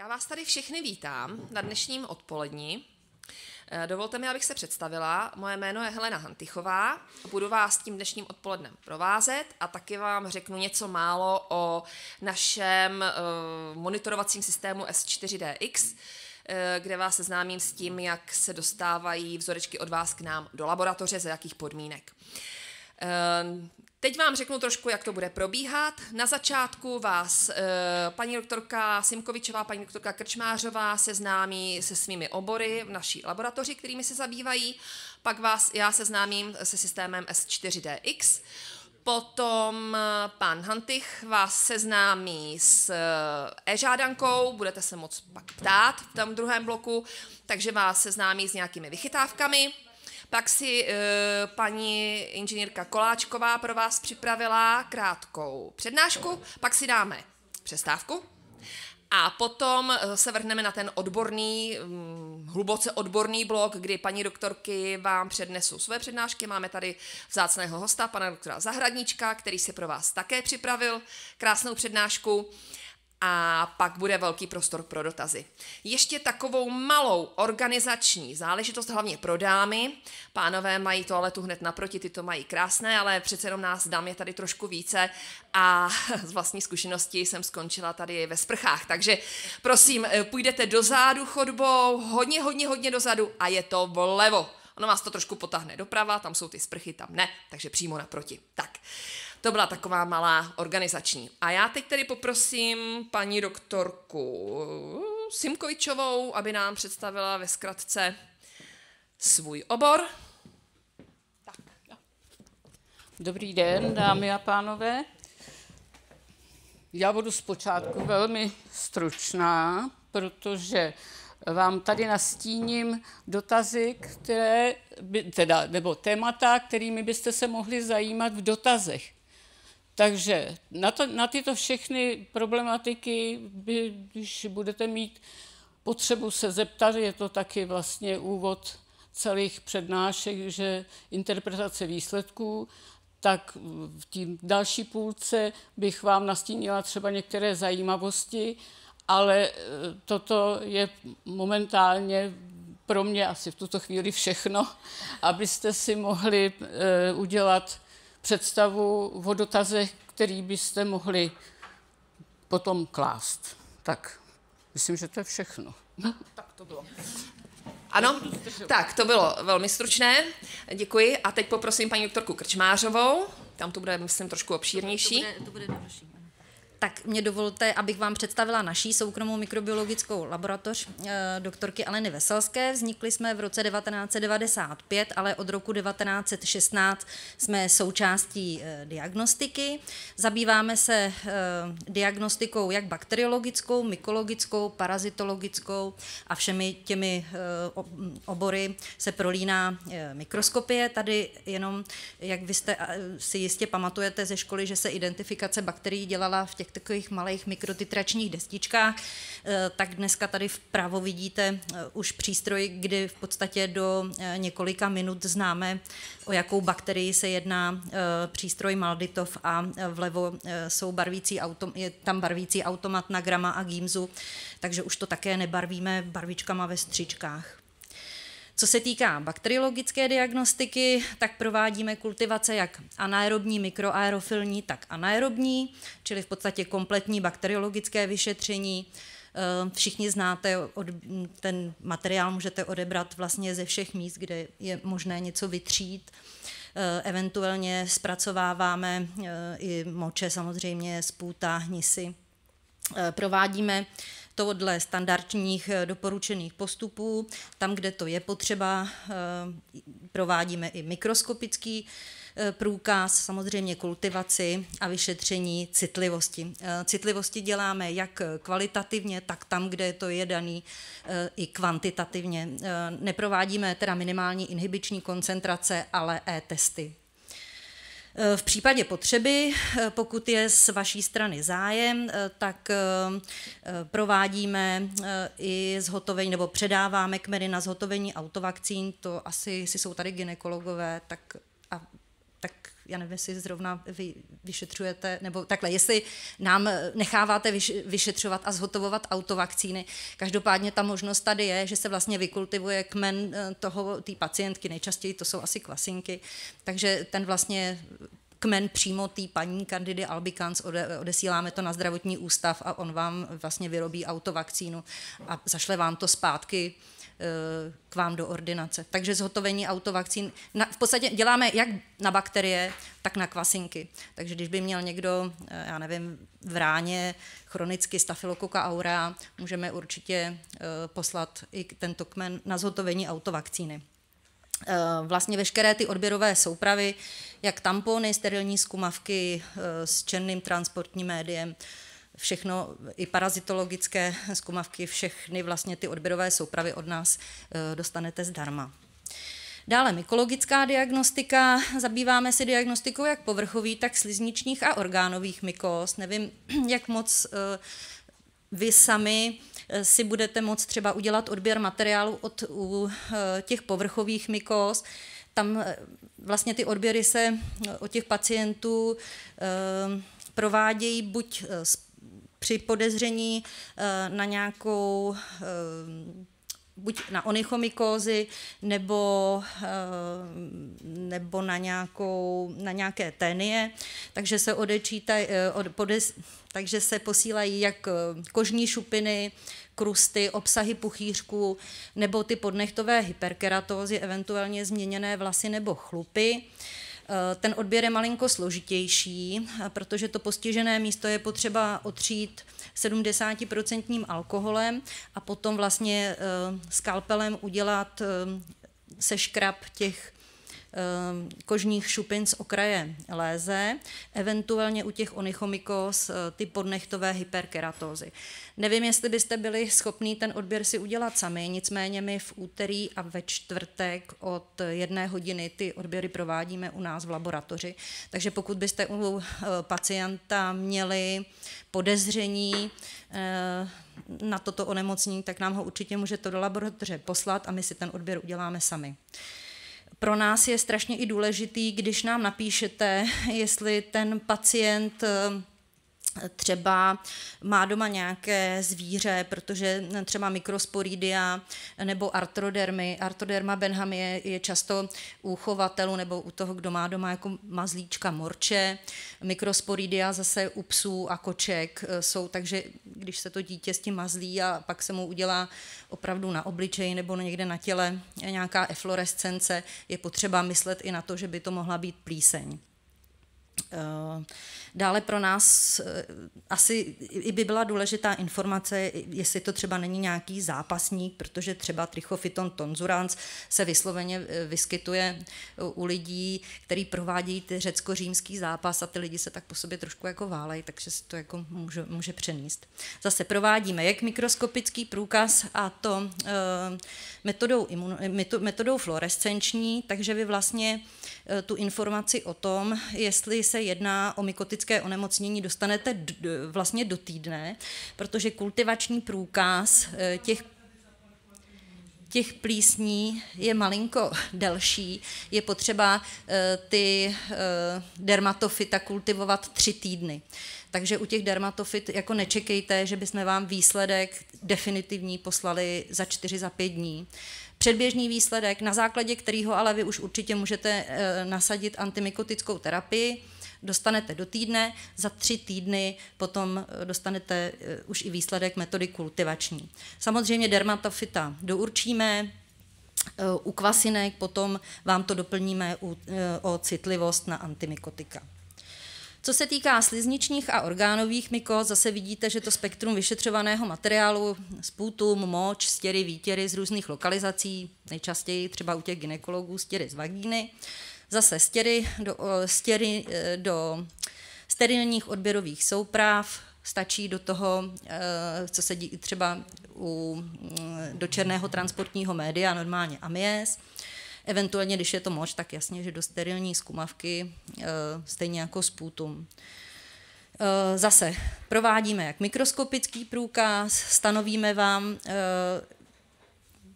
Já vás tady všechny vítám na dnešním odpoledni. Dovolte mi, abych se představila. Moje jméno je Helena Hantychová. Budu vás tím dnešním odpolednem provázet a taky vám řeknu něco málo o našem monitorovacím systému S4DX, kde vás seznámím s tím, jak se dostávají vzorečky od vás k nám do laboratoře, za jakých podmínek. Teď vám řeknu trošku, jak to bude probíhat. Na začátku vás paní doktorka Simkovičová, paní doktorka Krčmářová seznámí se svými obory v naší laboratoři, kterými se zabývají. Pak vás já seznámím se systémem S4DX. Potom pan Hantych vás seznámí s e-žádankou, budete se moct pak ptát v tom druhém bloku, takže vás seznámí s nějakými vychytávkami. Pak si paní inženýrka Koláčková pro vás připravila krátkou přednášku, pak si dáme přestávku a potom se vrhneme na ten odborný, hluboce odborný blok, kdy paní doktorky vám přednesou své přednášky. Máme tady vzácného hosta, pana doktora Zahradníčka, který si pro vás také připravil krásnou přednášku. A pak bude velký prostor pro dotazy. Ještě takovou malou organizační záležitost, hlavně pro dámy. Pánové mají toaletu hned naproti, ty to mají krásné, ale přece jenom nás dám je tady trošku více a z vlastní zkušenosti jsem skončila tady ve sprchách. Takže prosím, půjdete dozadu chodbou, hodně dozadu a je to vlevo. Ono vás to trošku potáhne doprava, tam jsou ty sprchy, tam ne, takže přímo naproti. Tak. To byla taková malá organizační. A já teď tedy poprosím paní doktorku Simkovičovou, aby nám představila ve zkratce svůj obor. Tak. Dobrý den, dámy a pánové. Já budu zpočátku velmi stručná, protože vám tady nastíním dotazy, nebo témata, kterými byste se mohli zajímat v dotazech. Takže na tyto všechny problematiky, když budete mít potřebu se zeptat, je to taky vlastně úvod celých přednášek, že interpretace výsledků, tak v té další půlce bych vám nastínila třeba některé zajímavosti, ale toto je momentálně pro mě asi v tuto chvíli všechno, abyste si mohli udělat představu o dotazech, který byste mohli potom klást. Tak, myslím, že to je všechno. Tak to bylo. Ano, tak to bylo velmi stručné, děkuji. A teď poprosím paní doktorku Krčmářovou, tam to bude, myslím, trošku obšírnější. To bude další. Tak mě dovolte, abych vám představila naší soukromou mikrobiologickou laboratoř doktorky Aleny Veselské. Vznikli jsme v roce 1995, ale od roku 1916 jsme součástí diagnostiky. Zabýváme se diagnostikou jak bakteriologickou, mykologickou, parazitologickou a všemi těmi obory se prolíná mikroskopie. Tady jenom, jak vy jste si jistě pamatujete ze školy, že se identifikace bakterií dělala v těch takových malých mikrotitračních destičkách, tak dneska tady vpravo vidíte už přístroj, kdy v podstatě do několika minut známe, o jakou bakterii se jedná, přístroj Malditov a vlevo je tam barvící automat na Grama a Gimsu, takže už to také nebarvíme barvičkama ve stříčkách. Co se týká bakteriologické diagnostiky, tak provádíme kultivace jak anaerobní, mikroaerofilní, tak anaerobní, čili v podstatě kompletní bakteriologické vyšetření. Všichni znáte, ten materiál můžete odebrat vlastně ze všech míst, kde je možné něco vytřít. Eventuálně zpracováváme i moče, samozřejmě z půta, hnisy. Provádíme to dle standardních doporučených postupů. Tam, kde to je potřeba, provádíme i mikroskopický průkaz, samozřejmě kultivaci a vyšetření citlivosti. Citlivosti děláme jak kvalitativně, tak tam, kde to je daný, i kvantitativně. Neprovádíme teda minimální inhibiční koncentrace, ale e-testy. V případě potřeby, pokud je z vaší strany zájem, tak provádíme i zhotovení nebo předáváme kmeny na zhotovení autovakcín, to asi, jestli jsou tady gynekologové, tak já nevím, jestli zrovna vy vyšetřujete, nebo takhle, jestli nám necháváte vyšetřovat a zhotovovat autovakcíny. Každopádně ta možnost tady je, že se vlastně vykultivuje kmen té pacientky, nejčastěji to jsou asi kvasinky, takže ten vlastně kmen přímo té paní Candidy albicans, odesíláme to na zdravotní ústav a on vám vlastně vyrobí autovakcínu a zašle vám to zpátky k vám do ordinace. Takže zhotovení autovakcín v podstatě děláme jak na bakterie, tak na kvasinky. Takže když by měl někdo, já nevím, v ráně chronicky Staphylococcus aureus, můžeme určitě poslat i tento kmen na zhotovení autovakcíny. Vlastně veškeré ty odběrové soupravy, jak tampony, sterilní zkumavky s černým transportním médiem, všechno, i parazitologické zkumavky, všechny vlastně ty odběrové soupravy od nás dostanete zdarma. Dále mykologická diagnostika, zabýváme se diagnostikou jak povrchových, tak slizničních a orgánových mykóz. Nevím, jak moc vy sami si budete moct třeba udělat odběr materiálu u těch povrchových mykóz. Tam vlastně ty odběry se od těch pacientů provádějí buď při podezření na nějakou, buď na onychomykózy, nebo na nějaké ténie, takže se takže se posílají jak kožní šupiny, krusty, obsahy puchýřků, nebo ty podnechtové hyperkeratózy, eventuálně změněné vlasy nebo chlupy. Ten odběr je malinko složitější, protože to postižené místo je potřeba otřít 70% alkoholem a potom vlastně skalpelem udělat seškrab těch kožních šupin z okraje léze, eventuálně u těch onychomykóz ty podnechtové hyperkeratózy. Nevím, jestli byste byli schopní ten odběr si udělat sami, nicméně my v úterý a ve čtvrtek od 1 hodiny ty odběry provádíme u nás v laboratoři, takže pokud byste u pacienta měli podezření na toto onemocnění, tak nám ho určitě můžete do laboratoře poslat a my si ten odběr uděláme sami. Pro nás je strašně i důležitý, když nám napíšete, jestli ten pacient třeba má doma nějaké zvíře, protože třeba mikrosporidia nebo artrodermy. Artroderma benhamie je často u chovatelů nebo u toho, kdo má doma jako mazlíčka morče. Mikrosporidia zase u psů a koček jsou, takže když se to dítě s tím mazlí a pak se mu udělá opravdu na obličeji nebo někde na těle nějaká eflorescence, je potřeba myslet i na to, že by to mohla být plíseň. Dále pro nás asi i by byla důležitá informace, jestli to třeba není nějaký zápasník, protože třeba Trichophyton tonsurans se vysloveně vyskytuje u lidí, kteří provádějí ty řecko-římský zápas a ty lidi se tak po sobě trošku jako válejí, takže se to jako může přenést. Zase provádíme jak mikroskopický průkaz a to metodou fluorescenční, takže vy vlastně tu informaci o tom, jestli se jedná o mykotické onemocnění, dostanete vlastně do týdne, protože kultivační průkaz těch plísní je malinko delší. Je potřeba ty dermatofyta kultivovat 3 týdny. Takže u těch dermatofyt jako nečekejte, že bychom vám výsledek definitivní poslali za 4, za 5 dní. Předběžný výsledek, na základě kterého ale vy už určitě můžete nasadit antimykotickou terapii, dostanete do týdne, za 3 týdny potom dostanete už i výsledek metody kultivační. Samozřejmě dermatofyta dourčíme, u kvasinek potom vám to doplníme o citlivost na antimykotika. Co se týká slizničních a orgánových mykóz, zase vidíte, že to spektrum vyšetřovaného materiálu, sputum, moč, stěry, výtěry z různých lokalizací, nejčastěji třeba u těch gynekologů stěry z vagíny, zase stěry do sterilních odběrových souprav, stačí do toho, co se děje třeba do černého transportního média, normálně amies. Eventuálně, když je to moč, tak jasně, že do sterilní zkumavky, stejně jako sputum. Zase provádíme jak mikroskopický průkaz, stanovíme vám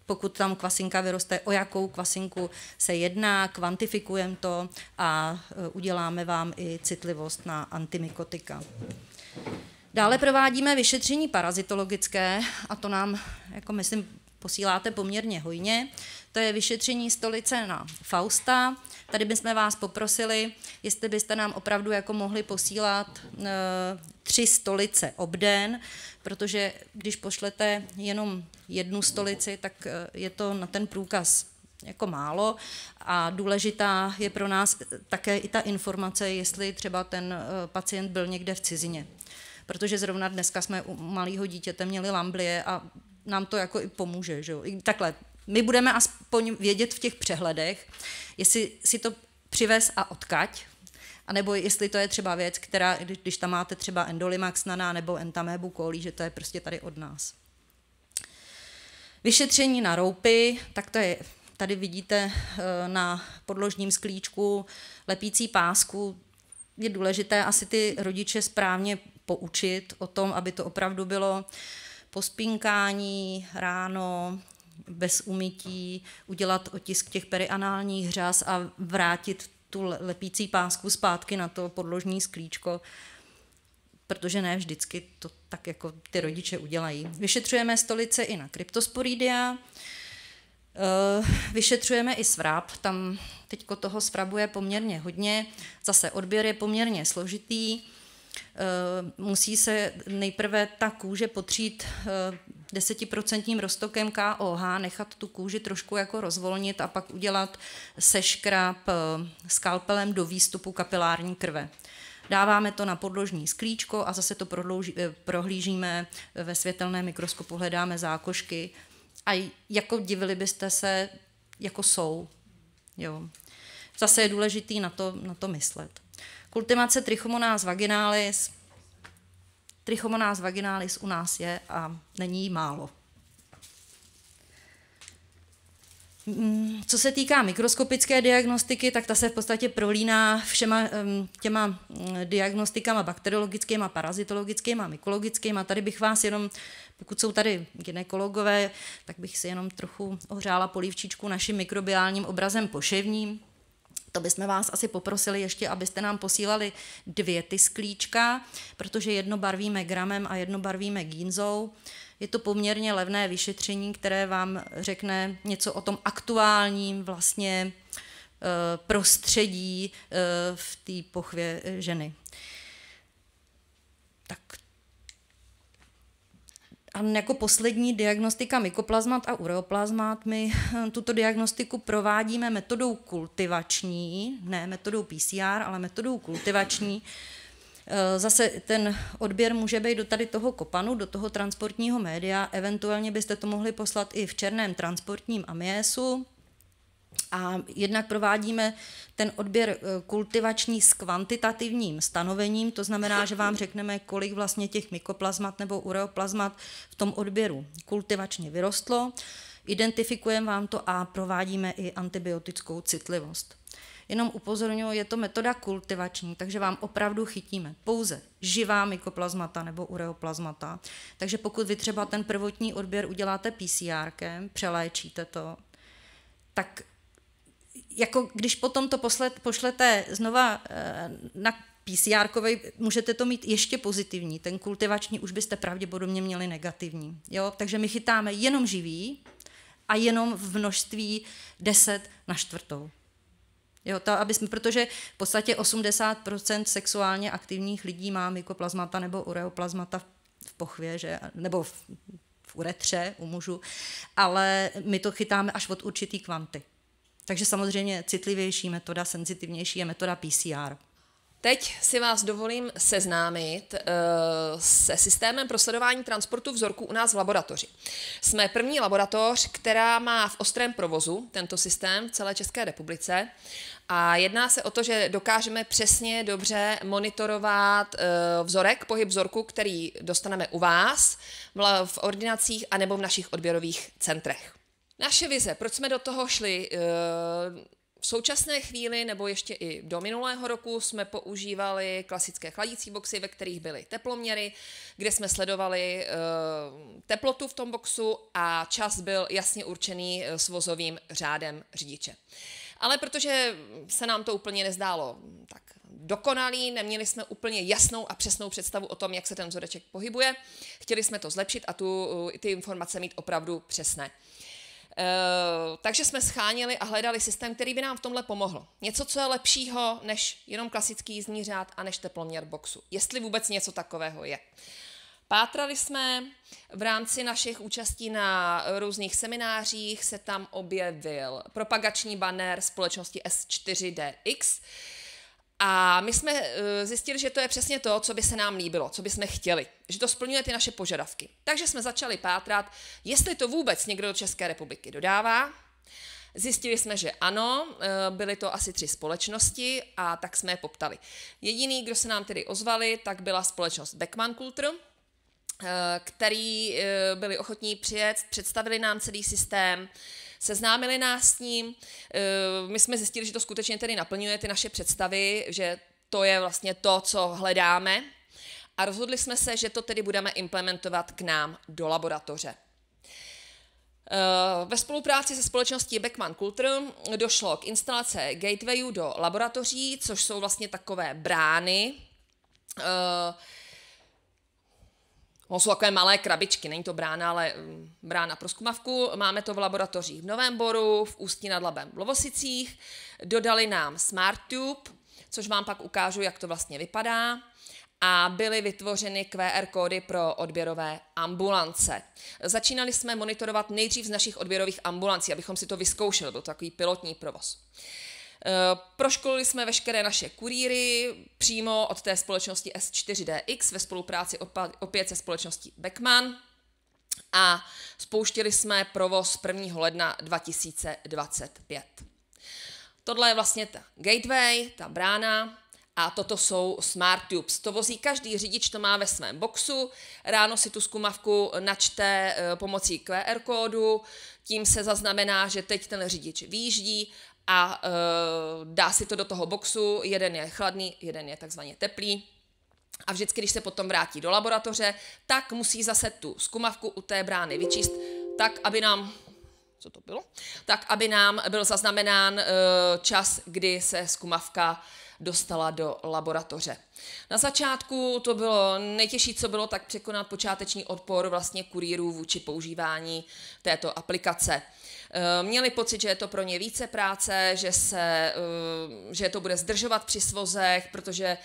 pokud tam kvasinka vyroste, o jakou kvasinku se jedná, kvantifikujeme to a uděláme vám i citlivost na antimykotika. Dále provádíme vyšetření parazitologické a to nám, jako myslím, posíláte poměrně hojně. To je vyšetření stolice na Fausta. Tady bychom vás poprosili, jestli byste nám opravdu jako mohli posílat 3 stolice obden, protože když pošlete jenom 1 stolici, tak je to na ten průkaz jako málo a důležitá je pro nás také i ta informace, jestli třeba ten pacient byl někde v cizině. Protože zrovna dneska jsme u malého dítěte měli lamblie a nám to jako i pomůže. Že jo? I takhle, my budeme aspoň vědět v těch přehledech, jestli si to přivez a odkaď, anebo jestli to je třeba věc, která, když tam máte třeba Endolimax nana nebo Entamébu coli, že to je prostě tady od nás. Vyšetření na roupy, tak to je, tady vidíte na podložním sklíčku lepící pásku. Je důležité asi ty rodiče správně poučit o tom, aby to opravdu bylo po spinkání ráno, bez umytí, udělat otisk těch perianálních hřas a vrátit tu lepící pásku zpátky na to podložní sklíčko, protože ne vždycky to tak jako ty rodiče udělají. Vyšetřujeme stolice i na kryptosporidia, vyšetřujeme i svrab, tam teďko toho svrabu je poměrně hodně, zase odběr je poměrně složitý, musí se nejprve ta kůže potřít 10% roztokem KOH, nechat tu kůži trošku jako rozvolnit a pak udělat seškrab skalpelem do výstupu kapilární krve. Dáváme to na podložní sklíčko a zase to prohlížíme ve světelném mikroskopu, hledáme zákošky a jako divili byste se, jako jsou. Jo. Zase je důležitý na to myslet. Kultivace Trichomonas vaginalis. Trichomonas vaginalis u nás je a není jí málo. Co se týká mikroskopické diagnostiky, tak ta se v podstatě prolíná všema těma diagnostikama bakteriologickýma, parazitologickýma, mykologickýma. Tady bych vás jenom, pokud jsou tady gynekologové, tak bych si jenom trochu ohřála polívčičku naším mikrobiálním obrazem poševním. To bychom vás asi poprosili ještě, abyste nám posílali 2 ty sklíčka, protože jedno barvíme gramem a jedno barvíme gínzou. Je to poměrně levné vyšetření, které vám řekne něco o tom aktuálním vlastně prostředí v té pochvě ženy. Tak. A jako poslední diagnostika mykoplazmat a ureoplazmat. My tuto diagnostiku provádíme metodou kultivační, ne metodou PCR, ale metodou kultivační. Zase ten odběr může být do tady toho kopanu, do toho transportního média, eventuálně byste to mohli poslat i v černém transportním amiesu. A jednak provádíme ten odběr kultivační s kvantitativním stanovením, to znamená, že vám řekneme, kolik vlastně těch mykoplazmat nebo ureoplazmat v tom odběru kultivačně vyrostlo, identifikujeme vám to a provádíme i antibiotickou citlivost. Jenom upozorňuji, je to metoda kultivační, takže vám opravdu chytíme pouze živá mykoplazmata nebo ureoplazmata. Takže pokud vy třeba ten prvotní odběr uděláte PCR-kem, přeléčíte to, tak jako když potom to pošlete znova na PCR-kovej, můžete to mít ještě pozitivní, ten kultivační už byste pravděpodobně měli negativní. Jo? Takže my chytáme jenom živý a jenom v množství 10/4. Jo, protože v podstatě 80% sexuálně aktivních lidí má mykoplazmata nebo ureoplazmata v pochvě, že? Nebo v uretře u mužů, ale my to chytáme až od určitý kvanty. Takže samozřejmě citlivější metoda, senzitivnější je metoda PCR. Teď si vás dovolím seznámit se systémem pro sledování transportu vzorků u nás v laboratoři. Jsme první laboratoř, která má v ostrém provozu tento systém v celé České republice a jedná se o to, že dokážeme přesně dobře monitorovat vzorek, pohyb vzorku, který dostaneme u vás v ordinacích anebo v našich odběrových centrech. Naše vize, proč jsme do toho šli, V současné chvíli, nebo ještě i do minulého roku, jsme používali klasické chladicí boxy, ve kterých byly teploměry, kde jsme sledovali teplotu v tom boxu a čas byl jasně určený s vozovým řádem řidiče. Ale protože se nám to úplně nezdálo tak dokonalý, neměli jsme úplně jasnou a přesnou představu o tom, jak se ten vzoreček pohybuje, chtěli jsme to zlepšit a ty informace mít opravdu přesné. Takže jsme scháněli a hledali systém, který by nám v tomhle pomohl. Něco, co je lepšího než jenom klasický jízdní řád a než teploměr boxu. Jestli vůbec něco takového je. Pátrali jsme, v rámci našich účastí na různých seminářích se tam objevil propagační banner společnosti S4DX a my jsme zjistili, že to je přesně to, co by se nám líbilo, co by jsme chtěli, že to splňuje ty naše požadavky. Takže jsme začali pátrat, jestli to vůbec někdo do České republiky dodává. Zjistili jsme, že ano, byly to asi 3 společnosti a tak jsme je poptali. Jediný, kdo se nám tedy ozvali, tak byla společnost Beckman Coulter, který byli ochotní přijet, představili nám celý systém, seznámili nás s ním. My jsme zjistili, že to skutečně tedy naplňuje ty naše představy, že to je vlastně to, co hledáme a rozhodli jsme se, že to tedy budeme implementovat k nám do laboratoře. Ve spolupráci se společností Beckman Coulter došlo k instalaci gatewayů do laboratoří, což jsou vlastně takové brány. Jsou takové malé krabičky, není to brána, ale brána pro zkumavku. Máme to v laboratořích v Novém Boru, v Ústí nad Labem, v Lovosicích. Dodali nám Smart Tube, což vám pak ukážu, jak to vlastně vypadá. A byly vytvořeny QR kódy pro odběrové ambulance. Začínali jsme monitorovat nejdřív z našich odběrových ambulancí, abychom si to vyzkoušeli, byl to takový pilotní provoz. Proškolili jsme veškeré naše kurýry přímo od té společnosti S4DX ve spolupráci opět se společností Beckman a spouštěli jsme provoz 1. ledna 2025. Tohle je vlastně ta gateway, ta brána a toto jsou Smart Tubes. To vozí každý řidič, to má ve svém boxu, ráno si tu zkumavku načte pomocí QR kódu, tím se zaznamená, že teď ten řidič vyjíždí a dá si to do toho boxu, jeden je chladný, jeden je takzvaně teplý. A vždycky, když se potom vrátí do laboratoře, tak musí zase tu zkumavku u té brány vyčíst, tak aby nám, co to bylo? Tak aby nám byl zaznamenán čas, kdy se zkumavka dostala do laboratoře. Na začátku to bylo nejtěžší, co bylo, tak překonat počáteční odpor vlastně kurýrů vůči používání této aplikace. Měli pocit, že je to pro ně více práce, že to bude zdržovat při svozech, protože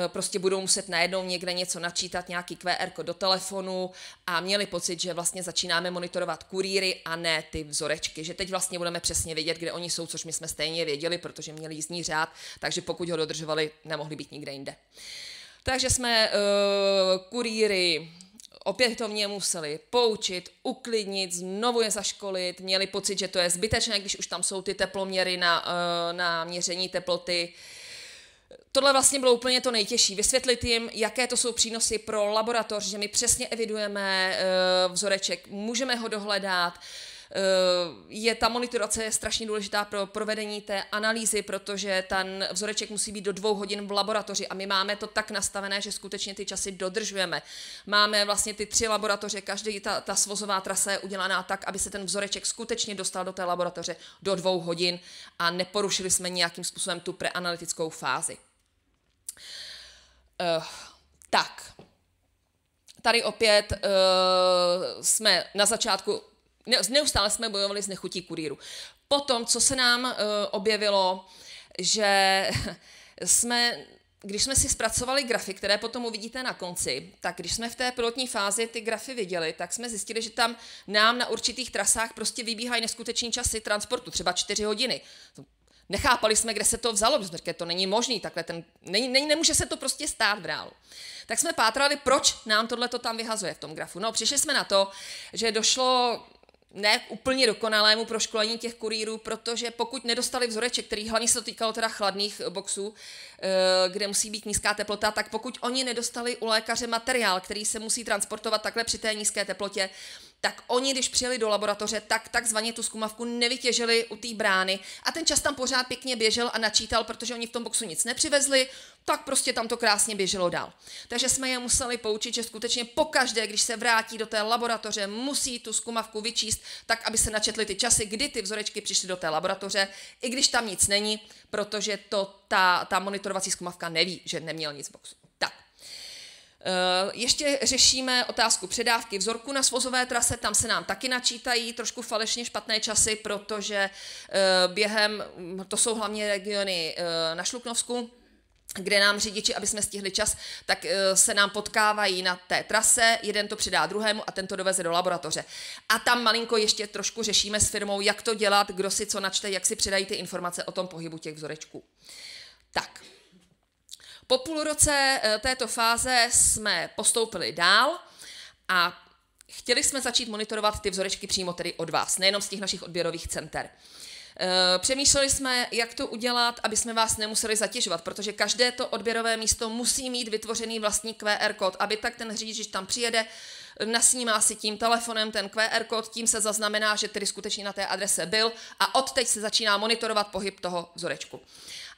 prostě budou muset najednou někde něco načítat, nějaký QR kód do telefonu a měli pocit, že vlastně začínáme monitorovat kurýry a ne ty vzorečky, že teď vlastně budeme přesně vědět, kde oni jsou, což my jsme stejně věděli, protože měli jízdní řád, takže pokud ho dodržovali, nemohli být nikde jinde. Takže jsme kurýry opětovně museli poučit, uklidnit, znovu je zaškolit, měli pocit, že to je zbytečné, když už tam jsou ty teploměry na měření teploty. Tohle vlastně bylo úplně to nejtěžší, vysvětlit jim, jaké to jsou přínosy pro laboratoř, že my přesně evidujeme vzoreček, můžeme ho dohledat. Ta monitorace je strašně důležitá pro provedení té analýzy, protože ten vzoreček musí být do 2 hodin v laboratoři a my máme to tak nastavené, že skutečně ty časy dodržujeme. Máme vlastně ty 3 laboratoře, každý ta svozová trasa je udělaná tak, aby se ten vzoreček skutečně dostal do té laboratoře do 2 hodin a neporušili jsme nějakým způsobem tu preanalytickou fázi. Tak, tady opět jsme na začátku neustále jsme bojovali s nechutí kurýru. Potom, co se nám objevilo, že když jsme si zpracovali grafy, které potom uvidíte na konci, tak když jsme v té pilotní fázi ty grafy viděli, tak jsme zjistili, že tam nám na určitých trasách prostě vybíhají neskuteční časy transportu, třeba 4 hodiny. Nechápali jsme, kde se to vzalo, protože jsme říkali, to není možný, takhle nemůže se to prostě stát v reálu. Tak jsme pátrali, proč nám tohleto tam vyhazuje v tom grafu. No, přišli jsme na to, že došlo ne k úplně dokonalému proškolení těch kurýrů, protože pokud nedostali vzoreček, který hlavně se to týkalo teda chladných boxů, kde musí být nízká teplota, tak pokud oni nedostali u lékaře materiál, který se musí transportovat takhle při té nízké teplotě, tak oni, když přijeli do laboratoře, tak takzvaně tu zkumavku nevytěžili u té brány a ten čas tam pořád pěkně běžel a načítal, protože oni v tom boxu nic nepřivezli, tak prostě tam to krásně běželo dál. Takže jsme je museli poučit, že skutečně pokaždé, když se vrátí do té laboratoře, musí tu zkumavku vyčíst tak, aby se načetly ty časy, kdy ty vzorečky přišly do té laboratoře, i když tam nic není, protože to ta monitorovací zkumavka neví, že neměl nic v boxu. Tak. Ještě řešíme otázku předávky vzorku na svozové trase, tam se nám taky načítají trošku falešně špatné časy, protože to jsou hlavně regiony na Šluknovsku, kde nám řidiči, aby jsme stihli čas, tak se nám potkávají na té trase, jeden to předá druhému a ten to doveze do laboratoře. A tam malinko ještě trošku řešíme s firmou, jak to dělat, kdo si co načte, jak si předají ty informace o tom pohybu těch vzorečků. Tak. Po půl roce této fáze jsme postoupili dál a chtěli jsme začít monitorovat ty vzorečky přímo tedy od vás, nejenom z těch našich odběrových center. Přemýšleli jsme, jak to udělat, aby jsme vás nemuseli zatěžovat, protože každé to odběrové místo musí mít vytvořený vlastní QR kód, aby tak ten řidič, když tam přijede, nasnímá si tím telefonem ten QR kód, tím se zaznamená, že tedy skutečně na té adrese byl a odteď se začíná monitorovat pohyb toho vzorečku.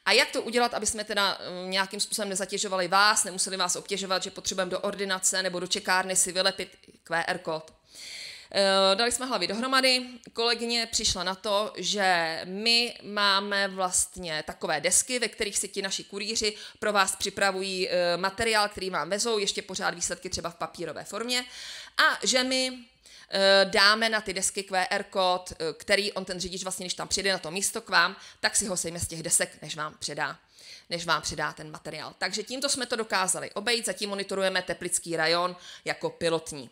A jak to udělat, aby jsme teda nějakým způsobem nezatěžovali vás, nemuseli vás obtěžovat, že potřebujeme do ordinace nebo do čekárny si vylepit QR kód. Dali jsme hlavy dohromady, kolegyně přišla na to, že my máme vlastně takové desky, ve kterých si ti naši kurýři pro vás připravují materiál, který vám vezou, ještě pořád výsledky třeba v papírové formě a že my dáme na ty desky QR kód, který on ten řidič vlastně, když tam přijde na to místo k vám, tak si ho sejme z těch desek, než vám předá ten materiál. Takže tímto jsme to dokázali obejít, zatím monitorujeme Teplický rajon jako pilotní.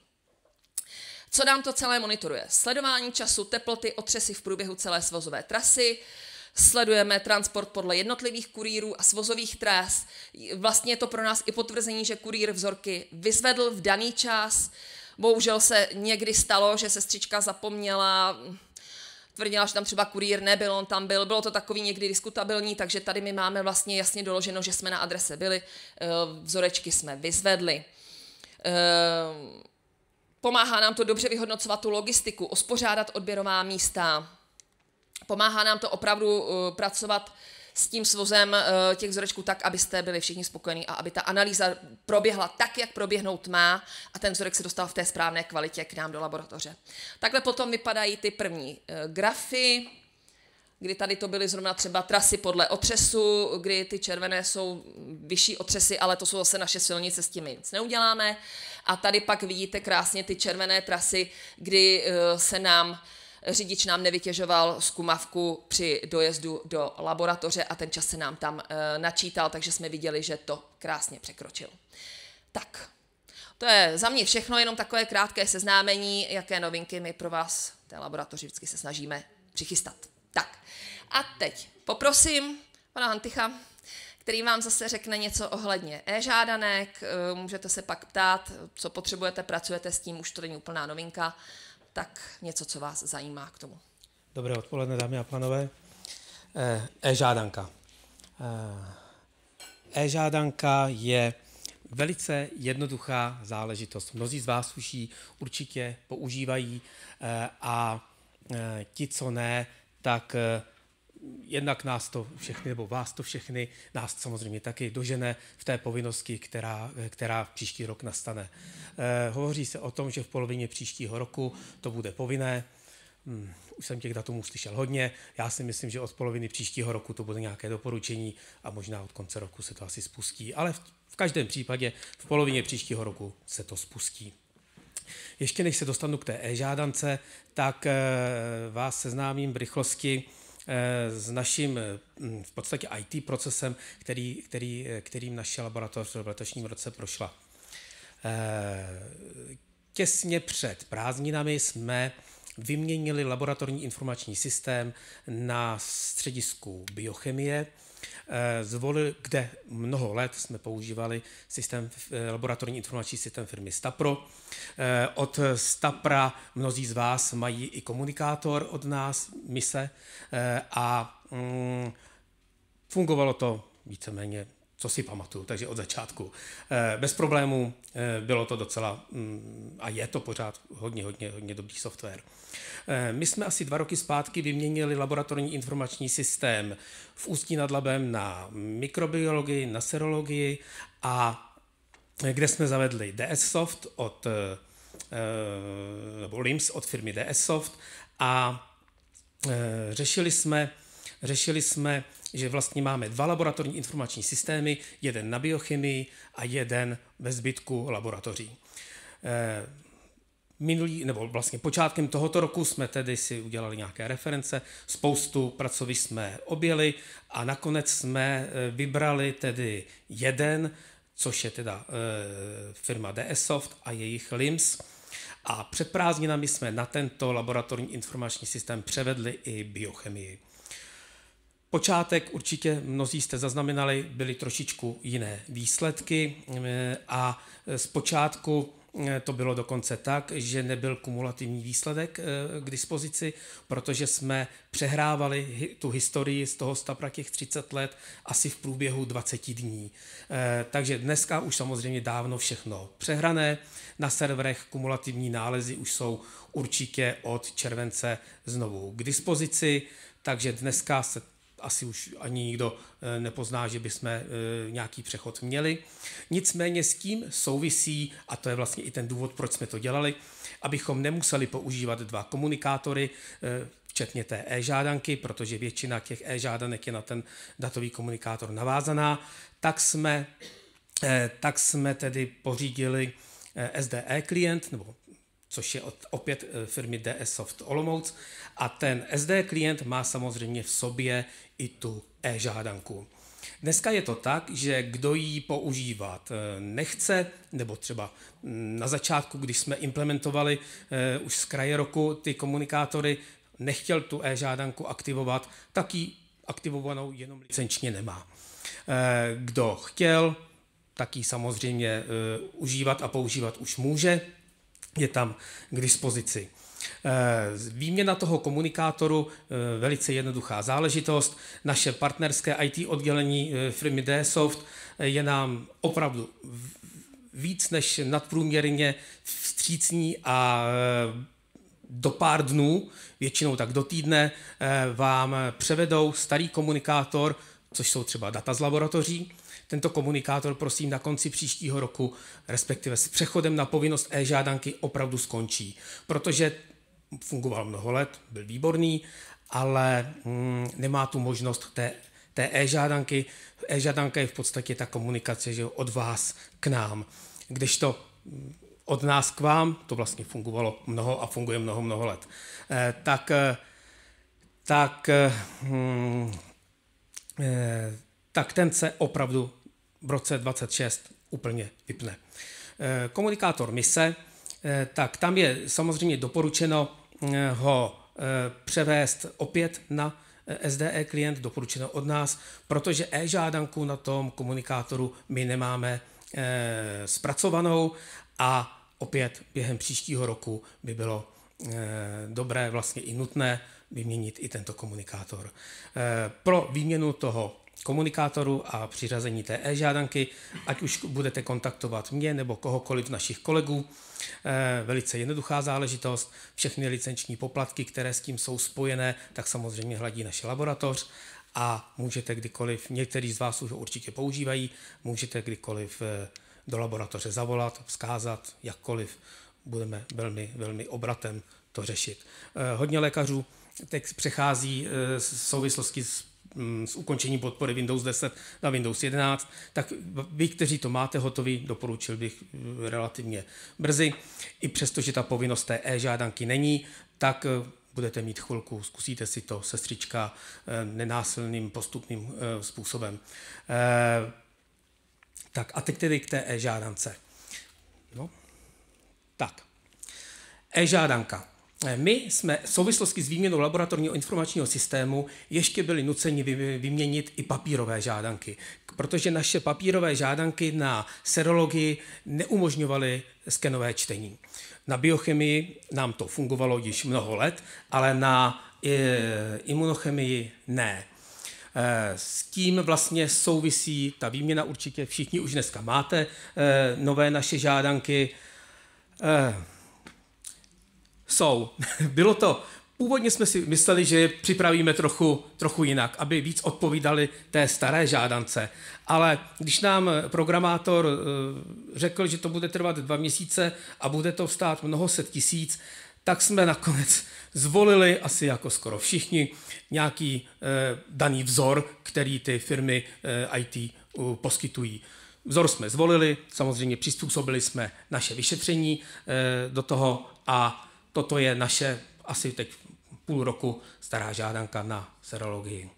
Co nám to celé monitoruje? Sledování času, teploty, otřesy v průběhu celé svozové trasy, sledujeme transport podle jednotlivých kurýrů a svozových tras. Vlastně je to pro nás i potvrzení, že kurýr vzorky vyzvedl v daný čas. Bohužel se někdy stalo, že sestřička zapomněla, tvrdila, že tam třeba kurýr nebyl, on tam byl, bylo to takový někdy diskutabilní, takže tady my máme vlastně jasně doloženo, že jsme na adrese byli, vzorečky jsme vyzvedli. Pomáhá nám to dobře vyhodnocovat tu logistiku, uspořádat odběrová místa, pomáhá nám to opravdu pracovat s tím svozem těch vzorečků tak, abyste byli všichni spokojení a aby ta analýza proběhla tak, jak proběhnout má a ten vzorek se dostal v té správné kvalitě k nám do laboratoře. Takhle potom vypadají ty první grafy, kdy tady to byly zrovna třeba trasy podle otřesu, kdy ty červené jsou vyšší otřesy, ale to jsou zase naše silnice, s tím nic neuděláme. A tady pak vidíte krásně ty červené trasy, kdy se řidič nám nevytěžoval zkumavku při dojezdu do laboratoře a ten čas se nám tam načítal, takže jsme viděli, že to krásně překročil. Tak, to je za mě všechno, jenom takové krátké seznámení, jaké novinky my pro vás v té laboratoři vždycky se snažíme přichystat. Tak, a teď poprosím pana Hanticha, který vám zase řekne něco ohledně e-žádanek, můžete se pak ptát, co potřebujete, pracujete s tím, už to není úplná novinka, tak něco, co vás zajímá k tomu. Dobré odpoledne, dámy a pánové. E-žádanka. E-žádanka je velice jednoduchá záležitost. Mnozí z vás už ji určitě používají a ti, co ne, tak jednak nás to všechny, nebo vás to všechny, nás samozřejmě taky dožene v té povinnosti, která příští rok nastane. Hovoří se o tom, že v polovině příštího roku to bude povinné. Už jsem těch datumů slyšel hodně. Já si myslím, že od poloviny příštího roku to bude nějaké doporučení a možná od konce roku se to asi spustí. Ale v každém případě v polovině příštího roku se to spustí. Ještě než se dostanu k té e-žádance, tak vás seznámím v rychlosti s naším v podstatě IT procesem, kterým naše laboratoř v letošním roce prošla. Těsně před prázdninami jsme vyměnili laboratorní informační systém na středisku biochemie, kde mnoho let jsme používali laboratorní informační systém firmy Stapro. Od Stapra mnozí z vás mají i komunikátor od nás, mise, a fungovalo to víceméně to si pamatuju, takže od začátku. Bez problémů bylo to docela, a je to pořád hodně dobrý software. My jsme asi 2 roky zpátky vyměnili laboratorní informační systém v Ústí nad Labem na mikrobiologii, na serologii, a kde jsme zavedli DSsoft nebo LIMS od firmy DSsoft, a řešili jsme, že vlastně máme 2 laboratorní informační systémy, jeden na biochemii a jeden ve zbytku laboratoří. Vlastně počátkem tohoto roku jsme tedy si udělali nějaké reference, spoustu pracovišť jsme objeli a nakonec jsme vybrali tedy jeden, což je teda firma DSsoft a jejich LIMS. A před prázdninami jsme na tento laboratorní informační systém převedli i biochemii. Počátek určitě mnozí jste zaznamenali, byly trošičku jiné výsledky a zpočátku to bylo dokonce tak, že nebyl kumulativní výsledek k dispozici, protože jsme přehrávali tu historii z toho stapra těch 30 let asi v průběhu 20 dní. Takže dneska už samozřejmě dávno všechno přehrané. Na serverech kumulativní nálezy už jsou určitě od července znovu k dispozici, takže dneska se asi už ani nikdo nepozná, že bychom nějaký přechod měli. Nicméně s tím souvisí, a to je vlastně i ten důvod, proč jsme to dělali, abychom nemuseli používat 2 komunikátory, včetně té e-žádanky, protože většina těch e-žádanek je na ten datový komunikátor navázaná, tak jsme tedy pořídili SDE klient, což je opět firmy DSsoft Olomouc, a ten SD klient má samozřejmě v sobě i tu e-žádanku. Dneska je to tak, že kdo ji používat nechce, nebo třeba na začátku, když jsme implementovali už z kraje roku ty komunikátory, nechtěl tu e-žádanku aktivovat, tak ji aktivovanou jenom licenčně nemá. Kdo chtěl, tak ji samozřejmě užívat a používat už může, je tam k dispozici. Výměna toho komunikátoru, velice jednoduchá záležitost. Naše partnerské IT oddělení firmy DSsoft je nám opravdu víc než nadprůměrně vstřícní a do pár dnů, většinou tak do týdne, vám převedou starý komunikátor, což jsou třeba data z laboratoří. Tento komunikátor, prosím, na konci příštího roku, respektive s přechodem na povinnost e-žádanky opravdu skončí, protože fungoval mnoho let, byl výborný, ale nemá tu možnost té e-žádanky. E-žádanka je v podstatě ta komunikace, že od vás k nám. Kdežto od nás k vám, to vlastně fungovalo mnoho a funguje mnoho let. Tak ten se opravdu v roce 26 úplně vypne. Komunikátor mise, tak tam je samozřejmě doporučeno ho převést opět na SDE klient, doporučeno od nás, protože e-žádanku na tom komunikátoru my nemáme zpracovanou a opět během příštího roku by bylo dobré, vlastně i nutné vyměnit i tento komunikátor. Pro výměnu toho komunikátoru a přiřazení té e-žádanky, ať už budete kontaktovat mě nebo kohokoliv z našich kolegů, velice jednoduchá záležitost. Všechny licenční poplatky, které s tím jsou spojené, tak samozřejmě hladí naše laboratoř a můžete kdykoliv, někteří z vás už ho určitě používají, můžete kdykoliv do laboratoře zavolat, vzkázat, jakkoliv, budeme velmi obratem to řešit. Hodně lékařů teď přechází v souvislosti s ukončením podpory Windows 10 na Windows 11, tak vy, kteří to máte hotový, doporučil bych relativně brzy. I přesto, že ta povinnost té e-žádanky není, tak budete mít chvilku, zkusíte si to, sestřička, nenásilným postupným způsobem. Tak a teď tedy k té e-žádance. No. Tak, e-žádanka. My jsme v souvislosti s výměnou laboratorního informačního systému ještě byli nuceni vyměnit i papírové žádanky, protože naše papírové žádanky na serologii neumožňovaly skenové čtení. Na biochemii nám to fungovalo již mnoho let, ale na imunochemii ne. S tím vlastně souvisí ta výměna, určitě všichni už dneska máte nové naše žádanky. Bylo to, původně jsme si mysleli, že je připravíme trochu jinak, aby víc odpovídali té staré žádance, ale když nám programátor řekl, že to bude trvat 2 měsíce a bude to stát mnoho set tisíc, tak jsme nakonec zvolili, asi jako skoro všichni, nějaký daný vzor, který ty firmy IT poskytují. Vzor jsme zvolili, samozřejmě přizpůsobili jsme naše vyšetření do toho a toto je naše asi teď půl roku stará žádanka na serologii.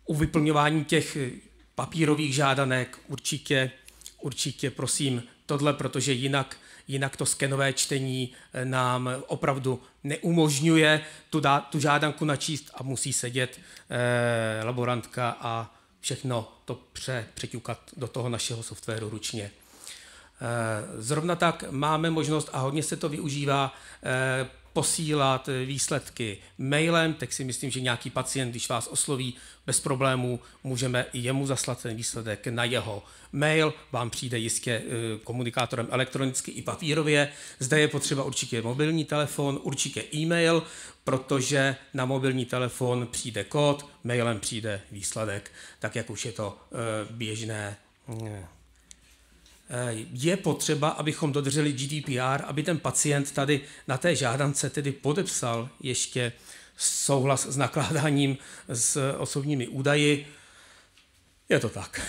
U vyplňování těch papírových žádanek určitě prosím tohle, protože jinak to skenové čtení nám opravdu neumožňuje tu žádanku načíst a musí sedět laborantka a všechno to přeťukat do toho našeho softwaru ručně. Zrovna tak máme možnost, a hodně se to využívá, posílat výsledky mailem, tak si myslím, že nějaký pacient, když vás osloví bez problémů, můžeme i jemu zaslat ten výsledek na jeho mail, vám přijde jistě komunikátorem elektronicky i papírově. Zde je potřeba určitě mobilní telefon, určitě e-mail, protože na mobilní telefon přijde kód, mailem přijde výsledek, tak jak už je to běžné. Je potřeba, abychom dodrželi GDPR, aby ten pacient tady na té žádance tedy podepsal ještě souhlas s nakládáním s osobními údaji. Je to tak,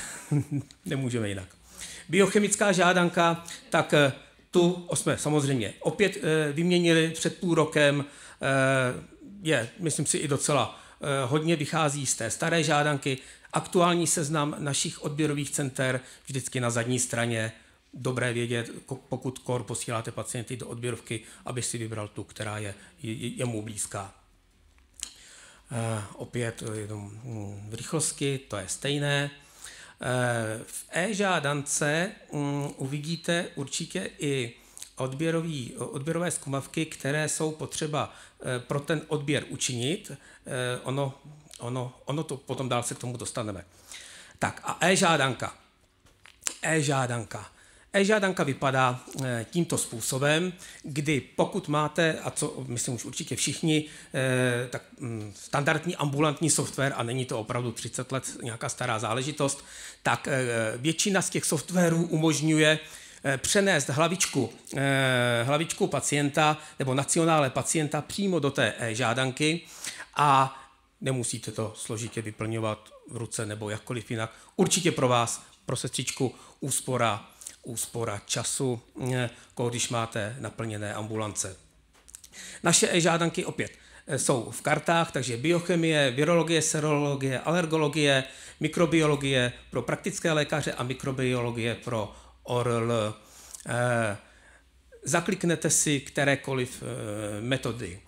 nemůžeme jinak. Biochemická žádanka, tak tu jsme samozřejmě opět vyměnili před půl rokem, myslím si i docela hodně vychází z té staré žádanky. Aktuální seznam našich odběrových center vždycky na zadní straně. Dobré vědět, pokud posíláte pacienty do odběrovky, aby si vybral tu, která je jemu blízká. Opět v rychlosti, to je stejné. V e-žádance uvidíte určitě i odběrové zkumavky, které jsou potřeba pro ten odběr učinit. Ono to potom dál se k tomu dostaneme. Tak a e-žádanka. E-žádanka vypadá tímto způsobem, kdy pokud máte, a co myslím už určitě všichni, tak standardní ambulantní software, a není to opravdu 30 let nějaká stará záležitost, tak většina z těch softwarů umožňuje přenést hlavičku pacienta nebo nacionále pacienta přímo do té e-žádanky a nemusíte to složitě vyplňovat v ruce nebo jakkoliv jinak. Určitě pro vás, pro sestřičku, úspora času, když máte naplněné ambulance. Naše e-žádanky opět jsou v kartách, takže biochemie, virologie, serologie, alergologie, mikrobiologie pro praktické lékaře a mikrobiologie pro ORL. Zakliknete si kterékoliv metody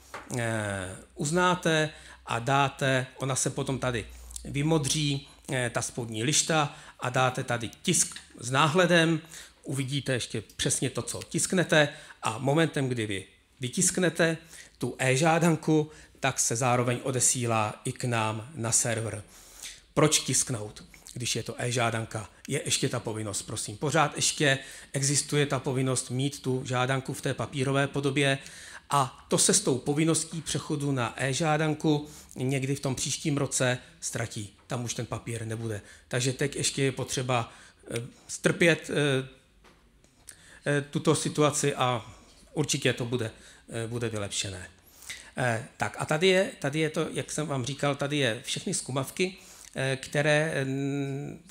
uznáte a dáte, ona se potom tady vymodří, ta spodní lišta, a dáte tady tisk s náhledem, uvidíte ještě přesně to, co tisknete, a momentem, kdy vy vytisknete tu e-žádanku, tak se zároveň odesílá i k nám na server. Proč tisknout, když je to e-žádanka? Je ještě ta povinnost, prosím. Pořád ještě existuje ta povinnost mít tu žádanku v té papírové podobě, a to se s tou povinností přechodu na e-žádanku někdy v tom příštím roce ztratí. Tam už ten papír nebude. Takže teď ještě je potřeba strpět tuto situaci a určitě to bude vylepšené. Tak a tady je to, jak jsem vám říkal, tady je všechny zkumavky,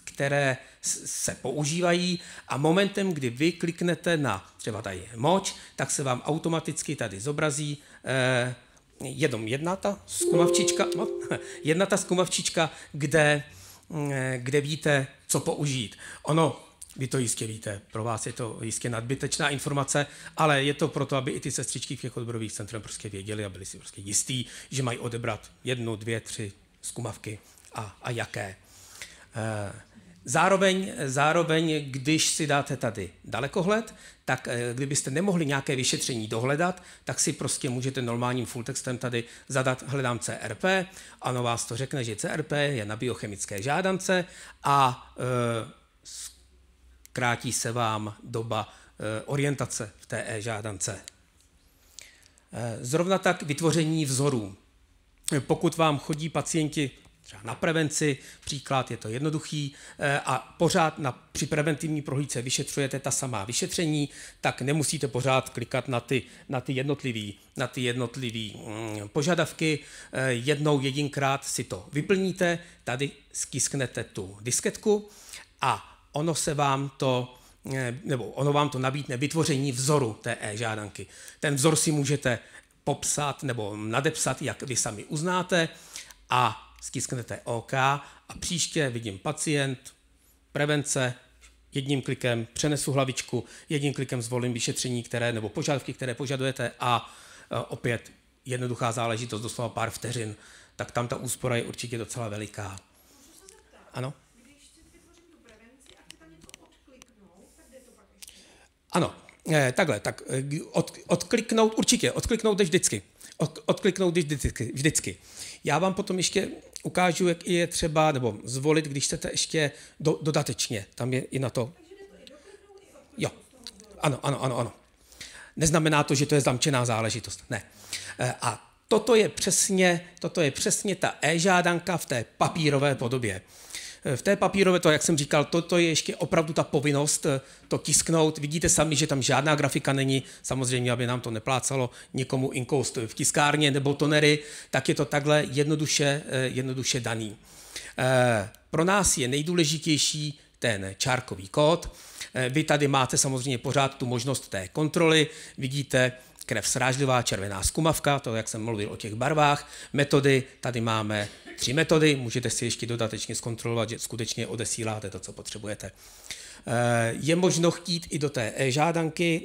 které se používají, a momentem, kdy vy kliknete na třeba tady moč, tak se vám automaticky tady zobrazí jedna ta zkumavčička, kde víte, co použít. Vy to jistě víte, pro vás je to jistě nadbytečná informace, ale je to proto, aby i ty sestřičky v těch odborových centrech prostě věděli a byli si prostě jistí, že mají odebrat 1, 2, 3 zkumavky a jaké. Zároveň, když si dáte tady dalekohled, tak kdybyste nemohli nějaké vyšetření dohledat, tak si prostě můžete normálním full textem tady zadat hledám CRP, ano vás to řekne, že CRP je na biochemické žádance a krátí se vám doba orientace v té e-žádance. Zrovna tak vytvoření vzorů. Pokud vám chodí pacienti třeba na prevenci, příklad je to jednoduchý, a pořád při preventivní prohlídce vyšetřujete ta samá vyšetření, tak nemusíte pořád klikat na ty jednotlivý požadavky. Jedinkrát si to vyplníte, tady stisknete tu disketku a ono vám to nabídne vytvoření vzoru té e-žádanky. Ten vzor si můžete popsat nebo nadepsat, jak vy sami uznáte, a stisknete OK a příště vidím pacient, prevence, jedním klikem přenesu hlavičku, jedním klikem zvolím vyšetření, nebo požadavky, které požadujete, a opět jednoduchá záležitost, doslova pár vteřin, tak tam ta úspora je určitě docela veliká. Ano? Ano, takhle, tak odkliknout určitě, odkliknout jdeš vždycky. Odkliknout vždycky. Já vám potom ještě ukážu, jak je třeba, nebo zvolit, když chcete ještě dodatečně. Tam je i na to. Jo, ano. Neznamená to, že to je zamčená záležitost. Ne. A toto je přesně ta e-žádanka v té papírové podobě. V té papírové, to, jak jsem říkal, toto je ještě opravdu ta povinnost to tisknout. Vidíte sami, že tam žádná grafika není, samozřejmě, aby nám to neplácalo někomu inkoust v tiskárně nebo tonery, tak je to takhle jednoduše daný. Pro nás je nejdůležitější ten čárkový kód. Vy tady máte samozřejmě pořád tu možnost té kontroly. Vidíte krev srážlivá, červená zkumavka, to, jak jsem mluvil o těch barvách. Metody, tady máme 3 metody, můžete si ještě dodatečně zkontrolovat, že skutečně odesíláte to, co potřebujete. Je možno chtít i do té e-žádanky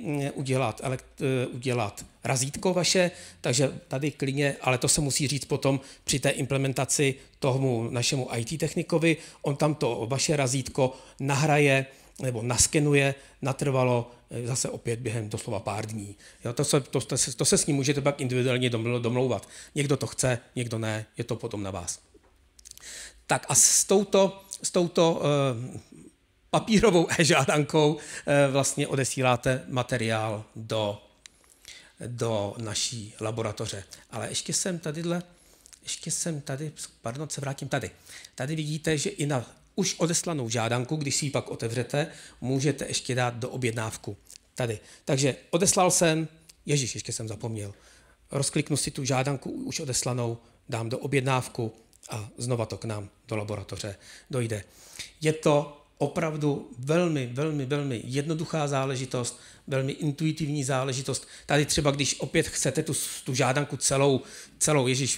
udělat razítko vaše, takže tady klidně, ale to se musí říct potom při té implementaci tomu našemu IT technikovi, on tam to vaše razítko nahraje nebo naskenuje natrvalo zase opět během doslova pár dní. Jo, to se s ním můžete pak individuálně domlouvat. Někdo to chce, někdo ne, je to potom na vás. Tak a s touto papírovou e-žádankou vlastně odesíláte materiál do naší laboratoře. Ale ještě jsem tady, pardon, se vrátím tady. Tady vidíte, že i na už odeslanou žádanku, když si ji pak otevřete, můžete ještě dát do objednávku. Tady. Takže odeslal jsem, ještě jsem zapomněl, rozkliknu si tu žádanku už odeslanou, dám do objednávku a znova to k nám do laboratoře dojde. Je to opravdu velmi jednoduchá záležitost, velmi intuitivní záležitost. Tady třeba, když opět chcete tu žádanku celou,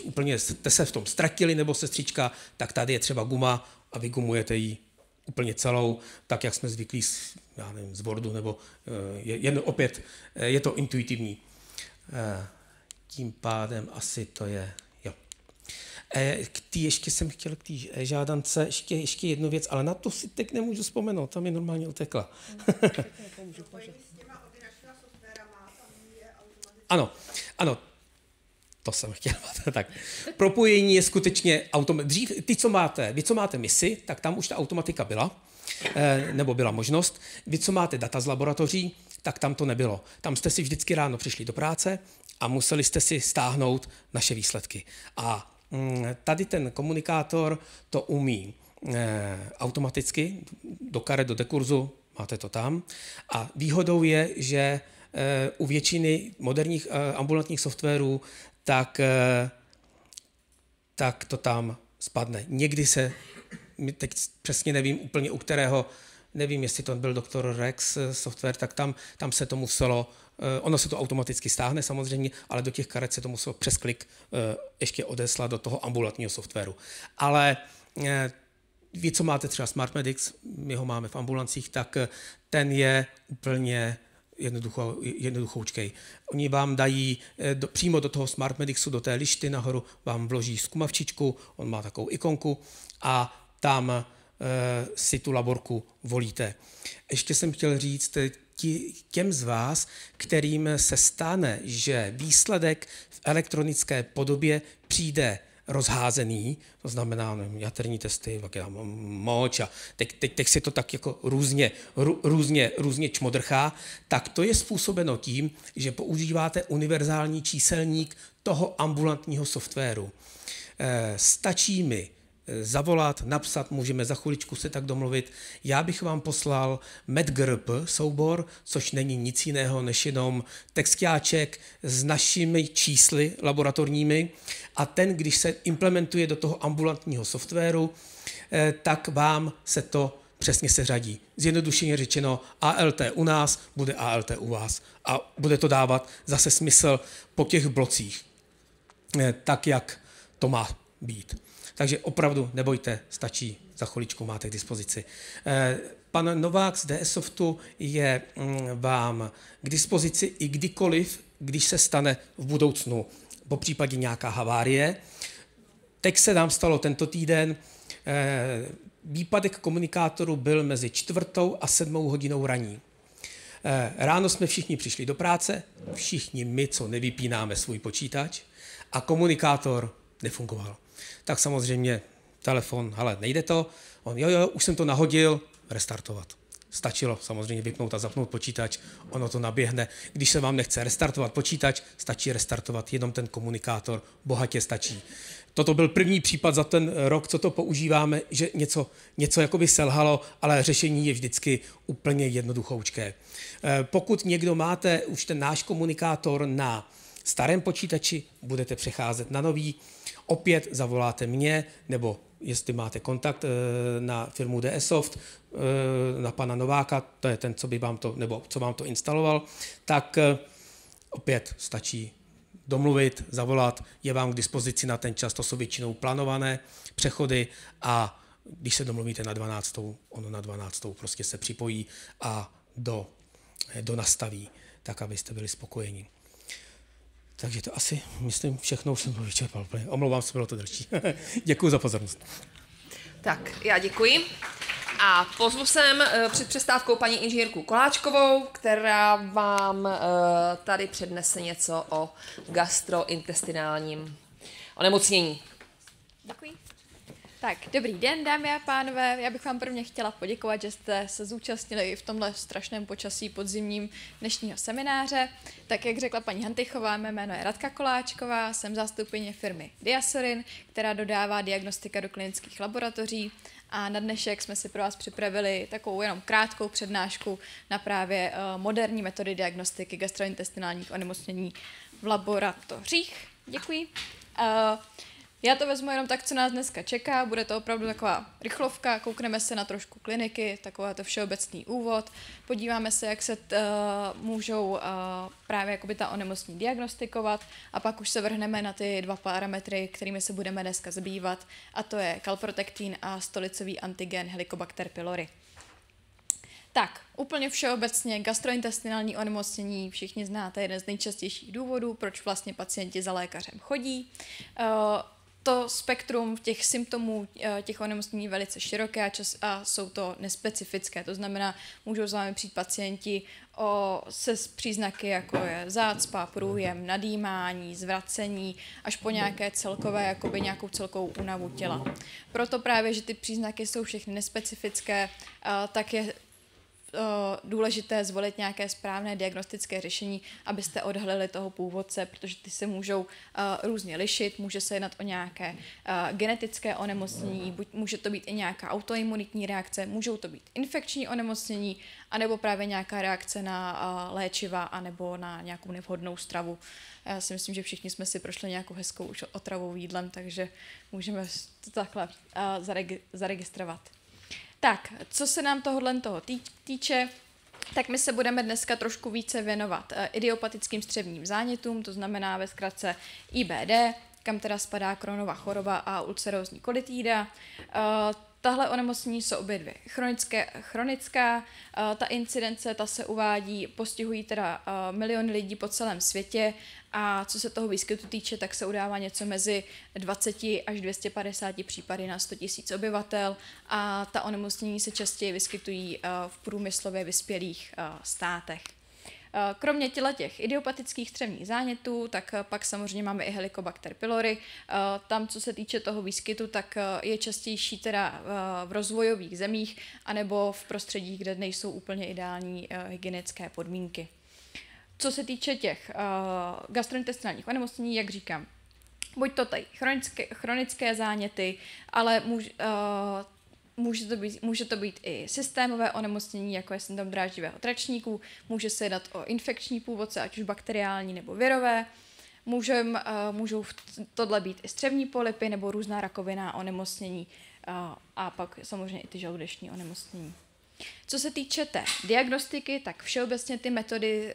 úplně jste se v tom ztratili nebo sestřička, tak tady je třeba guma a vygumujete ji úplně celou, tak jak jsme zvyklí z Wordu, nebo opět je to intuitivní. Tím pádem asi to je, jo. Ještě jsem chtěl k té žádance ještě jednu věc, ale na to si teď nemůžu vzpomenout, tam je normálně utekla. Ano, to jsem chtěl. Tak. Propojení je skutečně dřív, vy, co máte misi, tak tam už ta automatika byla, nebo byla možnost. Vy, co máte data z laboratoří, tak tam to nebylo. Tam jste si vždycky ráno přišli do práce a museli jste si stáhnout naše výsledky. A tady ten komunikátor to umí automaticky, do karet, do dekurzu, máte to tam. A výhodou je, že u většiny moderních ambulantních softwarů tak to tam spadne. Někdy teď přesně nevím úplně u kterého, nevím, jestli to byl Dr. Rex software, tak tam se to muselo, ono se to automaticky stáhne samozřejmě, ale do těch karet se to muselo přes klik ještě odeslat do toho ambulantního softwaru. Ale vy, co máte třeba SmartMedix, my ho máme v ambulancích, tak ten je úplně jednoduchoučkej. Oni vám dají přímo do toho SmartMedixu, do té lišty nahoru, vám vloží zkumavčičku, on má takovou ikonku a tam si tu laborku volíte. Ještě jsem chtěl říct těm z vás, kterým se stane, že výsledek v elektronické podobě přijde rozházený, to znamená jaterní testy, pak je tam moč a teď si to tak jako různě čmodrchá, tak to je způsobeno tím, že používáte univerzální číselník toho ambulantního softwaru. Stačí mi zavolat, napsat, můžeme za chviličku se tak domluvit. Já bych vám poslal MedGRP soubor, což není nic jiného než jenom textáček s našimi čísly laboratorními a ten, když se implementuje do toho ambulantního softwaru, tak vám se to přesně seřadí. Zjednodušeně řečeno, ALT u nás bude ALT u vás a bude to dávat zase smysl po těch blocích, tak jak to má být. Takže opravdu nebojte, stačí, za chviličku máte k dispozici. Pan Novák z DS Softu je vám k dispozici i kdykoliv, když se stane v budoucnu, po případě nějaká havárie. Teď se nám stalo tento týden, výpadek komunikátoru byl mezi 4. a 7. hodinou raní. Ráno jsme všichni přišli do práce, všichni my, co nevypínáme svůj počítač, a komunikátor nefungoval. Tak samozřejmě telefon, hele, nejde to, on jo, už jsem to nahodil, restartovat. Stačilo samozřejmě vypnout a zapnout počítač, ono to naběhne. Když se vám nechce restartovat počítač, stačí restartovat jenom ten komunikátor, bohatě stačí. Toto byl první případ za ten rok, co to používáme, že něco jakoby selhalo, ale řešení je vždycky úplně jednoduchoučké. Pokud někdo máte už ten náš komunikátor na starém počítači, budete přecházet na nový, opět zavoláte mě, nebo jestli máte kontakt na firmu DS Soft, na pana Nováka, to je ten, co by vám to, nebo co vám to instaloval, tak opět stačí domluvit, zavolat, je vám k dispozici na ten čas, to jsou většinou plánované přechody a když se domluvíte na 12, ono na 12 prostě se připojí a do nastaví, tak abyste byli spokojení. Takže to asi, myslím, všechno už jsem to vyčerpal. Omlouvám se, bylo to delší. Děkuji za pozornost. Tak, já děkuji. A pozvu sem před přestávkou paní inženýrku Koláčkovou, která vám tady přednese něco o gastrointestinálním onemocnění. Děkuji. Tak, dobrý den, dámy a pánové. Já bych vám prvně chtěla poděkovat, že jste se zúčastnili i v tomhle strašném počasí podzimním dnešního semináře. Tak, jak řekla paní Hantychová, mé jméno je Radka Koláčková, jsem zástupkyně firmy Diasorin, která dodává diagnostika do klinických laboratoří. A na dnešek jsme si pro vás připravili takovou jenom krátkou přednášku na právě moderní metody diagnostiky gastrointestinálních onemocnění v laboratořích. Děkuji. Já to vezmu jenom tak, co nás dneska čeká. Bude to opravdu taková rychlovka, koukneme se na trošku kliniky, taková to všeobecný úvod. Podíváme se, jak se můžou právě jakoby ta onemocnění diagnostikovat a pak už se vrhneme na ty 2 parametry, kterými se budeme dneska zabývat, a to je kalprotektin a stolicový antigen Helicobacter pylori. Tak, úplně všeobecně gastrointestinální onemocnění všichni znáte, jeden z nejčastějších důvodů, proč vlastně pacienti za lékařem chodí. To spektrum těch symptomů těch onemocnění je velice široké a jsou to nespecifické. To znamená, můžou s vámi přijít pacienti se příznaky, jako je zácpa, průjem, nadýmání, zvracení, až po nějaké celkové, jakoby nějakou celkovou únavu těla. Proto právě, že ty příznaky jsou všechny nespecifické, tak je důležité zvolit nějaké správné diagnostické řešení, abyste odhalili toho původce, protože ty se můžou různě lišit, může se jednat o nějaké genetické onemocnění, může to být i nějaká autoimunitní reakce, můžou to být infekční onemocnění, anebo právě nějaká reakce na léčiva, anebo na nějakou nevhodnou stravu. Já si myslím, že všichni jsme si prošli nějakou hezkou už otravou jídlem, takže můžeme to takhle zaregistrovat. Tak, co se nám tohohle týče, tak my se budeme dneska trošku více věnovat idiopatickým střevním zánětům, to znamená ve zkratce IBD, kam teda spadá Crohnova choroba a ulcerózní kolitída. Tahle onemocnění jsou obě dvě. Chronická, ta incidence, ta se uvádí, postihují teda miliony lidí po celém světě a co se toho výskytu týče, tak se udává něco mezi 20 až 250 případy na 100 000 obyvatel a ta onemocnění se častěji vyskytují v průmyslově vyspělých státech. Kromě těch idiopatických střevních zánětů, tak pak samozřejmě máme i Helicobacter pylori. Tam, co se týče toho výskytu, tak je častější teda v rozvojových zemích anebo v prostředích, kde nejsou úplně ideální hygienické podmínky. Co se týče těch gastrointestinálních onemocnění, jak říkám, buď to tady chronické záněty, ale může to být i systémové onemocnění, jako je syndrom dráždivého tračníku, může se jednat o infekční původce, ať už bakteriální nebo virové, můžou tohle být i střevní polypy nebo různá rakovinná onemocnění a pak samozřejmě i ty žaludeční onemocnění. Co se týče té diagnostiky, tak všeobecně ty metody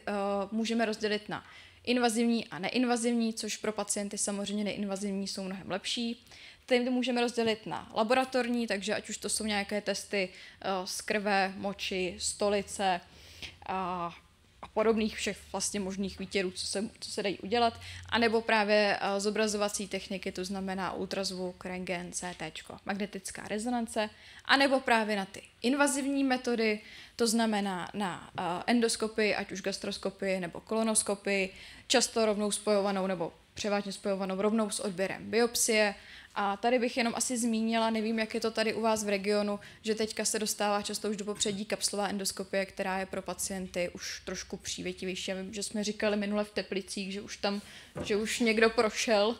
můžeme rozdělit na invazivní a neinvazivní, což pro pacienty samozřejmě neinvazivní jsou mnohem lepší. Tady můžeme rozdělit na laboratorní, takže ať už to jsou nějaké testy z krve, moči, stolice a podobných všech vlastně možných výtěrů, co se dají udělat, anebo právě zobrazovací techniky, to znamená ultrazvuk, rentgen, CT, magnetická rezonance, anebo právě na ty invazivní metody, to znamená na endoskopii, ať už gastroskopii nebo kolonoskopii, často rovnou spojovanou nebo převážně spojovanou rovnou s odběrem biopsie. A tady bych jenom asi zmínila, nevím, jak je to tady u vás v regionu, že teďka se dostává často už do popředí kapslová endoskopie, která je pro pacienty už trošku přívětivější. Já vím, že jsme říkali minule v Teplicích, že už někdo prošel.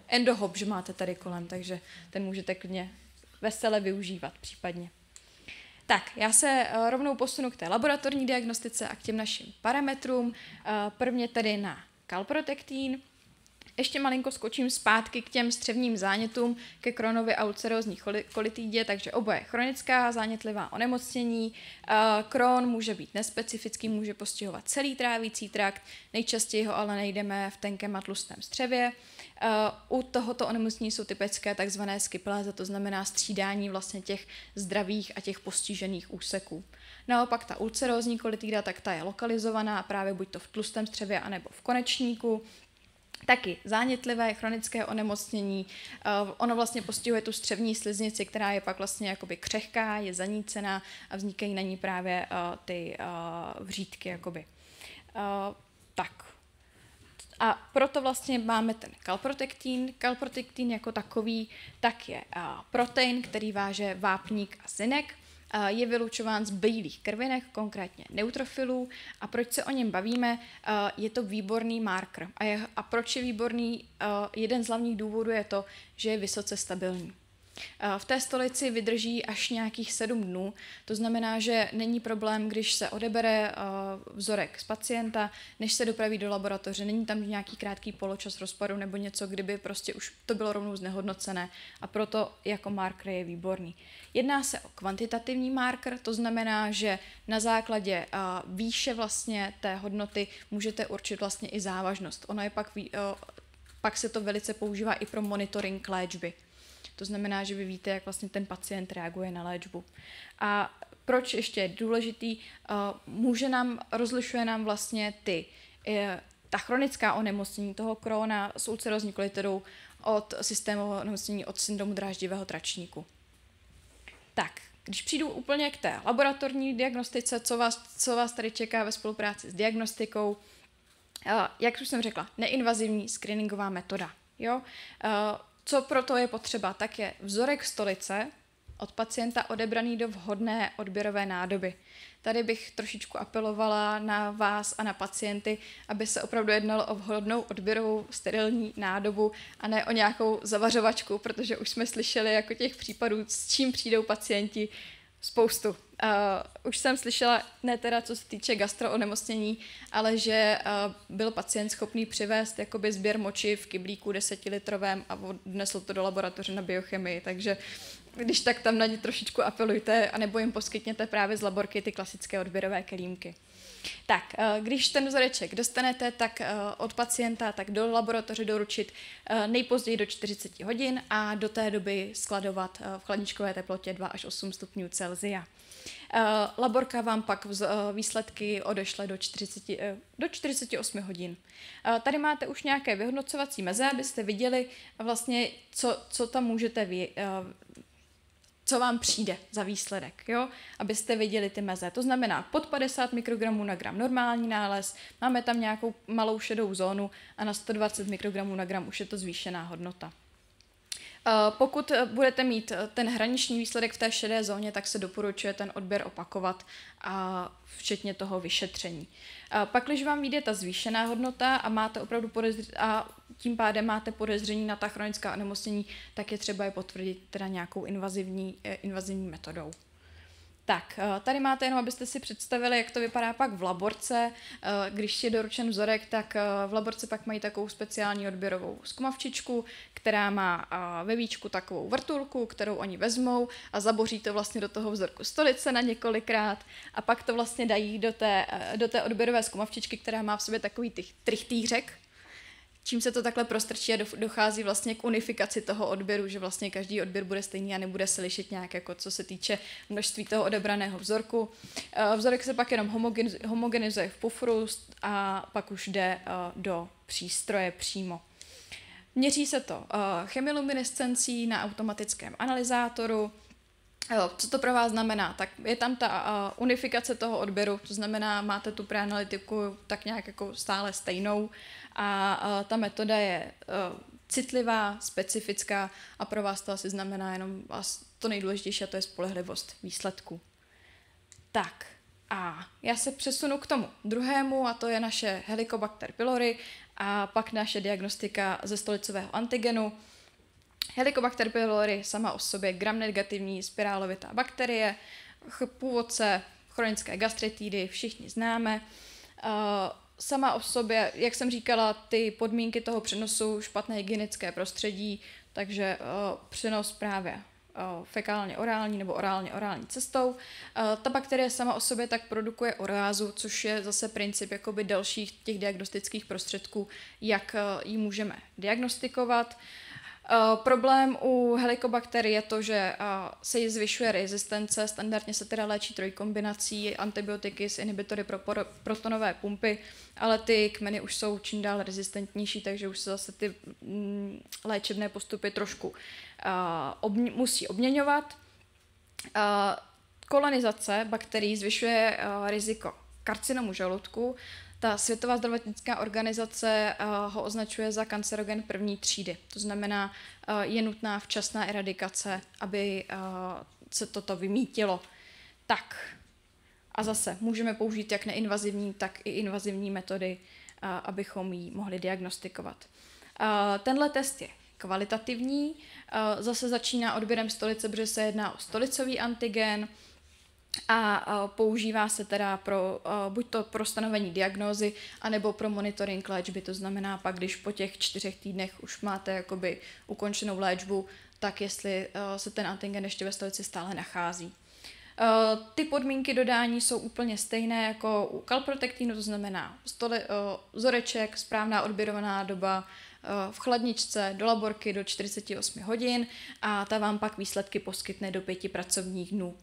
Endohop, že máte tady kolem, takže ten můžete klidně vesele využívat případně. Tak, já se rovnou posunu k té laboratorní diagnostice a k těm našim parametrům. Prvně tedy na kalprotektín. Ještě malinko skočím zpátky k těm střevním zánětům, ke Crohnově a ulcerózní kolitidě, takže oboje chronická zánětlivá onemocnění. Crohn může být nespecifický, může postihovat celý trávicí trakt, nejčastěji ho ale najdeme v tenkém a tlustém střevě. U tohoto onemocnění jsou typické takzvané skypléze, to znamená střídání vlastně těch zdravých a těch postižených úseků. Naopak ta ulcerózní kolitida, tak ta je lokalizovaná právě buď to v tlustém střevě, anebo v konečníku. Taky zánětlivé chronické onemocnění, ono vlastně postihuje tu střevní sliznici, která je pak vlastně jakoby křehká, je zanícená a vznikají na ní právě ty vřídky jakoby. Tak. A proto vlastně máme ten kalprotektín. Kalprotektín jako takový tak je protein, který váže vápník a zinek. Je vylučován z bílých krvinek, konkrétně neutrofilů. A proč se o něm bavíme? Je to výborný marker. A proč je výborný? Jeden z hlavních důvodů je to, že je vysoce stabilní. V té stolici vydrží až nějakých 7 dnů, to znamená, že není problém, když se odebere vzorek z pacienta, než se dopraví do laboratoře, není tam nějaký krátký poločas rozpadu nebo něco, kdyby prostě už to bylo rovnou znehodnocené a proto jako marker je výborný. Jedná se o kvantitativní marker, to znamená, že na základě výše vlastně té hodnoty můžete určit vlastně i závažnost. Ono je pak se to velice používá i pro monitoring léčby. To znamená, že vy víte, jak vlastně ten pacient reaguje na léčbu. A proč ještě je důležitý? Rozlišuje nám vlastně ta chronická onemocnění toho Crohna s ulcerózní kolitidou od systémového onemocnění od syndromu dráždivého tračníku. Tak, když přijdu úplně k té laboratorní diagnostice, co vás tady čeká ve spolupráci s diagnostikou, jak už jsem řekla, neinvazivní screeningová metoda. Jo? Co proto je potřeba, tak je vzorek stolice od pacienta odebraný do vhodné odběrové nádoby. Tady bych trošičku apelovala na vás a na pacienty, aby se opravdu jednalo o vhodnou odběrovou sterilní nádobu a ne o nějakou zavařovačku, protože už jsme slyšeli jako těch případů, s čím přijdou pacienti, spoustu. Už jsem slyšela, ne teda co se týče gastroonemocnění, ale že byl pacient schopný přivést jakoby sběr moči v kyblíku 10litrovém a odnesl to do laboratoře na biochemii, takže když tak tam na ně trošičku apelujte, anebo jim poskytněte právě z laborky ty klasické odběrové kelímky. Tak, když ten vzoreček dostanete, tak od pacienta tak do laboratoře doručit nejpozději do 40 hodin a do té doby skladovat v chladničkové teplotě 2 až 8 stupňů Celsia. Laborka vám pak výsledky odešle do 48 hodin. Tady máte už nějaké vyhodnocovací meze, abyste viděli vlastně, co tam můžete co vám přijde za výsledek, jo? Abyste viděli ty meze. To znamená pod 50 mikrogramů na gram normální nález, máme tam nějakou malou šedou zónu a na 120 mikrogramů na gram už je to zvýšená hodnota. Pokud budete mít ten hraniční výsledek v té šedé zóně, tak se doporučuje ten odběr opakovat, včetně toho vyšetření. Pak, když vám vyjde ta zvýšená hodnota a máte opravdu a tím pádem máte podezření na ta chronická onemocnění, tak je třeba je potvrdit teda nějakou invazivní metodou. Tak, tady máte jenom, abyste si představili, jak to vypadá pak v laborce. Když je doručen vzorek, tak v laborce pak mají takovou speciální odběrovou zkumavčičku, která má ve víčku takovou vrtulku, kterou oni vezmou a zaboří to vlastně do toho vzorku stolice na několikrát a pak to vlastně dají do té odběrové zkumavčičky, která má v sobě takový trichtýřek, čím se to takhle prostrčí a dochází vlastně k unifikaci toho odběru, že vlastně každý odběr bude stejný a nebude se lišit nějak, jako co se týče množství toho odebraného vzorku. Vzorek se pak jenom homogenizuje v pufru a pak už jde do přístroje přímo. Měří se to chemiluminescencí na automatickém analyzátoru. Co to pro vás znamená? Tak je tam ta unifikace toho odběru, to znamená, máte tu preanalytiku tak nějak jako stále stejnou a ta metoda je citlivá, specifická a pro vás to asi znamená jenom to nejdůležitější a to je spolehlivost výsledků. Tak a já se přesunu k tomu druhému a to je naše Helicobacter pylori a pak naše diagnostika ze stolicového antigenu. Helicobacter pylori sama o sobě gram-negativní spirálovitá bakterie, původce chronické gastritidy, všichni známe. Sama o sobě, jak jsem říkala, ty podmínky toho přenosu, špatné hygienické prostředí, takže přenos právě fekálně orální nebo orálně cestou. Ta bakterie sama o sobě tak produkuje oreázu, což je zase princip jakoby dalších těch diagnostických prostředků, jak ji můžeme diagnostikovat. Problém u Helicobacter je to, že se jí zvyšuje rezistence, standardně se teda léčí trojkombinací antibiotiky s inhibitory pro protonové pumpy, ale ty kmeny už jsou čím dál rezistentnější, takže už se zase ty léčebné postupy trošku musí obměňovat. Kolonizace bakterií zvyšuje riziko karcinomu žaludku. Ta Světová zdravotnická organizace ho označuje za kancerogen první třídy. To znamená, je nutná včasná eradikace, aby se toto vymítilo. Tak a zase můžeme použít jak neinvazivní, tak i invazivní metody, abychom ji mohli diagnostikovat. Tenhle test je kvalitativní, zase začíná odběrem stolice, protože se jedná o stolicový antigen, a používá se teda buď to pro stanovení diagnózy, anebo pro monitoring léčby, to znamená pak, když po těch 4 týdnech už máte jakoby ukončenou léčbu, tak jestli se ten antigen ještě ve stolici stále nachází. Ty podmínky dodání jsou úplně stejné jako u kalprotektinu, to znamená vzoreček, správná odběrovaná doba, v chladničce do laborky do 48 hodin a ta vám pak výsledky poskytne do 5 pracovních dnů.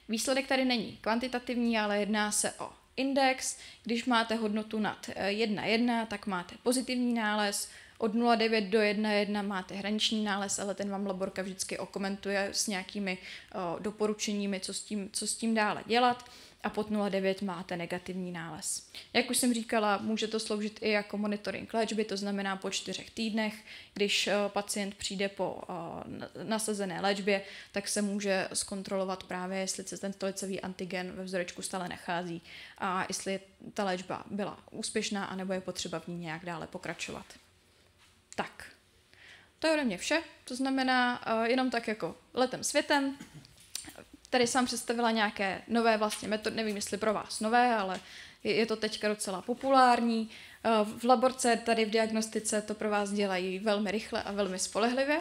Výsledek tady není kvantitativní, ale jedná se o index. Když máte hodnotu nad 1,1, tak máte pozitivní nález, od 0,9 do 1,1 máte hraniční nález, ale ten vám laborka vždycky okomentuje s nějakými doporučeními, co s tím dále dělat. A pod 0,9 máte negativní nález. Jak už jsem říkala, může to sloužit i jako monitoring léčby, to znamená po 4 týdnech, když pacient přijde po nasazené léčbě, tak se může zkontrolovat právě, jestli se ten stolicový antigen ve vzorečku stále nachází a jestli ta léčba byla úspěšná, anebo je potřeba v ní nějak dále pokračovat. Tak, to je ode mě vše, to znamená jenom tak jako letem světem. Tady jsem představila nějaké nové vlastně metody, nevím, jestli pro vás nové, ale je to teďka docela populární. V laborce, tady v diagnostice to pro vás dělají velmi rychle a velmi spolehlivě.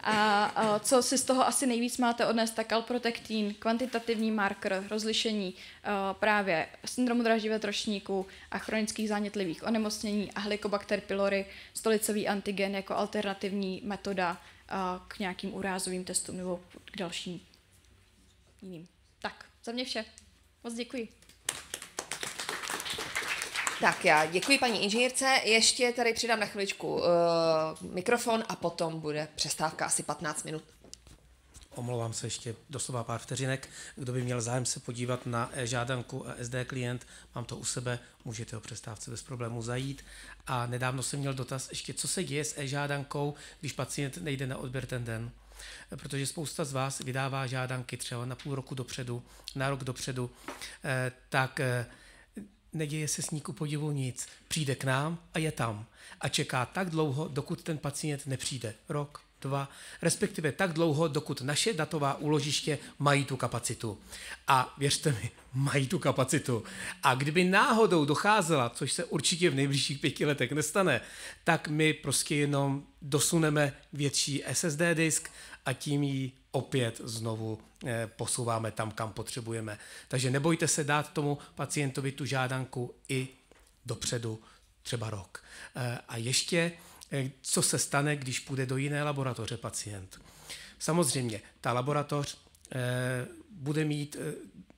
A co si z toho asi nejvíc máte odnést, tak kalprotektín, kvantitativní marker, rozlišení právě syndromu draždivé trošníku a chronických zánětlivých onemocnění a Helicobacter pylori, stolicový antigen jako alternativní metoda k nějakým urázovým testům nebo k dalším jiným. Tak, za mě vše. Moc děkuji. Tak já děkuji paní inženýrce, ještě tady přidám na chviličku mikrofon a potom bude přestávka asi 15 minut. Omlouvám se ještě doslova pár vteřinek. Kdo by měl zájem se podívat na e-žádanku a SD klient, mám to u sebe, můžete o přestávce bez problému zajít. A nedávno jsem měl dotaz ještě, co se děje s e-žádankou, když pacient nejde na odběr ten den. Protože spousta z vás vydává žádanky třeba na půl roku dopředu, na rok dopředu, tak neděje se s ní ku podivu nic. Přijde k nám a je tam. A čeká tak dlouho, dokud ten pacient nepřijde. Rok, 2, respektive tak dlouho, dokud naše datová úložiště mají tu kapacitu. A věřte mi, mají tu kapacitu. A kdyby náhodou docházela, což se určitě v nejbližších 5 letech nestane, tak my prostě jenom dosuneme větší SSD disk a tím ji opět znovu posouváme tam, kam potřebujeme. Takže nebojte se dát tomu pacientovi tu žádanku i dopředu, třeba rok. A ještě, co se stane, když půjde do jiné laboratoře pacient. Samozřejmě, ta laboratoř bude mít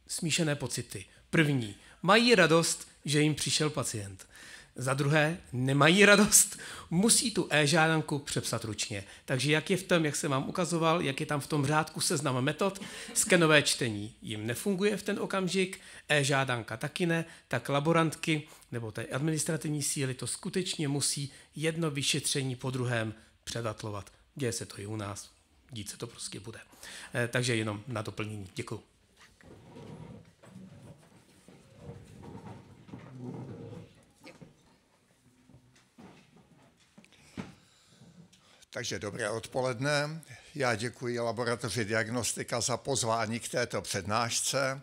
smíšené pocity. První, mají radost, že jim přišel pacient. Za druhé, nemají radost, musí tu e-žádanku přepsat ručně. Takže jak je v tom, jak jsem vám ukazoval, jak je tam v tom řádku seznam metod, skenové čtení jim nefunguje v ten okamžik, e-žádanka taky ne, tak laborantky nebo té administrativní síly to skutečně musí jedno vyšetření po druhém předatlovat. Děje se to i u nás, dít se to prostě bude. Takže jenom na doplnění. Děkuji. Takže dobré odpoledne. Já děkuji Laboratoři diagnostika za pozvání k této přednášce.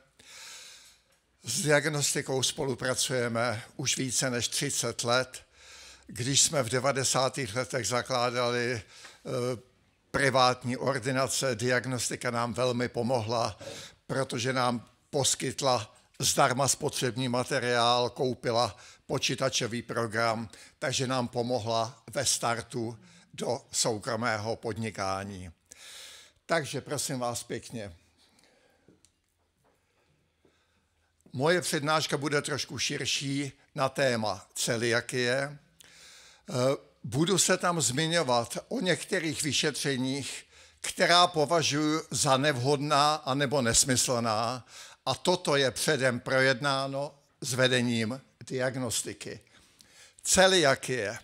S diagnostikou spolupracujeme už více než 30 let. Když jsme v 90. letech zakládali privátní ordinace, diagnostika nám velmi pomohla, protože nám poskytla zdarma spotřební materiál, koupila počítačový program, takže nám pomohla ve startu do soukromého podnikání. Takže prosím vás pěkně. Moje přednáška bude trošku širší na téma celiakie. Budu se tam zmiňovat o některých vyšetřeních, která považuji za nevhodná anebo nesmyslná, a toto je předem projednáno s vedením diagnostiky. Celiakie.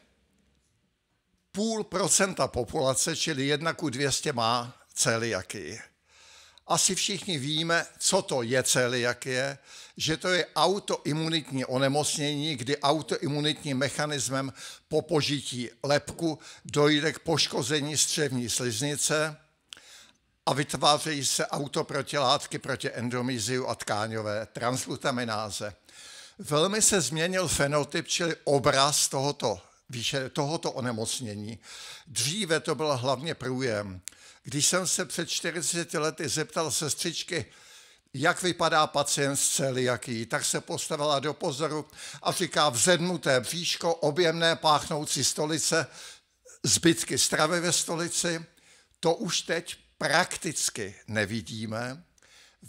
0,5% populace, čili 1:200 má celiakii. Asi všichni víme, co to je celiakie, že to je autoimunitní onemocnění, kdy autoimunitním mechanismem po požití lepku dojde k poškození střevní sliznice a vytvářejí se autoprotilátky proti endomyziu a tkáňové transglutamináze. Velmi se změnil fenotyp, čili obraz tohoto onemocnění. Dříve to byl hlavně průjem. Když jsem se před 40 lety zeptal sestřičky, jak vypadá pacient s celiakií, tak se postavila do pozoru a říká: vzednuté bříško, objemné páchnoucí stolice, zbytky stravy ve stolici. To už teď prakticky nevidíme.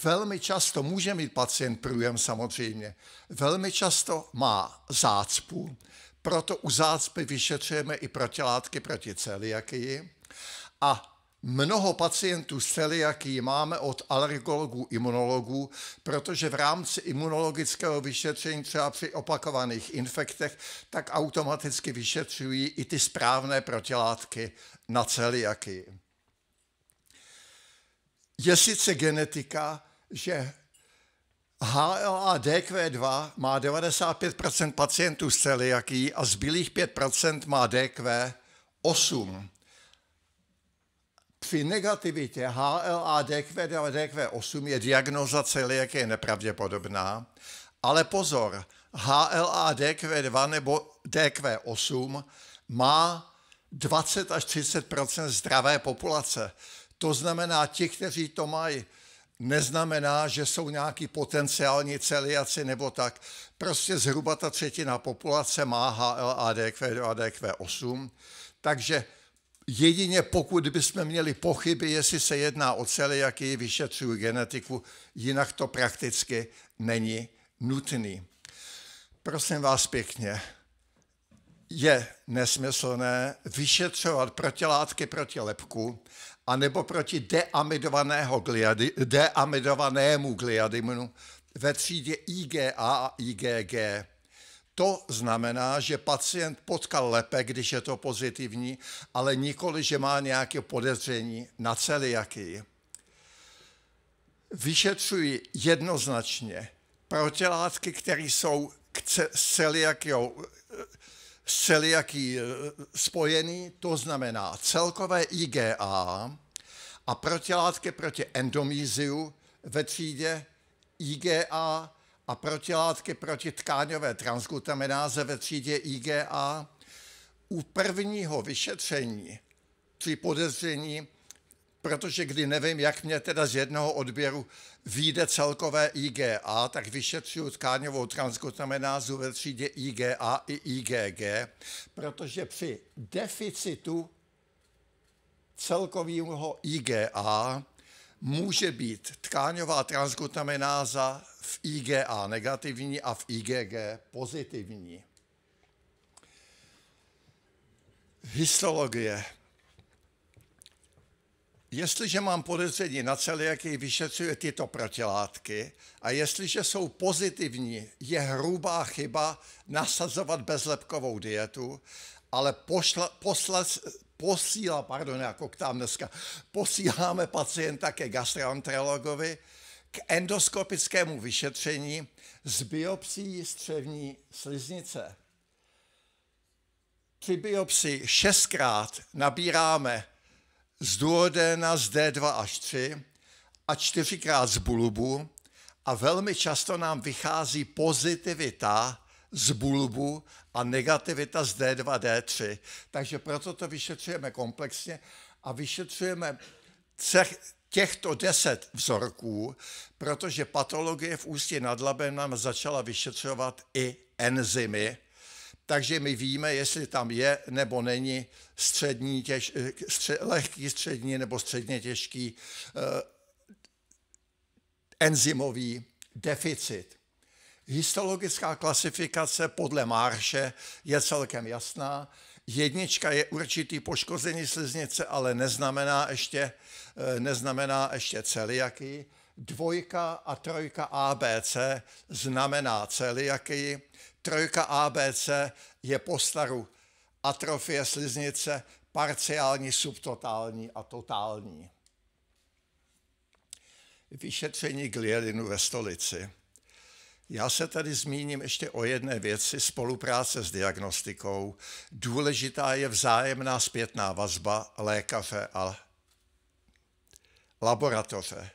Velmi často může mít pacient průjem samozřejmě. Velmi často má zácpu, proto u zácpy vyšetřujeme i protilátky proti celiakii. A mnoho pacientů s celiakií máme od alergologů, imunologů, protože v rámci imunologického vyšetření třeba při opakovaných infektech tak automaticky vyšetřují i ty správné protilátky na celiakii. Je sice genetika, že HLA-DQ2 má 95% pacientů s celiakií a zbylých 5% má DQ8. Při negativitě HLA-DQ2 a DQ8 je diagnóza celiakie nepravděpodobná, ale pozor, HLA-DQ2 nebo DQ8 má 20 až 30% zdravé populace. To znamená, ti, kteří to mají, neznamená, že jsou nějaký potenciální celiaci nebo tak. Prostě zhruba ta třetina populace má HL, ADQ, ADQ 8, takže jedině pokud bychom měli pochyby, jestli se jedná o celiakii, vyšetřují genetiku, jinak to prakticky není nutný. Prosím vás pěkně, je nesmyslné vyšetřovat protilátky proti lepku anebo proti deamidovanému gliadiminu ve třídě IgA a IgG. To znamená, že pacient potkal lepek, když je to pozitivní, ale nikoli, že má nějaké podezření na celiakii. Vyšetřují jednoznačně protilátky, které jsou s celiakií spojený, to znamená celkové IgA a protilátky proti endomýziu ve třídě IgA a protilátky proti tkáňové transglutamináze ve třídě IgA. U prvního vyšetření při podezření, protože kdy nevím, jak mě teda z jednoho odběru vyjde celkové IgA, tak vyšetřuju tkáňovou transglutaminázu ve třídě IgA i IgG, protože při deficitu celkového IgA může být tkáňová transglutamináza v IgA negativní a v IgG pozitivní. Histologie. Jestliže mám podezření na celiakii, vyšetřuje tyto protilátky a jestliže jsou pozitivní, je hrubá chyba nasazovat bezlepkovou dietu, ale posíláme pacienta ke gastroenterologovi, k endoskopickému vyšetření s biopsií střevní sliznice. Při biopsii 6krát nabíráme z duodéna z D2 až 3 a 4krát z bulbu a velmi často nám vychází pozitivita z bulbu a negativita z D2, D3. Takže proto to vyšetřujeme komplexně a vyšetřujeme těchto 10 vzorků, protože patologie v Ústí nad Labem nám začala vyšetřovat i enzymy, takže my víme, jestli tam je nebo není lehký, střední nebo středně těžký enzymový deficit. Histologická klasifikace podle Marše je celkem jasná. 1 je určitý poškození sliznice, ale neznamená ještě celiakii. 2 a 3 ABC znamená celiakii. 3 ABC je postaru atrofie sliznice, parciální, subtotální a totální. Vyšetření gliadinu ve stolici. Já se tady zmíním ještě o jedné věci, spolupráce s diagnostikou. Důležitá je vzájemná zpětná vazba lékaře a laboratoře.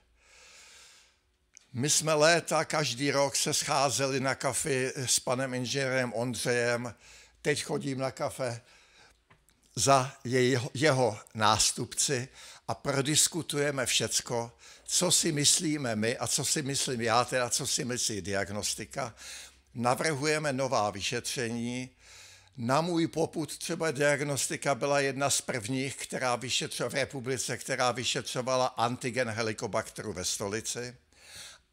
My jsme léta, každý rok se scházeli na kafe s panem inženýrem Ondřejem, teď chodím na kafe za jeho nástupci a prodiskutujeme všecko, co si myslíme my a co si myslím já, teda co si myslí diagnostika. Navrhujeme nová vyšetření. Na můj popud třeba diagnostika byla jedna z prvních, která vyšetřovala v republice, která vyšetřovala antigen helikobakteru ve stolici.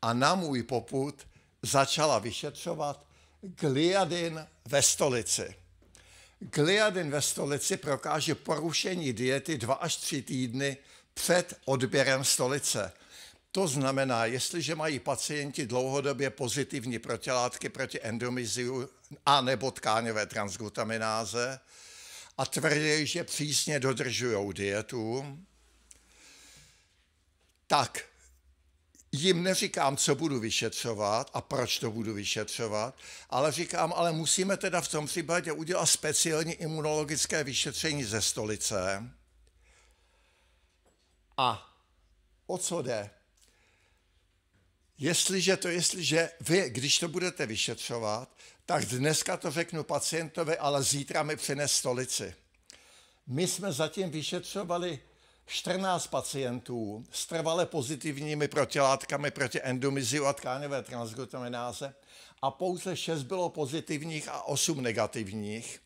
A na můj popud začala vyšetřovat gliadin ve stolici. Gliadin ve stolici prokáže porušení diety 2 až 3 týdny před odběrem stolice. To znamená, jestliže mají pacienti dlouhodobě pozitivní protilátky proti endomyziu a nebo tkáňové transglutamináze a tvrdí, že přísně dodržují dietu, tak jim neříkám, co budu vyšetřovat a proč to budu vyšetřovat, ale říkám, ale musíme teda v tom případě udělat speciální imunologické vyšetření ze stolice. A o co jde? Jestliže vy, když to budete vyšetřovat, tak dneska to řeknu pacientovi, ale zítra mi přines stolici. My jsme zatím vyšetřovali 14 pacientů s trvale pozitivními protilátkami proti endomyziu a tkáňové transglutamináze a pouze 6 bylo pozitivních a 8 negativních.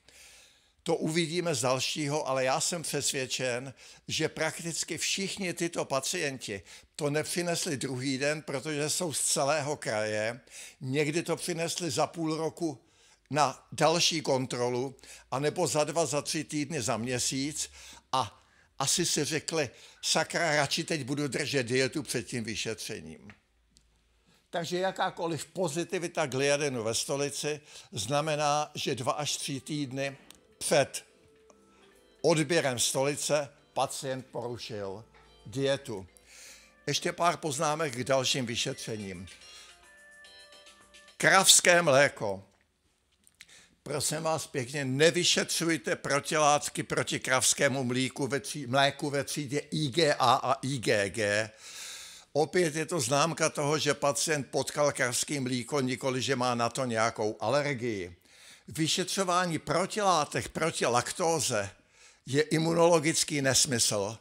To uvidíme z dalšího, ale já jsem přesvědčen, že prakticky všichni tyto pacienti to nepřinesli druhý den, protože jsou z celého kraje. Někdy to přinesli za půl roku na další kontrolu, anebo za 2, za 3 týdny, za měsíc a asi si řekli, sakra, radši teď budu držet dietu před tím vyšetřením. Takže jakákoliv pozitivita gliadinu ve stolici znamená, že 2 až 3 týdny před odběrem stolice pacient porušil dietu. Ještě pár poznámek k dalším vyšetřením. Kravské mléko. Prosím vás pěkně, nevyšetřujte protilátky proti kravskému mléku ve třídě IgA a IgG. Opět je to známka toho, že pacient potkal kravský mléko, nikoli že má na to nějakou alergii. Vyšetřování protilátek proti laktóze je imunologický nesmysl,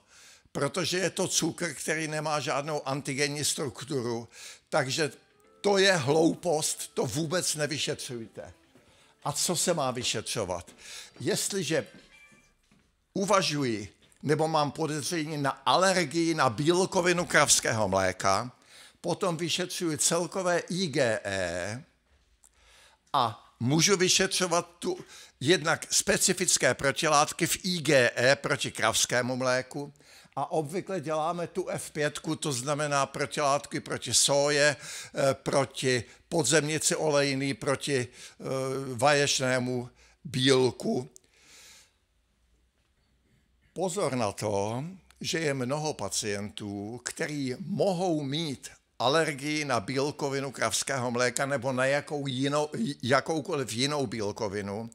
protože je to cukr, který nemá žádnou antigenní strukturu, takže to je hloupost, to vůbec nevyšetřujte. A co se má vyšetřovat? Jestliže uvažuji nebo mám podezření na alergii na bílkovinu kravského mléka, potom vyšetřuji celkové IgE a můžu vyšetřovat tu jednak specifické protilátky v IgE proti kravskému mléku a obvykle děláme tu F5, to znamená protilátky proti soje, proti podzemnici olejný, proti vaječnému bílku. Pozor na to, že je mnoho pacientů, kteří mohou mít alergii na bílkovinu kravského mléka nebo na jakoukoliv jinou bílkovinu,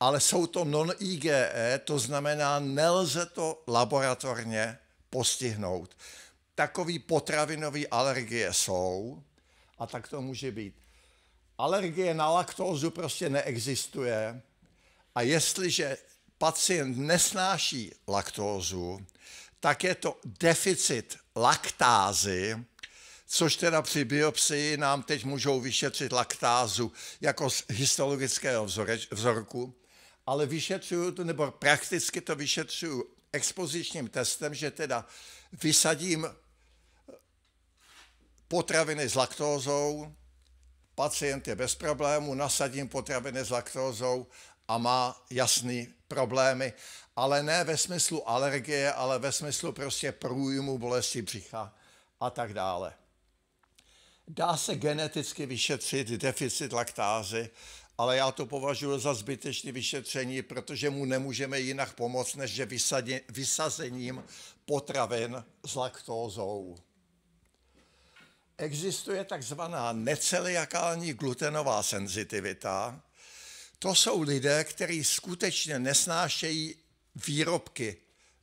ale jsou to non-IgE, to znamená, nelze to laboratorně postihnout. Takový potravinové alergie jsou a tak to může být. Alergie na laktózu prostě neexistuje a jestliže pacient nesnáší laktózu, tak je to deficit laktázy, což teda při biopsii nám teď můžou vyšetřit laktázu jako z histologického vzorku, ale vyšetřuju to, nebo prakticky to vyšetřuju expozičním testem, že teda vysadím potraviny s laktózou, pacient je bez problému, nasadím potraviny s laktózou a má jasný problémy, ale ne ve smyslu alergie, ale ve smyslu prostě průjmu, bolesti břicha a tak dále. Dá se geneticky vyšetřit deficit laktázy, ale já to považuji za zbytečné vyšetření, protože mu nemůžeme jinak pomoct, než že vysazením potravin s laktózou. Existuje takzvaná neceliakální glutenová senzitivita. To jsou lidé, kteří skutečně nesnášejí výrobky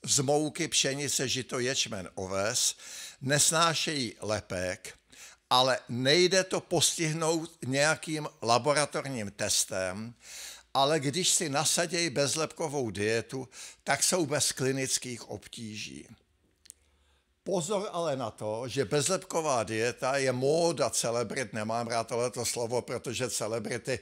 z mouky, pšenice, žito, ječmen, oves, nesnášejí lepek, ale nejde to postihnout nějakým laboratorním testem, ale když si nasadějí bezlepkovou dietu, tak jsou bez klinických obtíží. Pozor ale na to, že bezlepková dieta je móda celebrit, nemám rád tohleto slovo, protože celebrity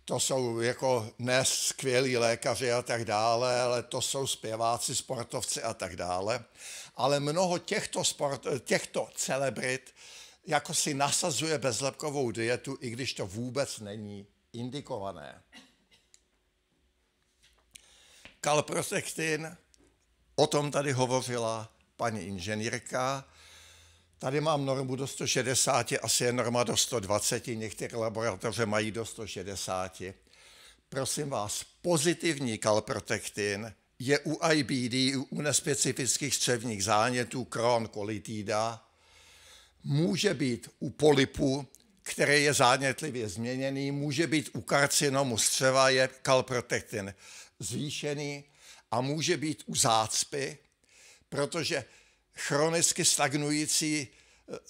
to jsou jako neskvělí lékaři a tak dále, ale to jsou zpěváci, sportovci a tak dále. Ale mnoho těchto celebrit jako si nasazuje bezlepkovou dietu, i když to vůbec není indikované. Kalprotektin, o tom tady hovořila paní inženýrka. Tady mám normu do 160, asi je norma do 120, některé laboratoře mají do 160. Prosím vás, pozitivní kalprotektin je u IBD, u nespecifických střevních zánětů, Crohn, kolitida, může být u polypu, který je zánětlivě změněný, může být u karcinomu střeva, je kalprotektin zvýšený a může být u zácpy, protože chronicky stagnující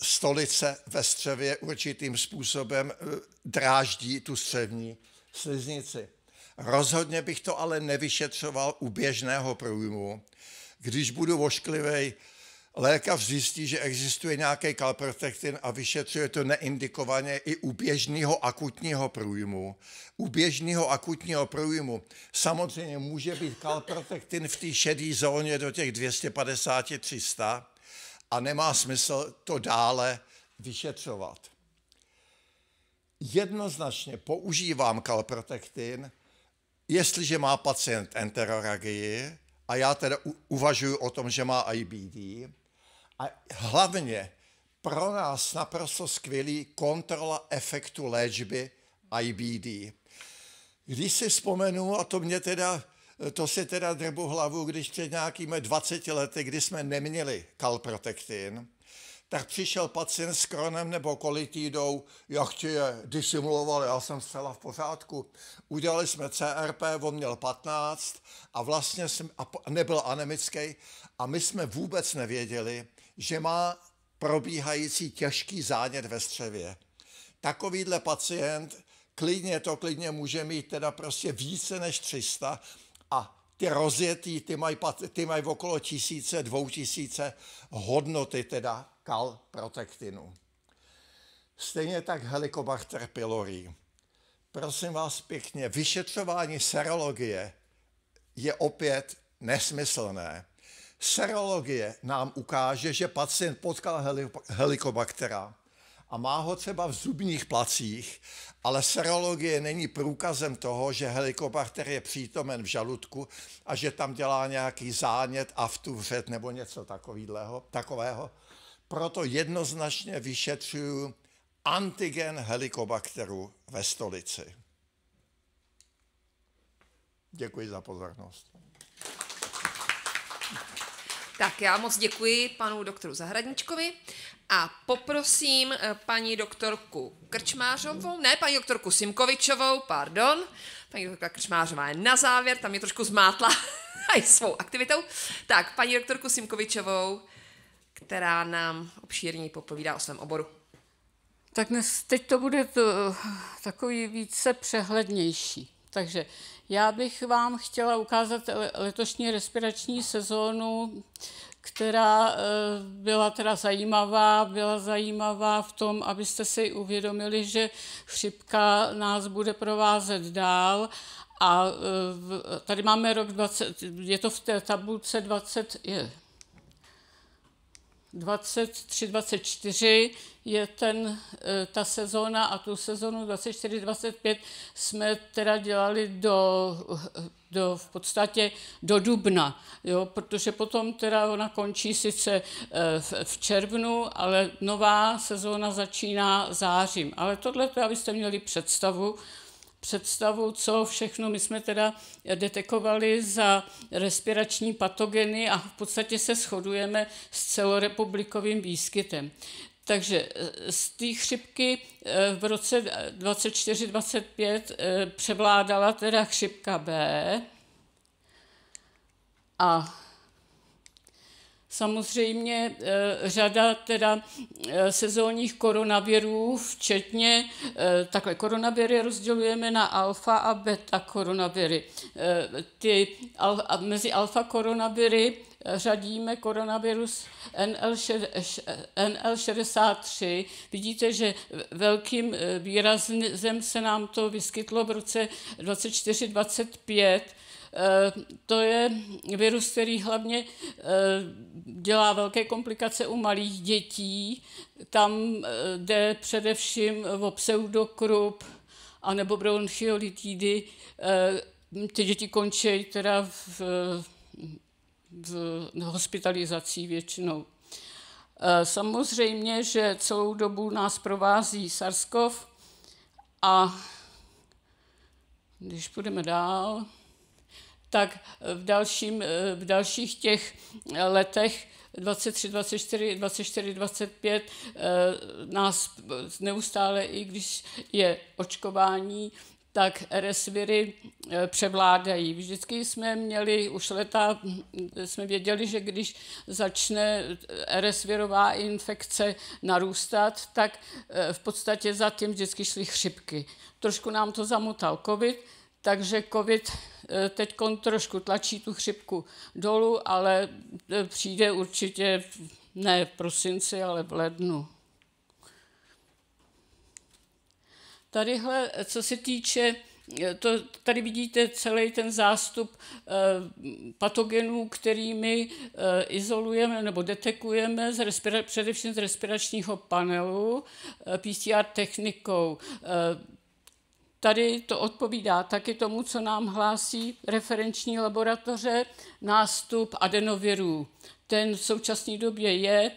stolice ve střevě určitým způsobem dráždí tu střevní sliznici. Rozhodně bych to ale nevyšetřoval u běžného průjmu. Když budu ošklivej, lékař zjistí, že existuje nějaký kalprotektin a vyšetřuje to neindikovaně i u běžného akutního průjmu. U běžného akutního průjmu samozřejmě může být kalprotektin v té šedé zóně do těch 250-300 a nemá smysl to dále vyšetřovat. Jednoznačně používám kalprotektin, jestliže má pacient enteroragii, a já teda uvažuji o tom, že má IBD, a hlavně pro nás naprosto skvělý kontrola efektu léčby IBD. Když si vzpomenu, a to si teda drbu hlavu, když před nějakými 20 lety, kdy jsme neměli kalprotektin, tak přišel pacient s Crohnem nebo kolitidou, jak ti je disimuloval, já jsem zcela v pořádku. Udělali jsme CRP, on měl 15 a vlastně nebyl anemický a my jsme vůbec nevěděli, že má probíhající těžký zánět ve střevě. Takovýhle pacient klidně může mít teda prostě více než 300 a ty rozjetý, ty mají okolo 1000, 2000 hodnoty teda kalprotektinu. Stejně tak Helicobacter pylori. Prosím vás pěkně, vyšetřování serologie je opět nesmyslné. Serologie nám ukáže, že pacient potkal Helicobaktera a má ho třeba v zubních placích, ale serologie není průkazem toho, že Helicobacter je přítomen v žaludku a že tam dělá nějaký zánět, aftu-vřet nebo něco takového. Proto jednoznačně vyšetřuju antigen Helicobacteru ve Stolici. Děkuji za pozornost. Tak já moc děkuji panu doktoru Zahradníčkovi a poprosím paní doktorku paní doktorku Simkovičovou, pardon. Paní doktorka Krčmářová je na závěr, tam mě trošku zmátla i svou aktivitou. Tak, paní doktorku Simkovičovou, která nám obšírně popovídá o svém oboru. Tak teď to bude takový více přehlednější. Takže já bych vám chtěla ukázat letošní respirační sezónu, která byla teda zajímavá v tom, abyste si uvědomili, že chřipka nás bude provázet dál. A tady máme rok 20, je to v té tabulce 23-24 je ta sezóna a tu sezónu 24-25 jsme teda dělali v podstatě do dubna, jo, protože potom teda ona končí sice v červnu, ale nová sezóna začíná zářím. Ale tohle, abyste měli představu, co všechno my jsme teda detekovali za respirační patogeny a v podstatě se shodujeme s celorepublikovým výskytem. Takže z té chřipky v roce 24-25 převládala teda chřipka B a samozřejmě řada teda sezónních koronavirů, včetně, takhle koronaviry rozdělujeme na alfa a beta koronaviry. Mezi alfa koronaviry řadíme koronavirus NL63. Vidíte, že velkým výrazem se nám to vyskytlo v roce 24-25. To je virus, který hlavně dělá velké komplikace u malých dětí. Tam jde především o pseudokrup anebo bronchiolitidy. Ty děti končí teda v hospitalizací většinou. Samozřejmě, že celou dobu nás provází SARS-CoV a když půjdeme dál, tak v dalších těch letech 23, 24, 24, 25 nás neustále, i když je očkování, tak RS viry převládají. Vždycky jsme měli, už leta jsme věděli, že když začne RS virová infekce narůstat, tak v podstatě za tím vždycky šly chřipky. Trošku nám to zamotal covid, takže covid teď trošku tlačí tu chřipku dolů, ale přijde určitě ne v prosinci, ale v lednu. Tadyhle, co se týče, tady vidíte celý ten zástup patogenů, kterými izolujeme nebo detekujeme především z respiračního panelu PCR technikou. Tady to odpovídá taky tomu, co nám hlásí referenční laboratoře, nástup adenovirů. Ten v současné době je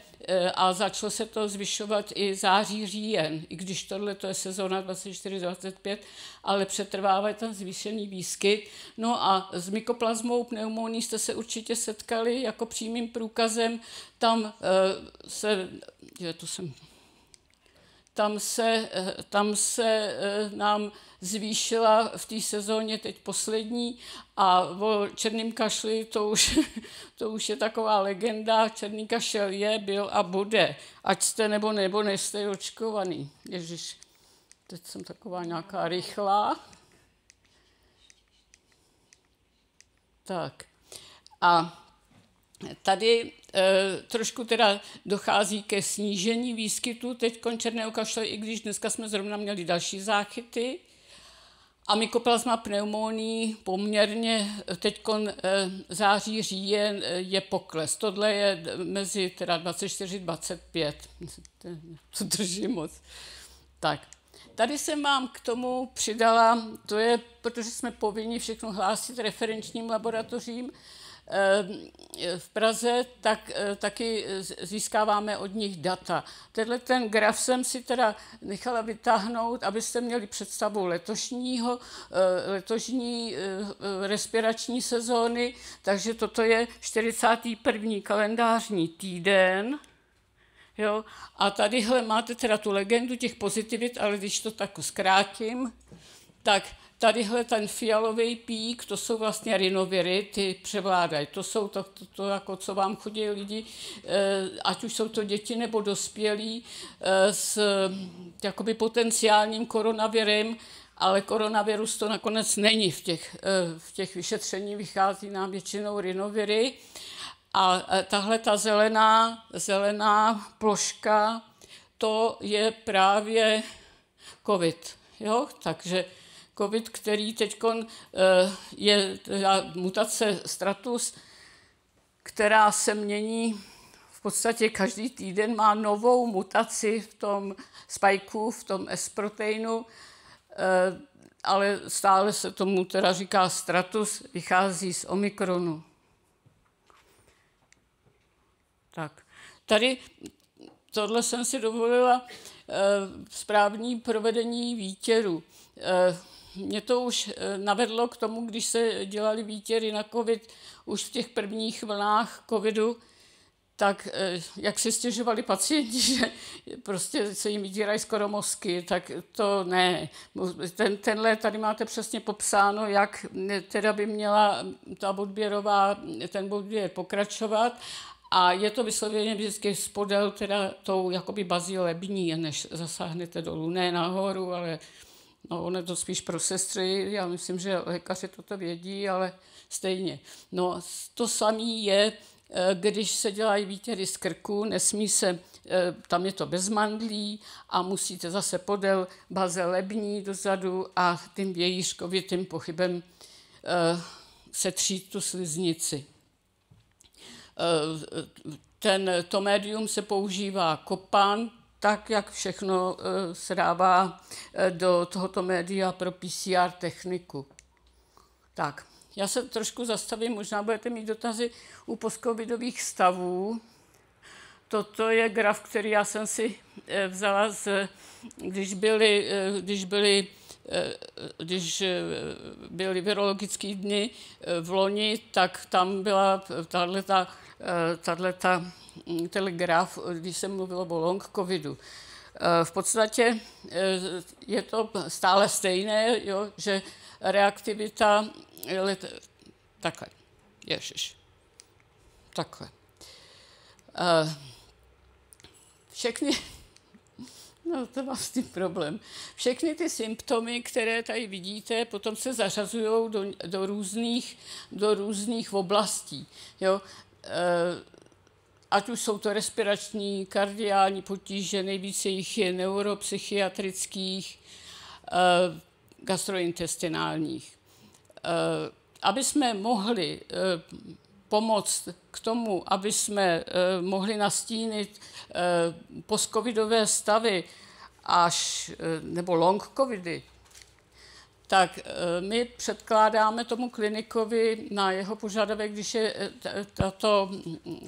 a začalo se to zvyšovat i září, říjen, i když tohle to je sezóna 24-25, ale přetrvává tam zvýšený výskyt. No a s mykoplazmou pneumonií jste se určitě setkali jako přímým průkazem. Tam se nám zvýšila v té sezóně teď poslední a o černém kašli to už je taková legenda. Černý kašel je, byl a bude. Ať jste nebo nejste očkovaný. Ježiš, teď jsem taková nějaká rychlá. Tak. A tady trošku teda dochází ke snížení výskytu teď černého kašle, i když dneska jsme zrovna měli další záchyty. A mykoplazma pneumonií poměrně teď září, říjen je pokles. Tohle je mezi teda 24-25. To drží moc. Tak. Tady jsem vám k tomu přidala, to je, protože jsme povinni všechno hlásit referenčním laboratořím v Praze, tak taky získáváme od nich data. Tenhle ten graf jsem si teda nechala vytáhnout, abyste měli představu letošní respirační sezóny, takže toto je 41. kalendářní týden. Jo? A tadyhle máte teda tu legendu těch pozitivit, ale když to tak zkrátím, tak tadyhle ten fialový pík, to jsou vlastně rinoviry, ty převládají. To jsou to jako co vám chodí lidi, ať už jsou to děti nebo dospělí s jakoby potenciálním koronavirem, ale koronavirus to nakonec není. V těch vyšetření vychází nám většinou rinoviry. A tahle ta zelená ploška, to je právě covid. Jo? Takže covid, který teď je mutace stratus, která se mění v podstatě každý týden, má novou mutaci v tom spikeu, v tom S-proteinu, ale stále se tomu teda říká stratus, vychází z omikronu. Tak, tady tohle jsem si dovolila správní provedení výtěru. Mě to už navedlo k tomu, když se dělali výtěry na covid už v těch prvních vlnách covidu, tak jak si stěžovali pacienti, že prostě se jim vydírají skoro mozky, tak to ne. Tenhle tady máte přesně popsáno, jak teda by měla ten odběr pokračovat. A je to vysloveně vždycky spodel teda tou jakoby bazí lební, než zasáhnete dolů. Ne nahoru, ale no, ono je to spíš pro sestry. Já myslím, že lékaři toto vědí, ale stejně. No, to samé je, když se dělají výtěry z krku, nesmí se, tam je to bez mandlí a musíte zase podél baze lební dozadu a tím vějířkovitým pochybem setřít tu sliznici. To médium se používá kopan, tak jak všechno se dává do tohoto média pro PCR techniku. Tak, já se trošku zastavím, možná budete mít dotazy u postcovidových stavů. Toto je graf, který já jsem si vzala, když byly virologické dny v loni, tak tam byla tenhle graf, když se mluvilo o long covidu. V podstatě je to stále stejné, jo, že reaktivita takhle. Ježiš. Takhle. Všechny No, to je vlastně problém. Všechny ty symptomy, které tady vidíte, potom se zařazují do různých oblastí. Jo? Ať už jsou to respirační, kardiální potíže, nejvíce jich je neuropsychiatrických, gastrointestinálních. Aby jsme mohli pomoct k tomu, aby jsme mohli nastínit postcovidové stavy nebo long covidy, tak my předkládáme tomu klinikovi na jeho požadavek, když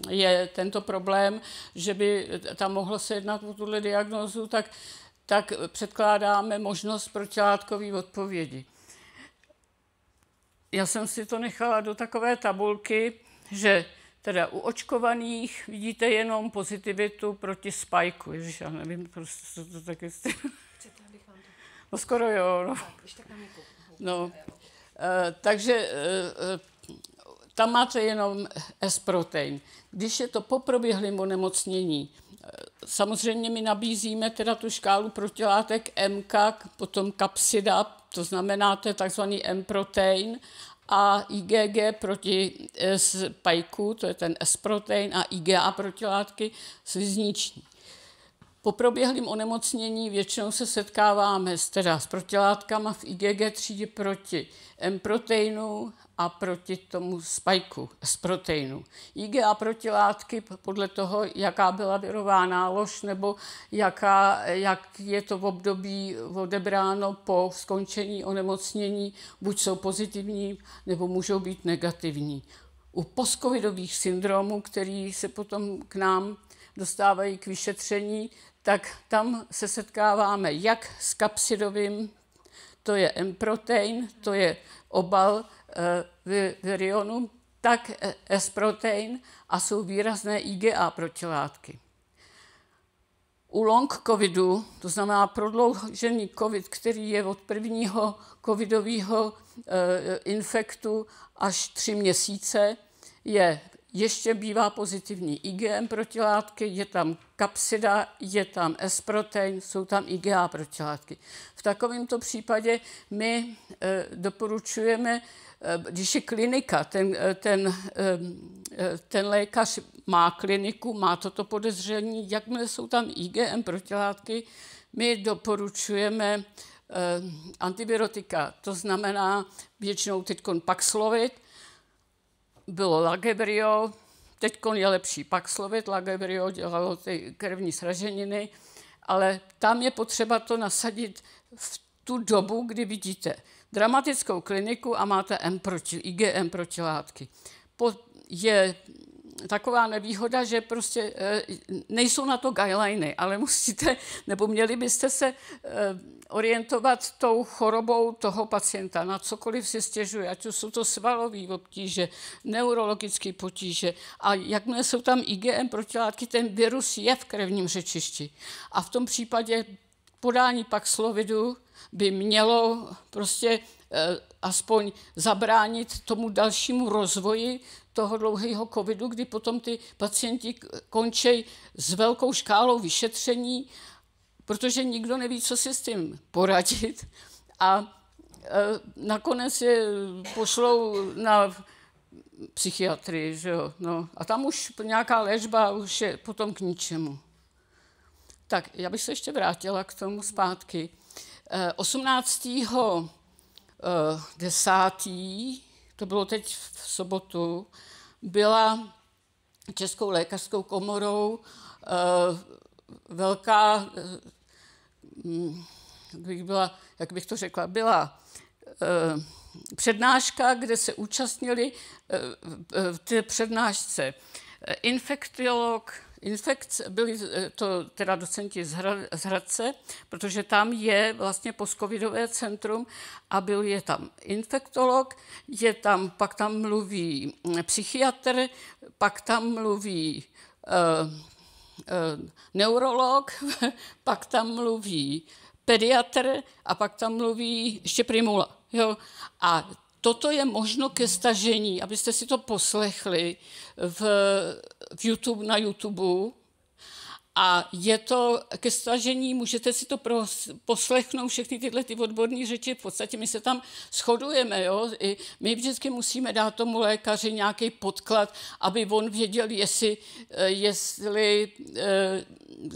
je tento problém, že by tam mohlo se jednat o tuhle diagnózu, tak předkládáme možnost protilátkové odpovědi. Já jsem si to nechala do takové tabulky, že teda u očkovaných vidíte jenom pozitivitu proti spajku. Ježiš, já nevím, prostě to taky... No skoro jo, no. No, takže tam máte jenom S-protein. Když je to po proběhlém onemocnění, samozřejmě my nabízíme teda tu škálu protilátek MK, potom kapsida, to znamená, to je takzvaný M-protein, a IgG proti spajku, to je ten S-protein, a IgA protilátky slizniční. Po proběhlém onemocnění většinou se setkáváme s protilátkama v IgG třídě proti M-proteinu a proti tomu spajku S-proteinu. IgA protilátky podle toho, jaká byla virová nálož nebo jak je to v období odebráno po skončení onemocnění, buď jsou pozitivní, nebo můžou být negativní. U postcovidových syndromů, který se potom k nám dostávají k vyšetření, tak tam se setkáváme jak s kapsidovým, to je M-protein, to je obal virionu, tak S-protein a jsou výrazné IgA protilátky. U long covidu, to znamená prodloužený covid, který je od prvního covidového infektu až 3 měsíce, ještě bývá pozitivní IgM protilátky, je tam kapsida, je tam S-protein, jsou tam IgA protilátky. V takovémto případě my doporučujeme, když je klinika, ten lékař má kliniku, má toto podezření, jakmile jsou tam IgM protilátky, my doporučujeme antivirotika, to znamená většinou teďkon Paxlovid, bylo Lagevrio, teď je lepší Paxlovid, Lagevrio dělalo ty krevní sraženiny, ale tam je potřeba to nasadit v tu dobu, kdy vidíte dramatickou kliniku a máte IgM protilátky. Je taková nevýhoda, že prostě nejsou na to guideliny, ale musíte, nebo měli byste se orientovat tou chorobou toho pacienta, na cokoliv si stěžuje, ať jsou to svalové obtíže, neurologické potíže a jakmile jsou tam IgM protilátky, ten virus je v krevním řečišti. A v tom případě podání Paxlovidu by mělo prostě aspoň zabránit tomu dalšímu rozvoji toho dlouhého covidu, kdy potom ty pacienti končí s velkou škálou vyšetření, protože nikdo neví, co si s tím poradit a nakonec je pošlou na psychiatrii, že jo? No, a tam už nějaká léčba už je potom k ničemu. Tak, já bych se ještě vrátila k tomu zpátky. 18.10., to bylo teď v sobotu, byla Českou lékařskou komorou velká, jak bych to řekla, byla přednáška, kde se účastnili v té přednášce infektiolog, byli to teda docenti z Hradce, protože tam je vlastně postcovidové centrum a je tam infektolog, pak tam mluví psychiatr, pak tam mluví neurolog, pak tam mluví pediatr a pak tam mluví ještě primula. Jo? A toto je možno ke stažení, abyste si to poslechli na YouTube. A je to ke stažení, můžete si to poslechnout, všechny tyhle ty odborné řeči, v podstatě my se tam shodujeme, jo? I my vždycky musíme dát tomu lékaři nějaký podklad, aby on věděl, jestli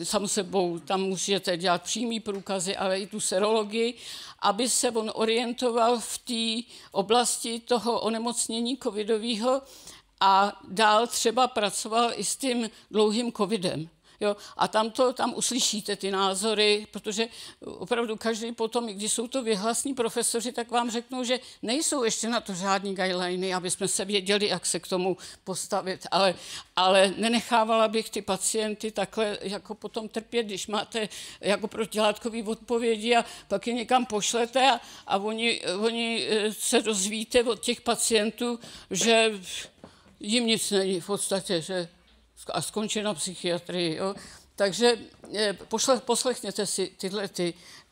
sam sebou tam můžete dělat přímý průkazy, ale i tu serologii, aby se on orientoval v té oblasti toho onemocnění covidového a dál třeba pracoval i s tím dlouhým covidem. Jo, a tam uslyšíte ty názory, protože opravdu každý potom, i když jsou to vyhlasní profesoři, tak vám řeknou, že nejsou ještě na to žádný guideliny, aby jsme se věděli, jak se k tomu postavit. Ale nenechávala bych ty pacienty takhle jako potom trpět, když máte jako protilátkový odpovědi a pak je někam pošlete a oni se dozvíte od těch pacientů, že jim nic není v podstatě, že a skončí na psychiatrii. Jo? Takže poslechněte si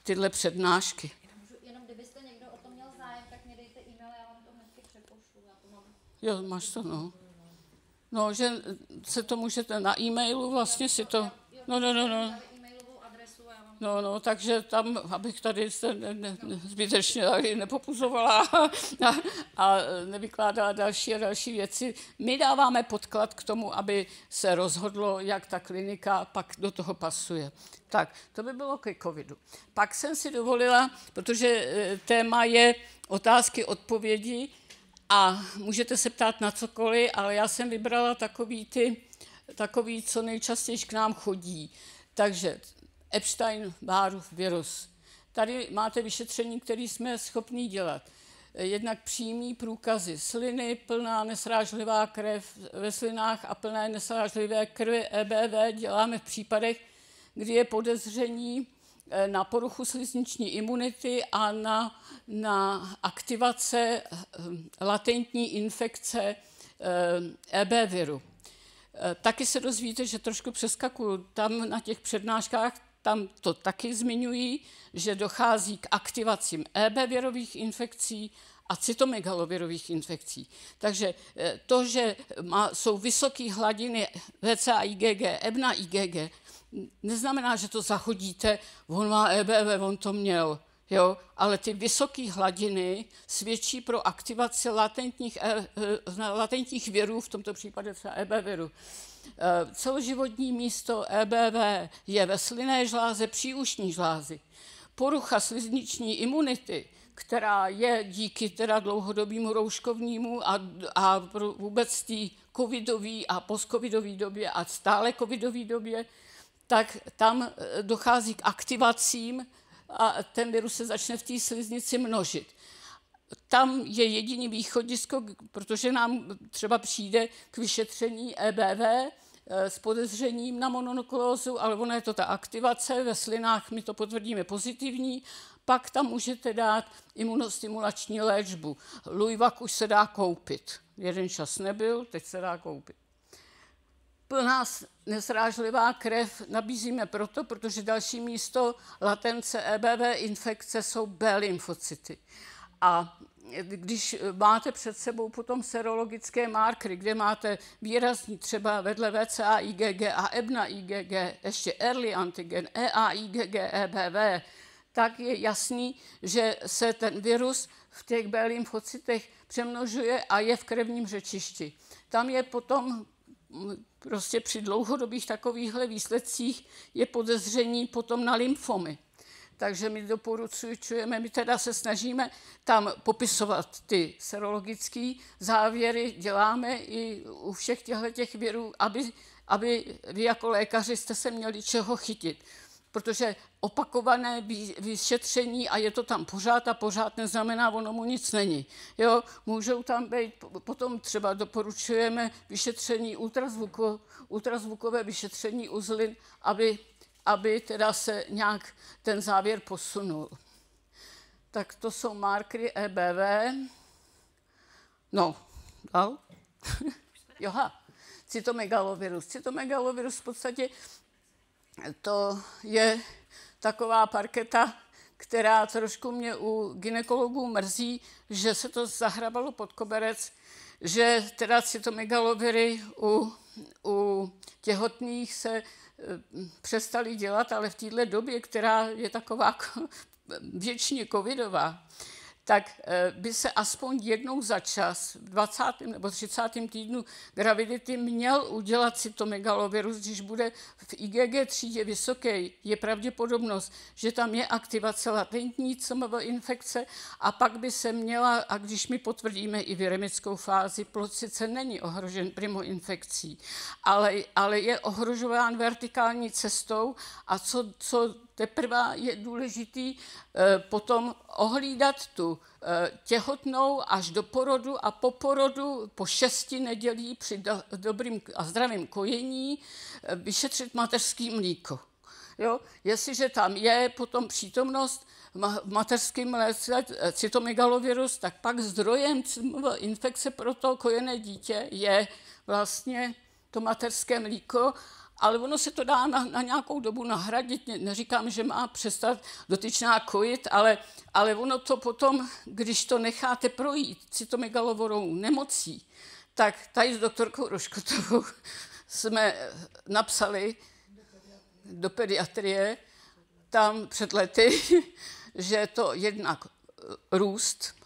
tyhle přednášky. Jenom kdybyste někdo o tom měl zájem, tak mě dejte e-mail, já vám to hnedky přepošlu. Já to mám. Jo, máš to, no. No, že se to můžete na e-mailu vlastně si to... No. No, takže tam, abych tady se zbytečně nepopuzovala a nevykládala další a další věci, my dáváme podklad k tomu, aby se rozhodlo, jak ta klinika pak do toho pasuje. Tak, to by bylo ke covidu. Pak jsem si dovolila, protože téma je otázky, odpovědi a můžete se ptát na cokoliv, ale já jsem vybrala takový, co nejčastěji k nám chodí. Takže Epstein-Barrův virus. Tady máte vyšetření, které jsme schopni dělat. Jednak přímý průkazy sliny, plná nesrážlivá krev ve slinách a plné nesrážlivé krve EBV děláme v případech, kdy je podezření na poruchu slizniční imunity a na aktivace latentní infekce EB viru. Taky se dozvíte, že trošku přeskakuju tam na těch přednáškách, tam to taky zmiňují, že dochází k aktivacím EB virových infekcí a cytomegalovirových infekcí. Takže to, že jsou vysoké hladiny VCA IgG, EBNA IgG, neznamená, že to zachodíte, on má EBV, on to měl. Jo, ale ty vysoké hladiny svědčí pro aktivaci latentních virů, v tomto případě třeba EB viru. Celoživotní místo EBV je ve slinné žláze, příušní žlázy. Porucha slizniční imunity, která je díky teda dlouhodobému rouškovnímu a vůbec té covidové a postcovidové době a stále covidové době, tak tam dochází k aktivacím a ten virus se začne v té sliznici množit. Tam je jediný východisko, protože nám třeba přijde k vyšetření EBV s podezřením na mononukleózu, ale ona je to ta aktivace, ve slinách my to potvrdíme pozitivní, pak tam můžete dát imunostimulační léčbu. Luivac už se dá koupit. Jeden čas nebyl, teď se dá koupit. Plná nesrážlivá krev nabízíme proto, protože další místo latence EBV infekce jsou B lymfocyty. A když máte před sebou potom serologické markery, kde máte výrazný třeba vedle VCA IgG a EBNA IgG, ještě early antigen, EA IgG, EBV, tak je jasný, že se ten virus v těch B lymfocytech přemnožuje a je v krevním řečišti. Tam je potom prostě při dlouhodobých takovýchhle výsledcích je podezření potom na lymfomy. Takže my doporučujeme, my teda se snažíme tam popisovat ty serologické závěry, děláme i u všech těchto virů, aby vy jako lékaři jste se měli čeho chytit. Protože opakované vyšetření a je to tam pořád a pořád neznamená, ono mu nic není. Jo, můžou tam být, potom třeba doporučujeme vyšetření ultrazvukové vyšetření uzlin, aby teda se nějak ten závěr posunul. Tak to jsou markery EBV. No, dál. Joha, cytomegalovirus. Cytomegalovirus v podstatě to je taková parketa, která trošku mě u gynekologů mrzí, že se to zahrabalo pod koberec, že teda cytomegaloviry u těhotných se přestali dělat, ale v této době, která je taková věčně covidová, tak by se aspoň jednou za čas v 20. nebo 30. týdnu gravidity měl udělat cytomegalovirus, když bude v IgG třídě vysoký, je pravděpodobnost, že tam je aktivace latentní CMV infekce a pak by se měla, a když my potvrdíme i viremickou fázi, plod sice není ohrožen primoinfekcí, ale je ohrožován vertikální cestou a co teprve je důležitý potom ohlídat tu těhotnou až do porodu a po porodu po 6 nedělí při dobrým a zdravém kojení vyšetřit mateřský mlíko. Jo? Jestliže tam je potom přítomnost v mateřském mléce cytomegalovirus, tak pak zdrojem infekce pro to kojené dítě je vlastně to mateřské mlíko, ale ono se to dá na nějakou dobu nahradit. Neříkám, že má přestat dotyčná kojit, ale ono to potom, když to necháte projít cytomegalovirou nemocí, tak tady s doktorkou Roškotovou jsme napsali do pediatrie tam před lety, že to jednak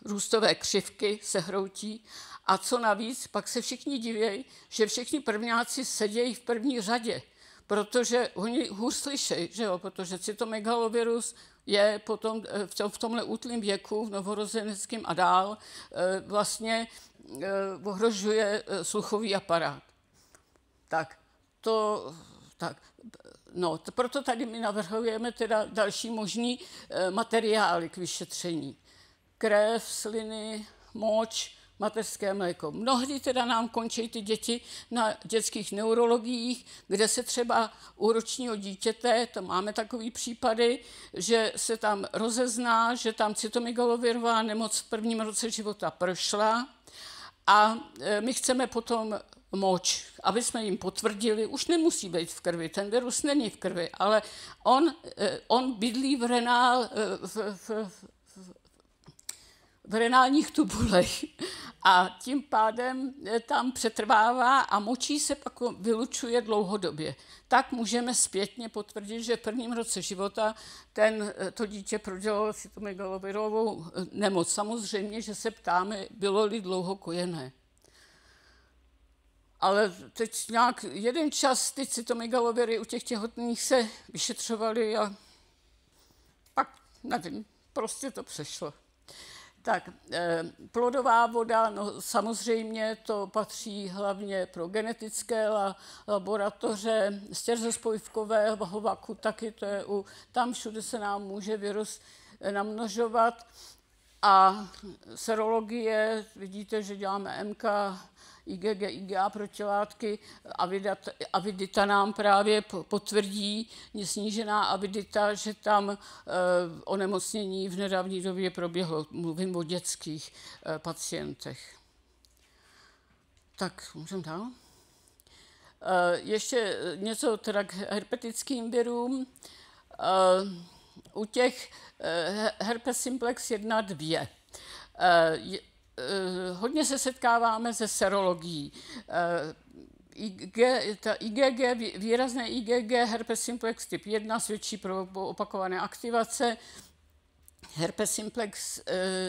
růstové křivky se hroutí a co navíc, pak se všichni divějí, že všichni prvňáci sedějí v první řadě, protože oni hůř slyšejí, že jo, protože cytomegalovirus je potom v tomhle útlém věku, v novorozeneckém a dál, vlastně ohrožuje sluchový aparát. Proto tady my navrhujeme teda další možný materiály k vyšetření. Krev, sliny, moč, mateřské mléko. Mnohdy teda nám končí ty děti na dětských neurologiích, kde se třeba u ročního dítěte, to máme takový případy, že se tam rozezná, že tam cytomegalovirová nemoc v prvním roce života prošla a my chceme potom moč, aby jsme jim potvrdili, už nemusí být v krvi, ten virus není v krvi, ale on bydlí v renálních tubulech a tím pádem tam přetrvává a močí se pak vylučuje dlouhodobě. Tak můžeme zpětně potvrdit, že v prvním roce života to dítě prodělalo cytomegalovirovou nemoc. Samozřejmě, že se ptáme, bylo-li dlouho kojené. Ale teď nějak jeden čas ty cytomegaloviry u těch těhotných se vyšetřovaly a pak, nevím, prostě to přešlo. Tak, plodová voda, no samozřejmě to patří hlavně pro genetické laboratoře, stěrzospojivkové vaku, taky to je tam všude se nám může virus namnožovat. A serologie, vidíte, že děláme MK, IgG, IgA protilátky, avidita nám právě potvrdí, snížená avidita, že tam onemocnění v nedávné době proběhlo. Mluvím o dětských pacientech. Tak, můžeme dál? Ještě něco teda k herpetickým virům. U těch herpes simplex 1, 2. Hodně se setkáváme se serologií. Výrazné IgG herpes simplex typ 1 svědčí pro opakované aktivace. Herpes simplex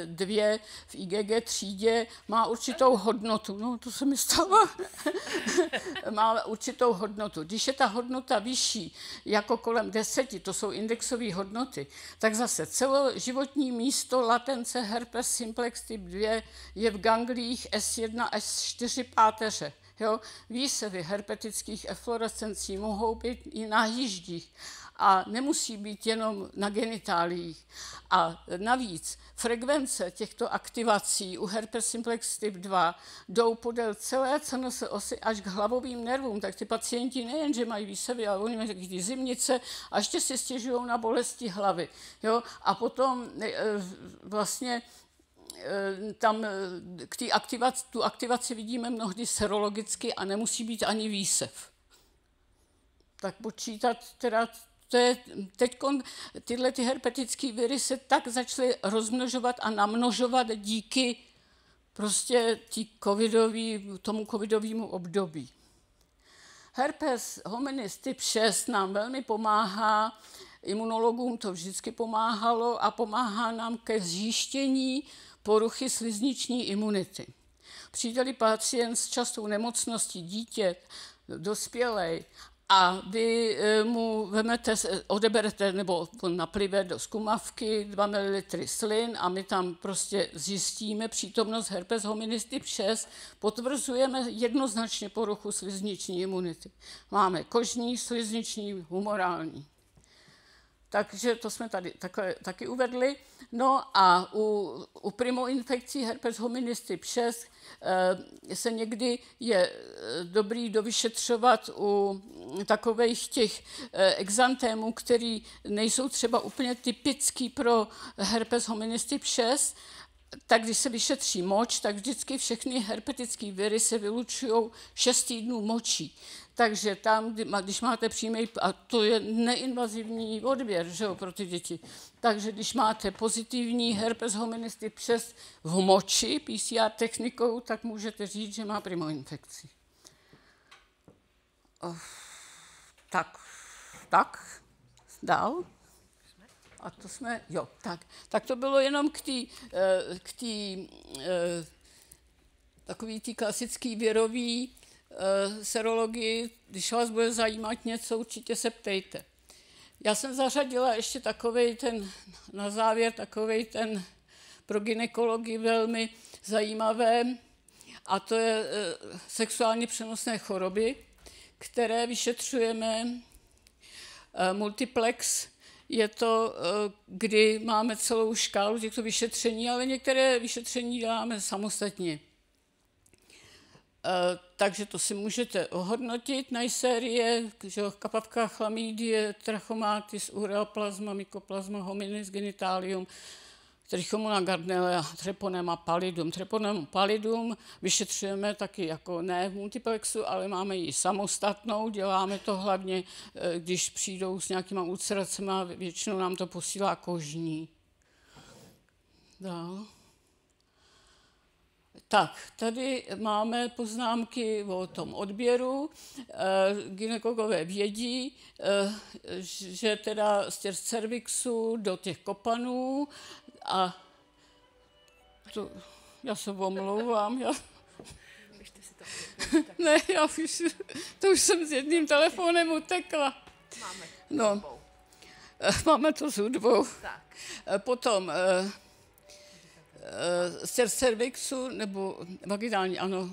2 v IgG třídě má určitou hodnotu. No, to se mi stalo. Má určitou hodnotu. Když je ta hodnota vyšší, jako kolem 10, to jsou indexové hodnoty, tak zase celoživotní místo latence herpes simplex typ 2 je v ganglích S1, S4 páteře. Jo? Výsevy herpetických eflorescencí mohou být i na jíždích a nemusí být jenom na genitáliích. A navíc frekvence těchto aktivací u herpes simplex typ 2 jdou podél celé CNS osy až k hlavovým nervům, tak ty pacienti nejen, že mají výsevy, ale oni mají taky zimnice a ještě si stěžují na bolesti hlavy. Jo? A potom vlastně tam tu aktivaci vidíme mnohdy serologicky a nemusí být ani výsev. Tak počítat teda teď tyhle ty herpetické viry se tak začaly rozmnožovat a namnožovat díky prostě tomu covidovému období. Herpes hominis typ 6 nám velmi pomáhá, imunologům to vždycky pomáhalo a pomáhá nám ke zjištění poruchy slizniční imunity. Přijde-li pacient s častou nemocností, dítě, dospělej, a vy mu odeberete nebo naplive do zkumavky 2 ml slin a my tam prostě zjistíme přítomnost herpes hominis typ 6, potvrzujeme jednoznačně poruchu slizniční imunity. Máme kožní, slizniční, humorální. Takže to jsme tady taky uvedli. No a u primoinfekcí herpes hominis typ 6 se někdy je dobrý dovyšetřovat u takových těch exantémů, který nejsou třeba úplně typický pro herpes hominis typ 6, tak když se vyšetří moč, tak vždycky všechny herpetické viry se vylučují 6 týdnů močí. Takže tam, když máte přímý, a to je neinvazivní odběr, že jo, pro ty děti, takže když máte pozitivní herpes hominis typ 6 v moči PCR technikou, tak můžete říct, že má primoinfekci. Tak, dál. A to jsme, jo, tak to bylo jenom k té takový tý klasický virový serologii. Když vás bude zajímat něco, určitě se ptejte. Já jsem zařadila ještě na závěr takovej ten pro gynekologii velmi zajímavé, a to je sexuálně přenosné choroby, které vyšetřujeme multiplex. Je to, kdy máme celou škálu těchto vyšetření, ale některé vyšetření děláme samostatně. Takže to si můžete ohodnotit na série, kapavka, chlamydie, trachomatis, ureaplasma, mycoplasma, hominis genitalium, trichomona gardnerella, treponema pallidum. Treponema pallidum vyšetřujeme taky jako ne v multiplexu, ale máme ji samostatnou, děláme to hlavně, když přijdou s nějakýma ulceracemi, většinou nám to posílá kožní. Dál. Tak, tady máme poznámky o tom odběru. Gynekologové vědí, že teda z těch cervixu do těch kopanů a to, já se omlouvám. Ne, to už jsem s jedním telefonem utekla. Máme to s hudbou. Potom z cervixu, nebo vaginální, ano,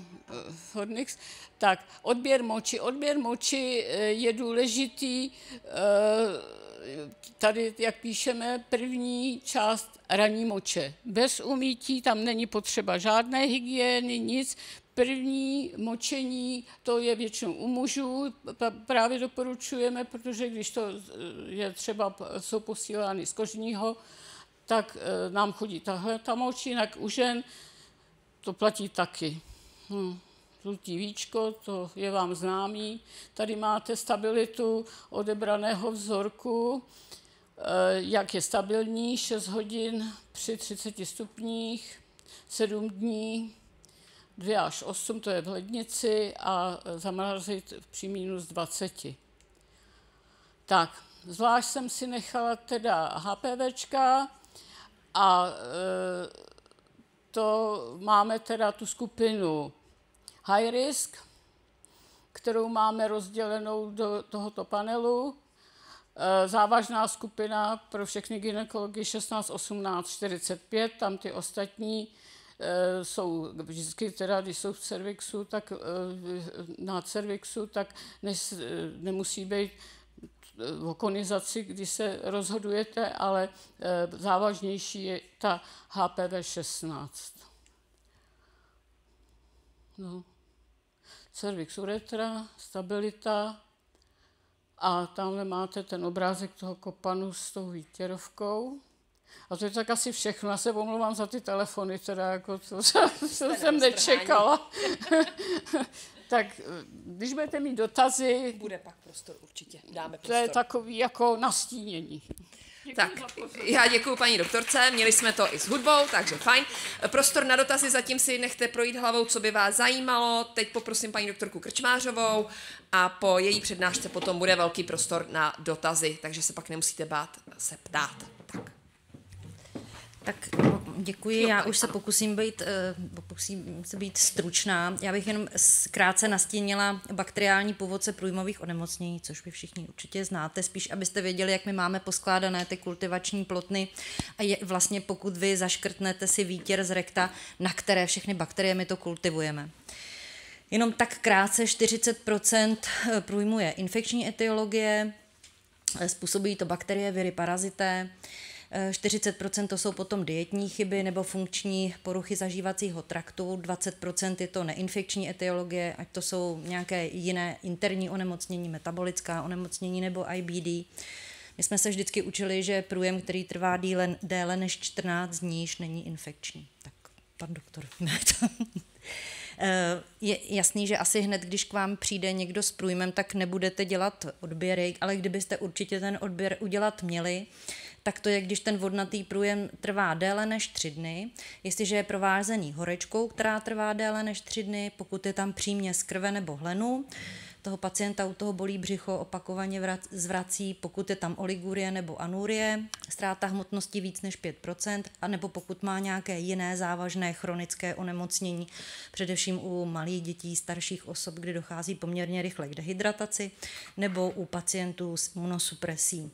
fornix, tak odběr moči. Odběr moči je důležitý, tady, jak píšeme, první část ranní moče. Bez umýtí, tam není potřeba žádné hygieny, nic. První močení, to je většinou u mužů, právě doporučujeme, protože když to je třeba, jsou posílány z kožního, tak nám chodí ta moč, jinak u žen to platí taky. Žlutý víčko, to je vám známý. Tady máte stabilitu odebraného vzorku, jak je stabilní, 6 hodin při 30 stupních, 7 dní, 2 až 8, to je v lednici, a zamrazit při minus 20. Tak, zvlášť jsem si nechala teda HPVčka, a to máme teda tu skupinu high risk, kterou máme rozdělenou do tohoto panelu. Závažná skupina pro všechny gynekology 16, 18, 45, tam ty ostatní jsou vždycky teda, když jsou v cervixu, tak na cervixu, tak nemusí být o konizaci, kdy se rozhodujete, ale závažnější je ta HPV 16. No. Cervix uretra, stabilita, a tamhle máte ten obrázek toho kopanu s tou výtěrovkou. A to je tak asi všechno. Já se omlouvám za ty telefony, teda jako to jsem nečekala. Tak když budete mít dotazy, Bude pak prostor určitě, dáme to je prostor. takový jako nastínění. Tak, já děkuji paní doktorce, měli jsme to i s hudbou, takže fajn. Prostor na dotazy zatím si nechte projít hlavou, co by vás zajímalo. Teď poprosím paní doktorku Krčmářovou a po její přednášce potom bude velký prostor na dotazy, takže se pak nemusíte bát se ptát. Tak děkuji, já už se pokusím být stručná. Já bych jenom krátce nastínila bakteriální původce průjmových onemocnění, což vy všichni určitě znáte, spíš abyste věděli, jak my máme poskládané ty kultivační plotny a vlastně pokud vy zaškrtnete si výtěr z rekta, na které všechny bakterie my to kultivujeme. Jenom tak krátce 40% průjmu je infekční etiologie, způsobují to bakterie, viry, parazité, 40% to jsou potom dietní chyby nebo funkční poruchy zažívacího traktu, 20% je to neinfekční etiologie, ať to jsou nějaké jiné interní onemocnění, metabolická onemocnění nebo IBD. My jsme se vždycky učili, že průjem, který trvá déle než 14 dní, již není infekční. Tak pan doktor. Je jasný, že asi hned, když k vám přijde někdo s průjmem, tak nebudete dělat odběry, ale kdybyste určitě ten odběr udělat měli, tak to je, když ten vodnatý průjem trvá déle než 3 dny, jestliže je provázený horečkou, která trvá déle než 3 dny, pokud je tam příměs krve nebo hlenu, toho pacienta u toho bolí břicho, opakovaně zvrací, pokud je tam oligurie nebo anurie, ztráta hmotnosti víc než 5%, anebo pokud má nějaké jiné závažné chronické onemocnění, především u malých dětí, starších osob, kdy dochází poměrně rychle k dehydrataci, nebo u pacientů s imunosupresí.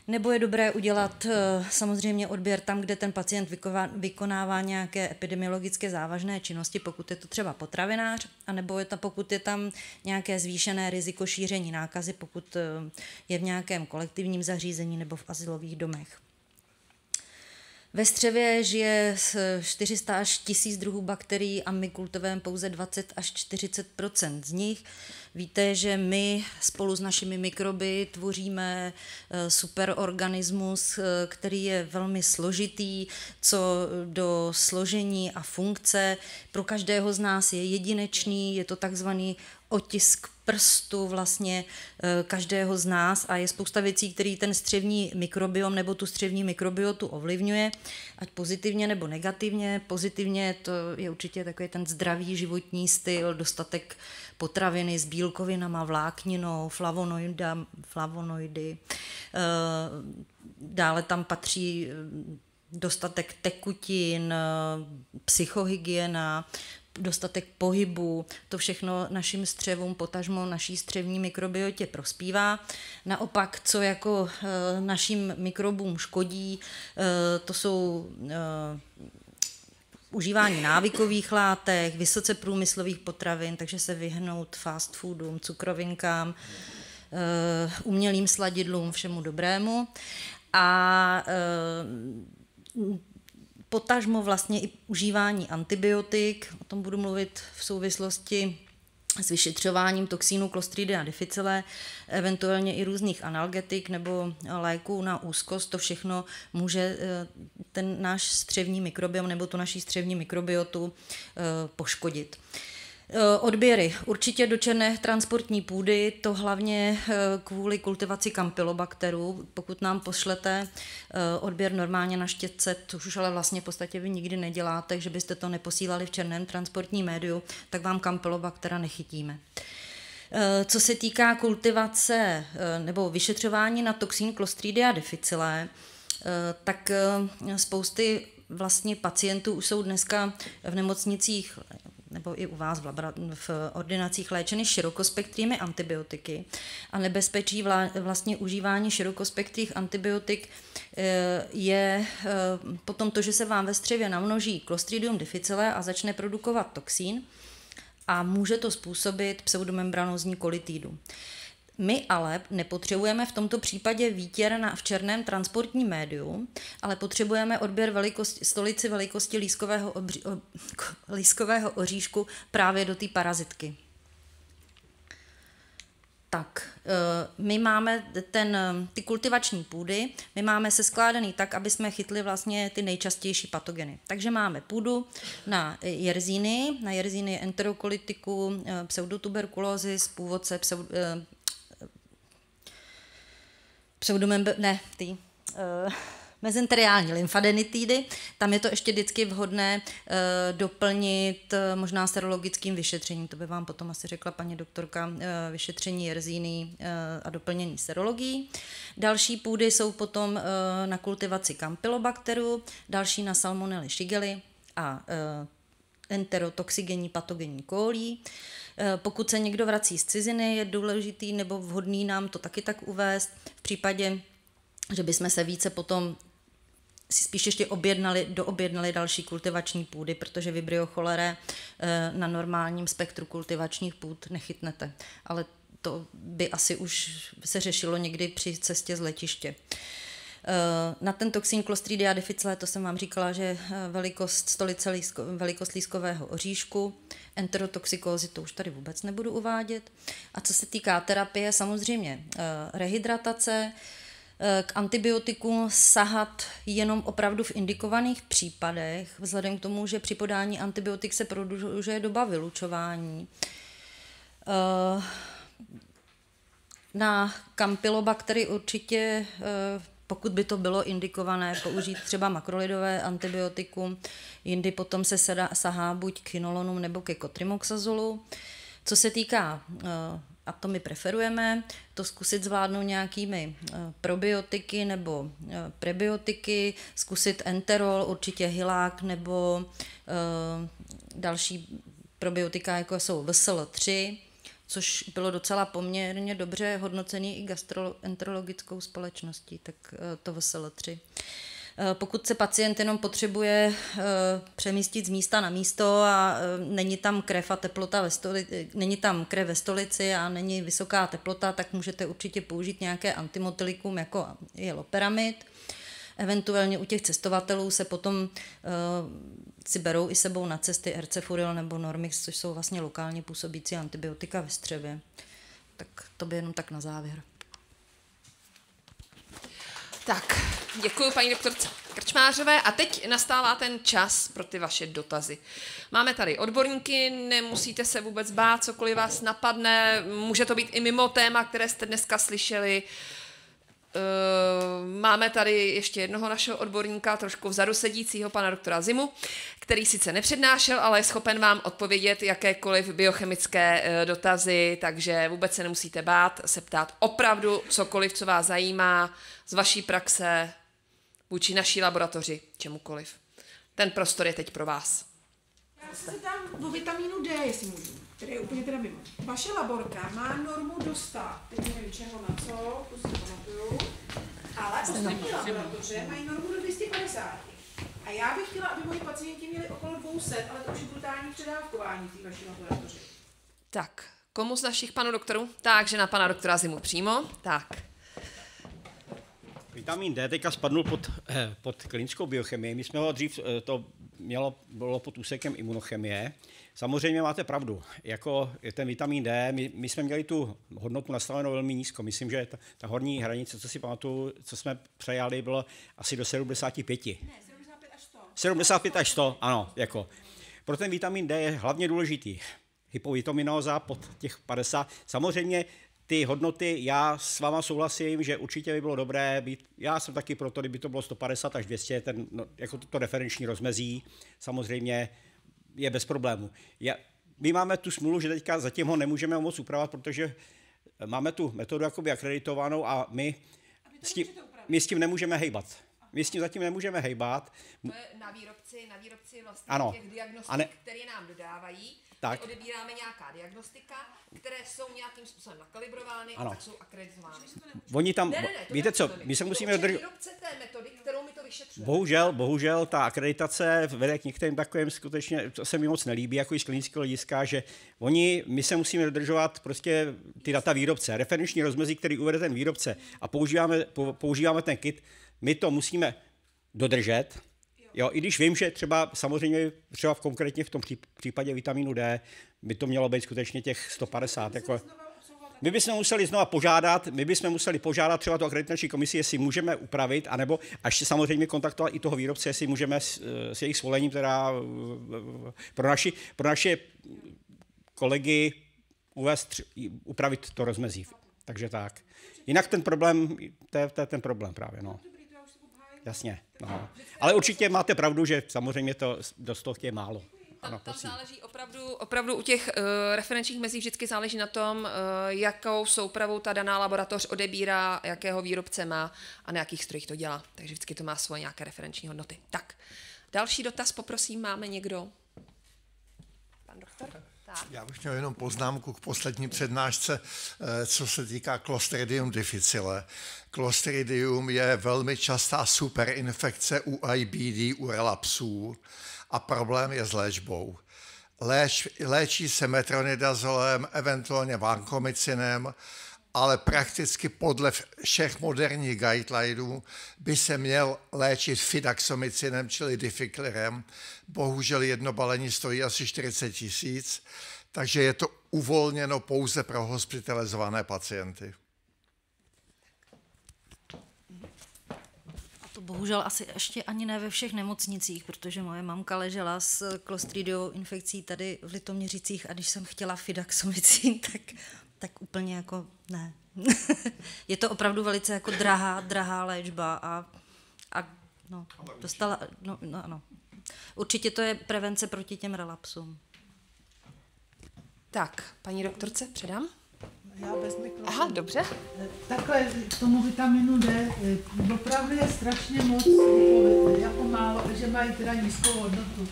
Nebo je dobré udělat samozřejmě odběr tam, kde ten pacient vykonává nějaké epidemiologické závažné činnosti, pokud je to třeba potravinář, anebo pokud je tam nějaké zvýšené riziko šíření nákazy, pokud je v nějakém kolektivním zařízení nebo v azylových domech. Ve střevě žije 400 až 1000 druhů bakterií a my kultivujeme pouze 20 až 40% z nich. Víte, že my spolu s našimi mikroby tvoříme superorganismus, který je velmi složitý, co do složení a funkce. Pro každého z nás je jedinečný, je to takzvaný otisk prstu vlastně každého z nás a je spousta věcí, který ten střevní mikrobiom nebo tu střevní mikrobiotu ovlivňuje, ať pozitivně nebo negativně. Pozitivně to je určitě takový ten zdravý životní styl, dostatek potraviny s bílkovinama, vlákninou, flavonoidy. Dále tam patří dostatek tekutin, psychohygiena, dostatek pohybu, to všechno našim střevům, potažmo naší střevní mikrobiotě prospívá. Naopak, co jako našim mikrobům škodí, to jsou užívání návykových látek, vysoce průmyslových potravin, takže se vyhnout fast foodům, cukrovinkám, umělým sladidlům, všemu dobrému. A potažmo vlastně i užívání antibiotik, o tom budu mluvit v souvislosti s vyšetřováním toxínu Clostridia difficile, eventuálně i různých analgetik nebo léků na úzkost, to všechno může ten náš střevní mikrobiom nebo tu naší střevní mikrobiotu poškodit. Odběry. Určitě do černé transportní půdy, to hlavně kvůli kultivaci kampylobakterů. Pokud nám pošlete odběr normálně na štětce, což už ale vlastně v podstatě vy nikdy neděláte, že byste to neposílali v černém transportním médiu, tak vám kampylobaktera nechytíme. Co se týká kultivace nebo vyšetřování na toxín Clostridia difficile, tak spousty vlastně pacientů už jsou dneska v nemocnicích nebo i u vás v ordinacích léčeny širokospektrými antibiotiky a nebezpečí vlastně užívání širokospektrých antibiotik je potom to, že se vám ve střevě namnoží Clostridium difficile a začne produkovat toxín a může to způsobit pseudomembranózní kolitidu. My ale nepotřebujeme v tomto případě výtěr v černém transportním médiu, ale potřebujeme odběr stolici velikosti lískového oříšku právě do té parazitky. Tak, my máme ty kultivační půdy, my máme seskládaný tak, aby jsme chytli vlastně ty nejčastější patogeny. Takže máme půdu na jerzíny enterokolitiku, pseudotuberkulózis, původce mezenteriální lymfadenitidy. Tam je to ještě vždycky vhodné doplnit možná serologickým vyšetřením. To by vám potom asi řekla paní doktorka, vyšetření jerzíny a doplnění serologií. Další půdy jsou potom na kultivaci Campylobacteru, další na Salmonelly shigely a enterotoxigenní patogenní kólí. Pokud se někdo vrací z ciziny, je důležitý nebo vhodný nám to taky tak uvést. V případě, že bychom se více potom si spíš ještě doobjednali další kultivační půdy, protože Vibrio cholerae na normálním spektru kultivačních půd nechytnete. Ale to by asi už se řešilo někdy při cestě z letiště. Na ten toxin Clostridia difficile, to jsem vám říkala, že velikost lískového oříšku, enterotoxikózy, to už tady vůbec nebudu uvádět. A co se týká terapie, samozřejmě rehydratace, k antibiotikům sahat jenom opravdu v indikovaných případech, vzhledem k tomu, že při podání antibiotik se prodlužuje doba vylučování. Na Campylobactery určitě, pokud by to bylo indikované, použít třeba makrolidové antibiotikum, jindy potom se sahá buď k chinolonu nebo ke kotrimoxazolu. Co se týká, a to my preferujeme, to zkusit zvládnout nějakými probiotiky nebo prebiotiky, zkusit enterol, určitě hilák nebo další probiotika, jako jsou VSL3, což bylo docela poměrně dobře hodnocený i gastroenterologickou společností, tak to VSL3. Pokud se pacient jenom potřebuje přemístit z místa na místo a není tam krev a teplota není tam krev ve stolici a není vysoká teplota, tak můžete určitě použít nějaké antimotilikum, jako je loperamid. Eventuálně u těch cestovatelů se potom si berou i sebou na cesty Ercefuril nebo Normix, což jsou vlastně lokálně působící antibiotika ve střevě. Tak to by jenom tak na závěr. Tak, děkuji paní doktorce Krčmářové a teď nastává ten čas pro ty vaše dotazy. Máme tady odborníky, nemusíte se vůbec bát, cokoliv vás napadne, může to být i mimo téma, které jste dneska slyšeli. Máme tady ještě jednoho našeho odborníka, trošku vzadu sedícího, pana doktora Zimu, který sice nepřednášel, ale je schopen vám odpovědět jakékoliv biochemické dotazy, takže vůbec se nemusíte bát se ptát opravdu cokoliv, co vás zajímá z vaší praxe, vůči naší laboratoři, čemukoliv. Ten prostor je teď pro vás. Já se tam o vitamínu D, jestli můžu, který je úplně teda mimo. Vaše laborka má normu dostat, teď nevím čeho na co, to si pamatuju, ale ostatní laboratoře mají normu do 250. A já bych chtěla, aby moji pacienti měli okolo 200, ale to už je brutální předávkování v té vaší laboratoři. Tak, komu z našich panů doktorů? Takže na pana doktora Zimu přímo. Tak. Vitamin D teďka spadnul pod klinickou biochemii. My jsme ho dřív, bylo pod úsekem imunochemie. Samozřejmě máte pravdu, jako ten vitamin D, my jsme měli tu hodnotu nastavenou velmi nízko. Myslím, že ta horní hranice, co si pamatuju, co jsme přejali, bylo asi do 75. Ne, 75 až 100. 75 až 100, ano. Jako. Pro ten vitamin D je hlavně důležitý. Hypovitaminóza pod těch 50. Samozřejmě ty hodnoty, já s váma souhlasím, že určitě by bylo dobré být, já jsem taky proto, kdyby to bylo 150 až 200, jako to referenční rozmezí, samozřejmě je bez problému. My máme tu smůlu, že teďka zatím ho nemůžeme moc upravovat, protože máme tu metodu jakoby akreditovanou a my s tím nemůžeme hejbat. My s tím zatím nemůžeme hejbat. To je na výrobci vlastně ano. těch diagnostik, které nám dodávají. Tak. My odebíráme nějaká diagnostika, které jsou nějakým způsobem nakalibrovány a tak jsou akreditovány. Oni tam, víte co, my se musíme držet. Výrobce té metody, kterou my to vyšetřujeme. Bohužel ta akreditace vede k některým takovým skutečně, to se mi moc nelíbí, jako i z klinického hlediska, že my se musíme dodržovat prostě ty data výrobce, referenční rozmezí, který uvede ten výrobce a používáme ten kit, my to musíme dodržet. Jo, i když vím, že třeba konkrétně v tom případě vitamínu D by to mělo být skutečně těch 150. Jako, my bychom museli znova požádat, třeba tu akreditační komisi, jestli můžeme upravit, anebo až samozřejmě kontaktovat i toho výrobce, jestli můžeme s jejich svolením teda pro naše kolegy upravit to rozmezí. Takže tak. Jinak ten problém, to je ten problém právě, no. Jasně, no. Ale určitě máte pravdu, že samozřejmě to dost toho je málo. Ano, tam záleží opravdu u těch referenčních mezí vždycky záleží na tom, jakou soupravu ta daná laboratoř odebírá, jakého výrobce má a na jakých strojích to dělá. Takže vždycky to má svoje nějaké referenční hodnoty. Tak, další dotaz, poprosím, máme někdo? Pan doktor? Tak. Já bych měl jenom poznámku k poslední přednášce, co se týká Clostridium difficile. Clostridium je velmi častá superinfekce u IBD, u relapsů a problém je s léčbou. Léčí se metronidazolem, eventuálně vankomycinem, ale prakticky podle všech moderních guidelinů by se měl léčit fidaxomicinem, čili dificlirem. Bohužel jedno balení stojí asi 40 000, takže je to uvolněno pouze pro hospitalizované pacienty. To bohužel asi ještě ani ne ve všech nemocnicích, protože moje mamka ležela s klostridiovou infekcí tady v Litoměřicích a když jsem chtěla fidaxomicin, tak úplně jako ne. Je to opravdu velice jako drahá léčba a no, dostala, no, ano. Určitě to je prevence proti těm relapsům. Tak, paní doktorce, předám. Já bez mikrofonu. Aha, dobře. Takhle k tomu vitaminu D, opravdu je strašně moc jako málo, že mají teda nízkou hodnotu.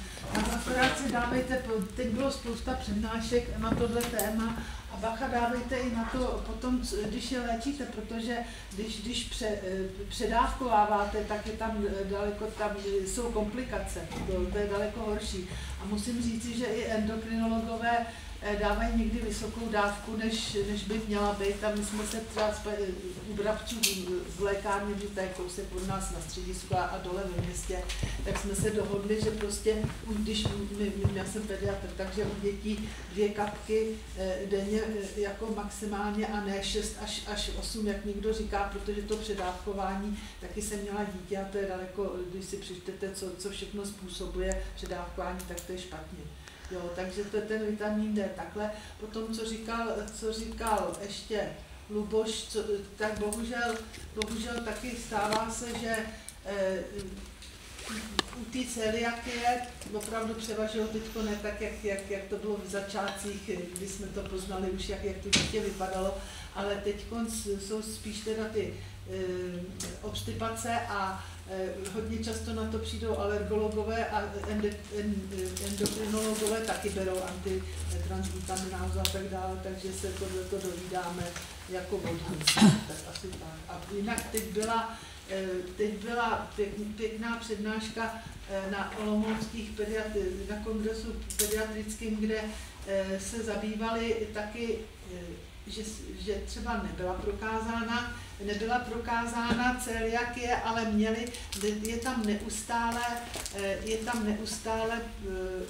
Akorát si dávejte, teď bylo spousta přednášek na tohle téma a bacha dávejte i na to potom, když je léčíte, protože když předávkováváte, tak je tam daleko, tam jsou komplikace, to je daleko horší. A musím říci, že i endokrinologové dávají někdy vysokou dávku, než by měla být. A my jsme se třeba u Brabčů v lékárně, že to je kousek od nás na středisku a dole ve městě, tak jsme se dohodli, že prostě, když já jsem pediatr, takže u dětí 2 kapky denně jako maximálně a ne 6 až 8, jak někdo říká, protože to předávkování, taky jsem měla dítě a to je daleko, když si přečtete, co všechno způsobuje předávkování, tak to je špatně. Jo, takže to je ten vitamin D takhle. Potom, co říkal ještě Luboš, tak bohužel taky stává se, že u té celiakie opravdu převažují teďko ne tak, jak to bylo v začátcích, kdy jsme to poznali už, jak to dítě vypadalo, ale teď jsou spíš teda ty obstipace a hodně často na to přijdou alergologové a endokrinologové taky berou antitransglutaminázu a tak dále, takže se tohleto dovídáme jako vodníci. Tak asi tak. A jinak teď byla pěkná přednáška na olomouckých na kongresu pediatrickým, kde se zabývali taky, že třeba nebyla prokázána celiakie, ale je tam neustále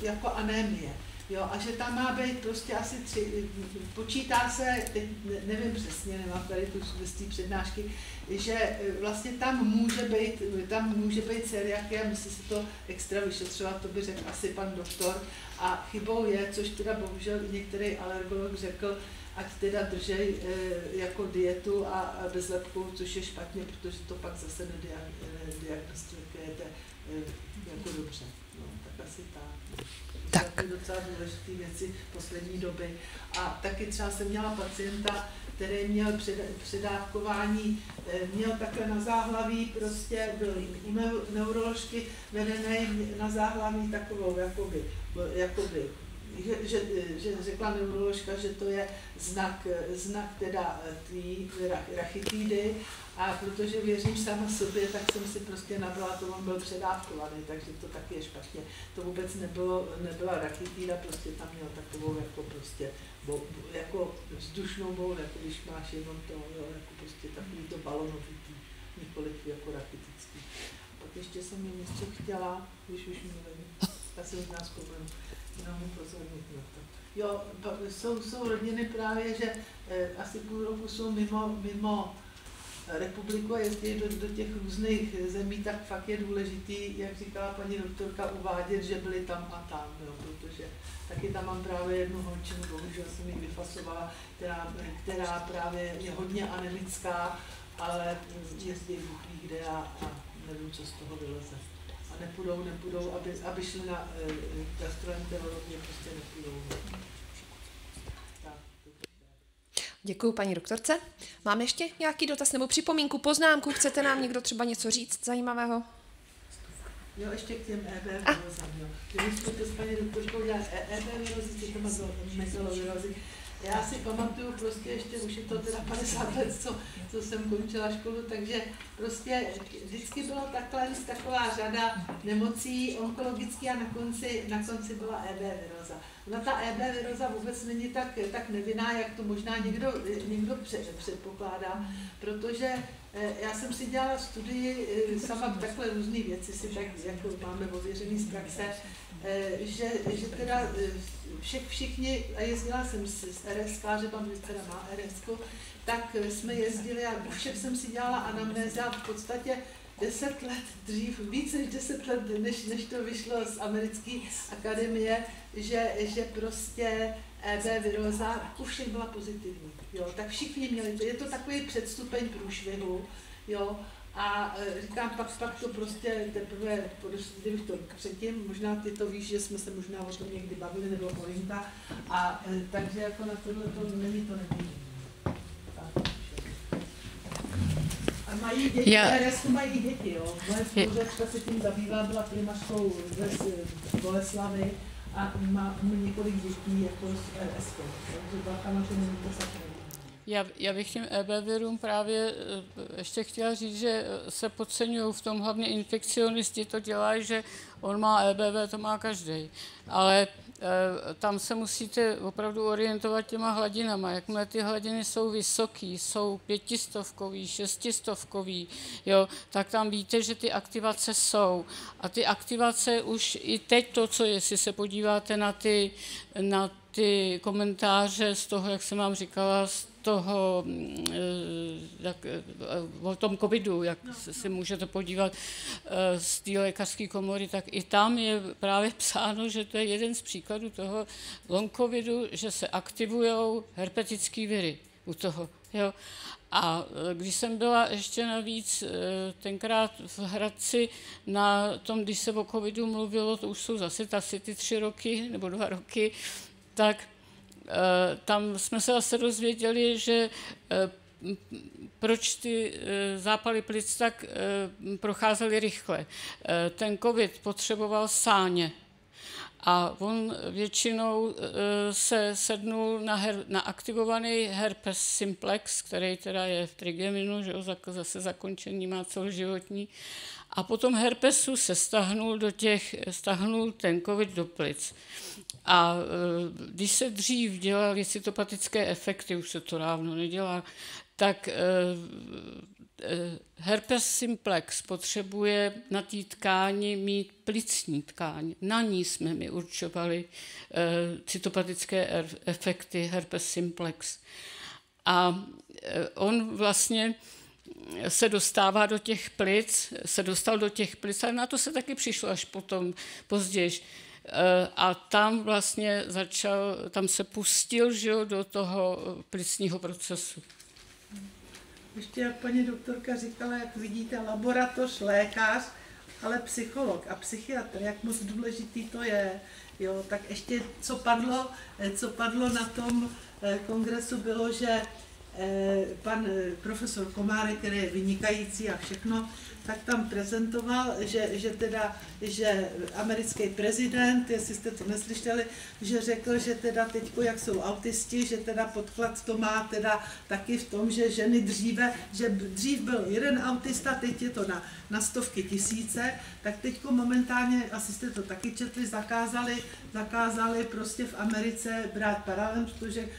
jako anémie. Jo, a že tam má být prostě asi 3, počítá se, teď nevím přesně, nemám tady tu z té přednášky, že vlastně tam může být celiakie, musí se to extra vyšetřovat, to by řekl asi pan doktor. A chybou je, což teda bohužel některý alergolog řekl, ať teda držej jako dietu a bezlepkou, což je špatně, protože to pak zase nediagnostikujete jako dobře. No, tak asi tak. Tak. To je docela důležité věci poslední doby. A taky třeba jsem měla pacienta, který měl předávkování, měl takhle na záhlaví, prostě byl u neuroložky vedený na záhlaví takovou, jakoby že řekla neuroložka, že to je znak teda tvý rachitidy a protože věřím sama sobě, tak jsem si prostě nabila, to on byl předávkovaný, takže to taky je špatně. To vůbec nebyla rachitida, prostě tam měl takovou jako prostě jako vzdušnou boul, jako když máš jenom to, jo, jako prostě takový to balonovitý, nikoliv jako rachitický. Pak ještě jsem mi něco chtěla, když už mluvím, asi už nás problém. jenom upozornit na to. Jo, jsou rodiny právě, že asi půl roku jsou mimo republiku a jezdí do těch různých zemí, tak fakt je důležitý, jak říkala paní doktorka, uvádět, že byli tam a tam, jo, protože taky tam mám právě jednu holčinu, bohužel jsem ji vyfasovala, která právě je hodně anemická, ale jezdí v kde a nevím, co z toho vyleze. A nepůjdou, aby šli na gastroenterologii, prostě nepůjdou. Děkuji paní doktorce. Máme ještě nějaký dotaz nebo připomínku, poznámku? Chcete nám někdo třeba něco říct zajímavého? Jo, ještě k těm EB virozám. Když jsme to s paní doktorkou dělali EB virozy, megalovirozy. Já si pamatuju prostě ještě, už je to teda 50 let, co jsem končila školu, takže prostě vždycky bylo taková řada nemocí onkologických a na konci byla EB viroza. Ona ta EB viroza vůbec není tak nevinná, jak to možná někdo předpokládá, protože já jsem si dělala studii sama takhle různé věci, si tak jako máme ověřený z praxe, že teda všichni, a jezdila jsem z RSK, že pan teda má RSK, tak jsme jezdili a u všech jsem si dělala anamnézy a v podstatě 10 let dřív, více než 10 let, než to vyšlo z americké akademie, že prostě EB viróza u všech byla pozitivní. Jo, tak všichni měli to. Je to takový předstupeň průšvihu. Jo, a říkám, pak to prostě teprve, kdybych to předtím, možná ty to víš, že jsme se možná o tom někdy bavili, nebo Olinka, a takže jako na tohle to není to nevidím. A mají děti, RSku mají děti, jo. Moje spolužačka se tím zabývá, byla primařkou z Boleslavy a má několik dětí jako z RSku. Takže Balka na to není to sakra. Já bych těm EB virům právě ještě chtěla říct, že se podceňují v tom hlavně infekcionisti, to dělají, že on má EBV, to má každý. Ale tam se musíte opravdu orientovat těma hladinama. Jakmile ty hladiny jsou vysoký, jsou 500, 600, jo, tak tam víte, že ty aktivace jsou. A ty aktivace už i teď to, co jestli se podíváte na ty komentáře z toho, jak jsem vám říkala, toho, o tom covidu, jak si můžete podívat z té lékařské komory, tak i tam je právě psáno, že to je jeden z příkladů toho long covidu, že se aktivují herpetické viry u toho. Jo. A když jsem byla ještě navíc tenkrát v Hradci na tom, když se o covidu mluvilo, to už jsou zase asi ty 3 roky nebo 2 roky, tak tam jsme se zase dozvěděli, že proč ty zápaly plic tak procházely rychle. Ten covid potřeboval sáně a on většinou se sednul na aktivovaný herpes simplex, který teda je v trigeminu, že zase zakončení má celoživotní. A potom herpesu se stahnul ten covid do plic. A když se dřív dělaly cytopatické efekty, už se to dávno nedělá, tak herpes simplex potřebuje na té tkáni mít plicní tkáň. Na ní jsme mi určovali cytopatické efekty herpes simplex. A on vlastně se dostává do těch plic, dostal do těch plic, ale na to se taky přišlo až potom později. A tam vlastně tam se pustil, že jo, do toho plicního procesu. Ještě jak paní doktorka říkala, jak vidíte, laboratoř, lékař, ale psycholog a psychiatr, jak moc důležitý to je. Jo, tak ještě co padlo na tom kongresu bylo, že pan profesor Komárek, který je vynikající a všechno, tak tam prezentoval, že americký prezident, jestli jste to neslyšeli, že řekl, že teda teďko, jak jsou autisti, že teda podklad to má teda taky v tom, že ženy dřív byl jeden autista, teď je to na stovky tisíce, tak teďko momentálně, asi jste to taky četli, zakázali prostě v Americe brát paralel, protože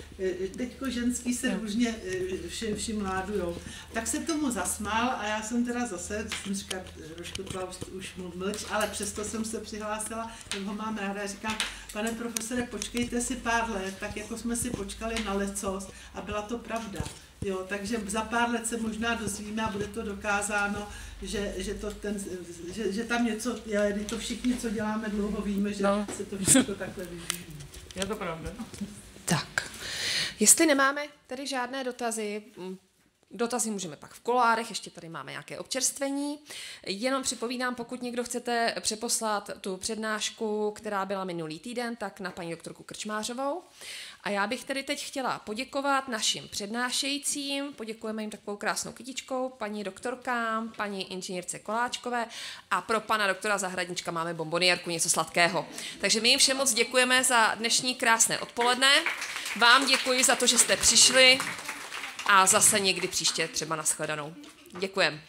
teďko ženský se vši mládujou. Tak se tomu zasmál a já jsem teda zase, jsem říkala, Roškotla už mlč, ale přesto jsem se přihlásila, jak ho mám ráda, říkám, pane profesore, počkejte si pár let, tak jako jsme si počkali na lecos a byla to pravda. Jo, takže za pár let se možná dozvíme a bude to dokázáno, že tam něco je, to všichni, co děláme dlouho, víme, že se to všechno takhle vyvíjí. Je to pravda. Tak, jestli nemáme tady žádné dotazy můžeme pak v kolárech, ještě tady máme nějaké občerstvení. Jenom připomínám, pokud někdo chcete přeposlat tu přednášku, která byla minulý týden, tak na paní doktorku Krčmářovou. A já bych tedy teď chtěla poděkovat našim přednášejícím, poděkujeme jim takovou krásnou kytičkou, paní doktorkám, paní inženýrce Koláčkové a pro pana doktora Zahradnička máme bombonierku, něco sladkého. Takže my jim všem moc děkujeme za dnešní krásné odpoledne. Vám děkuji za to, že jste přišli a zase někdy příště třeba nashledanou. Děkujeme.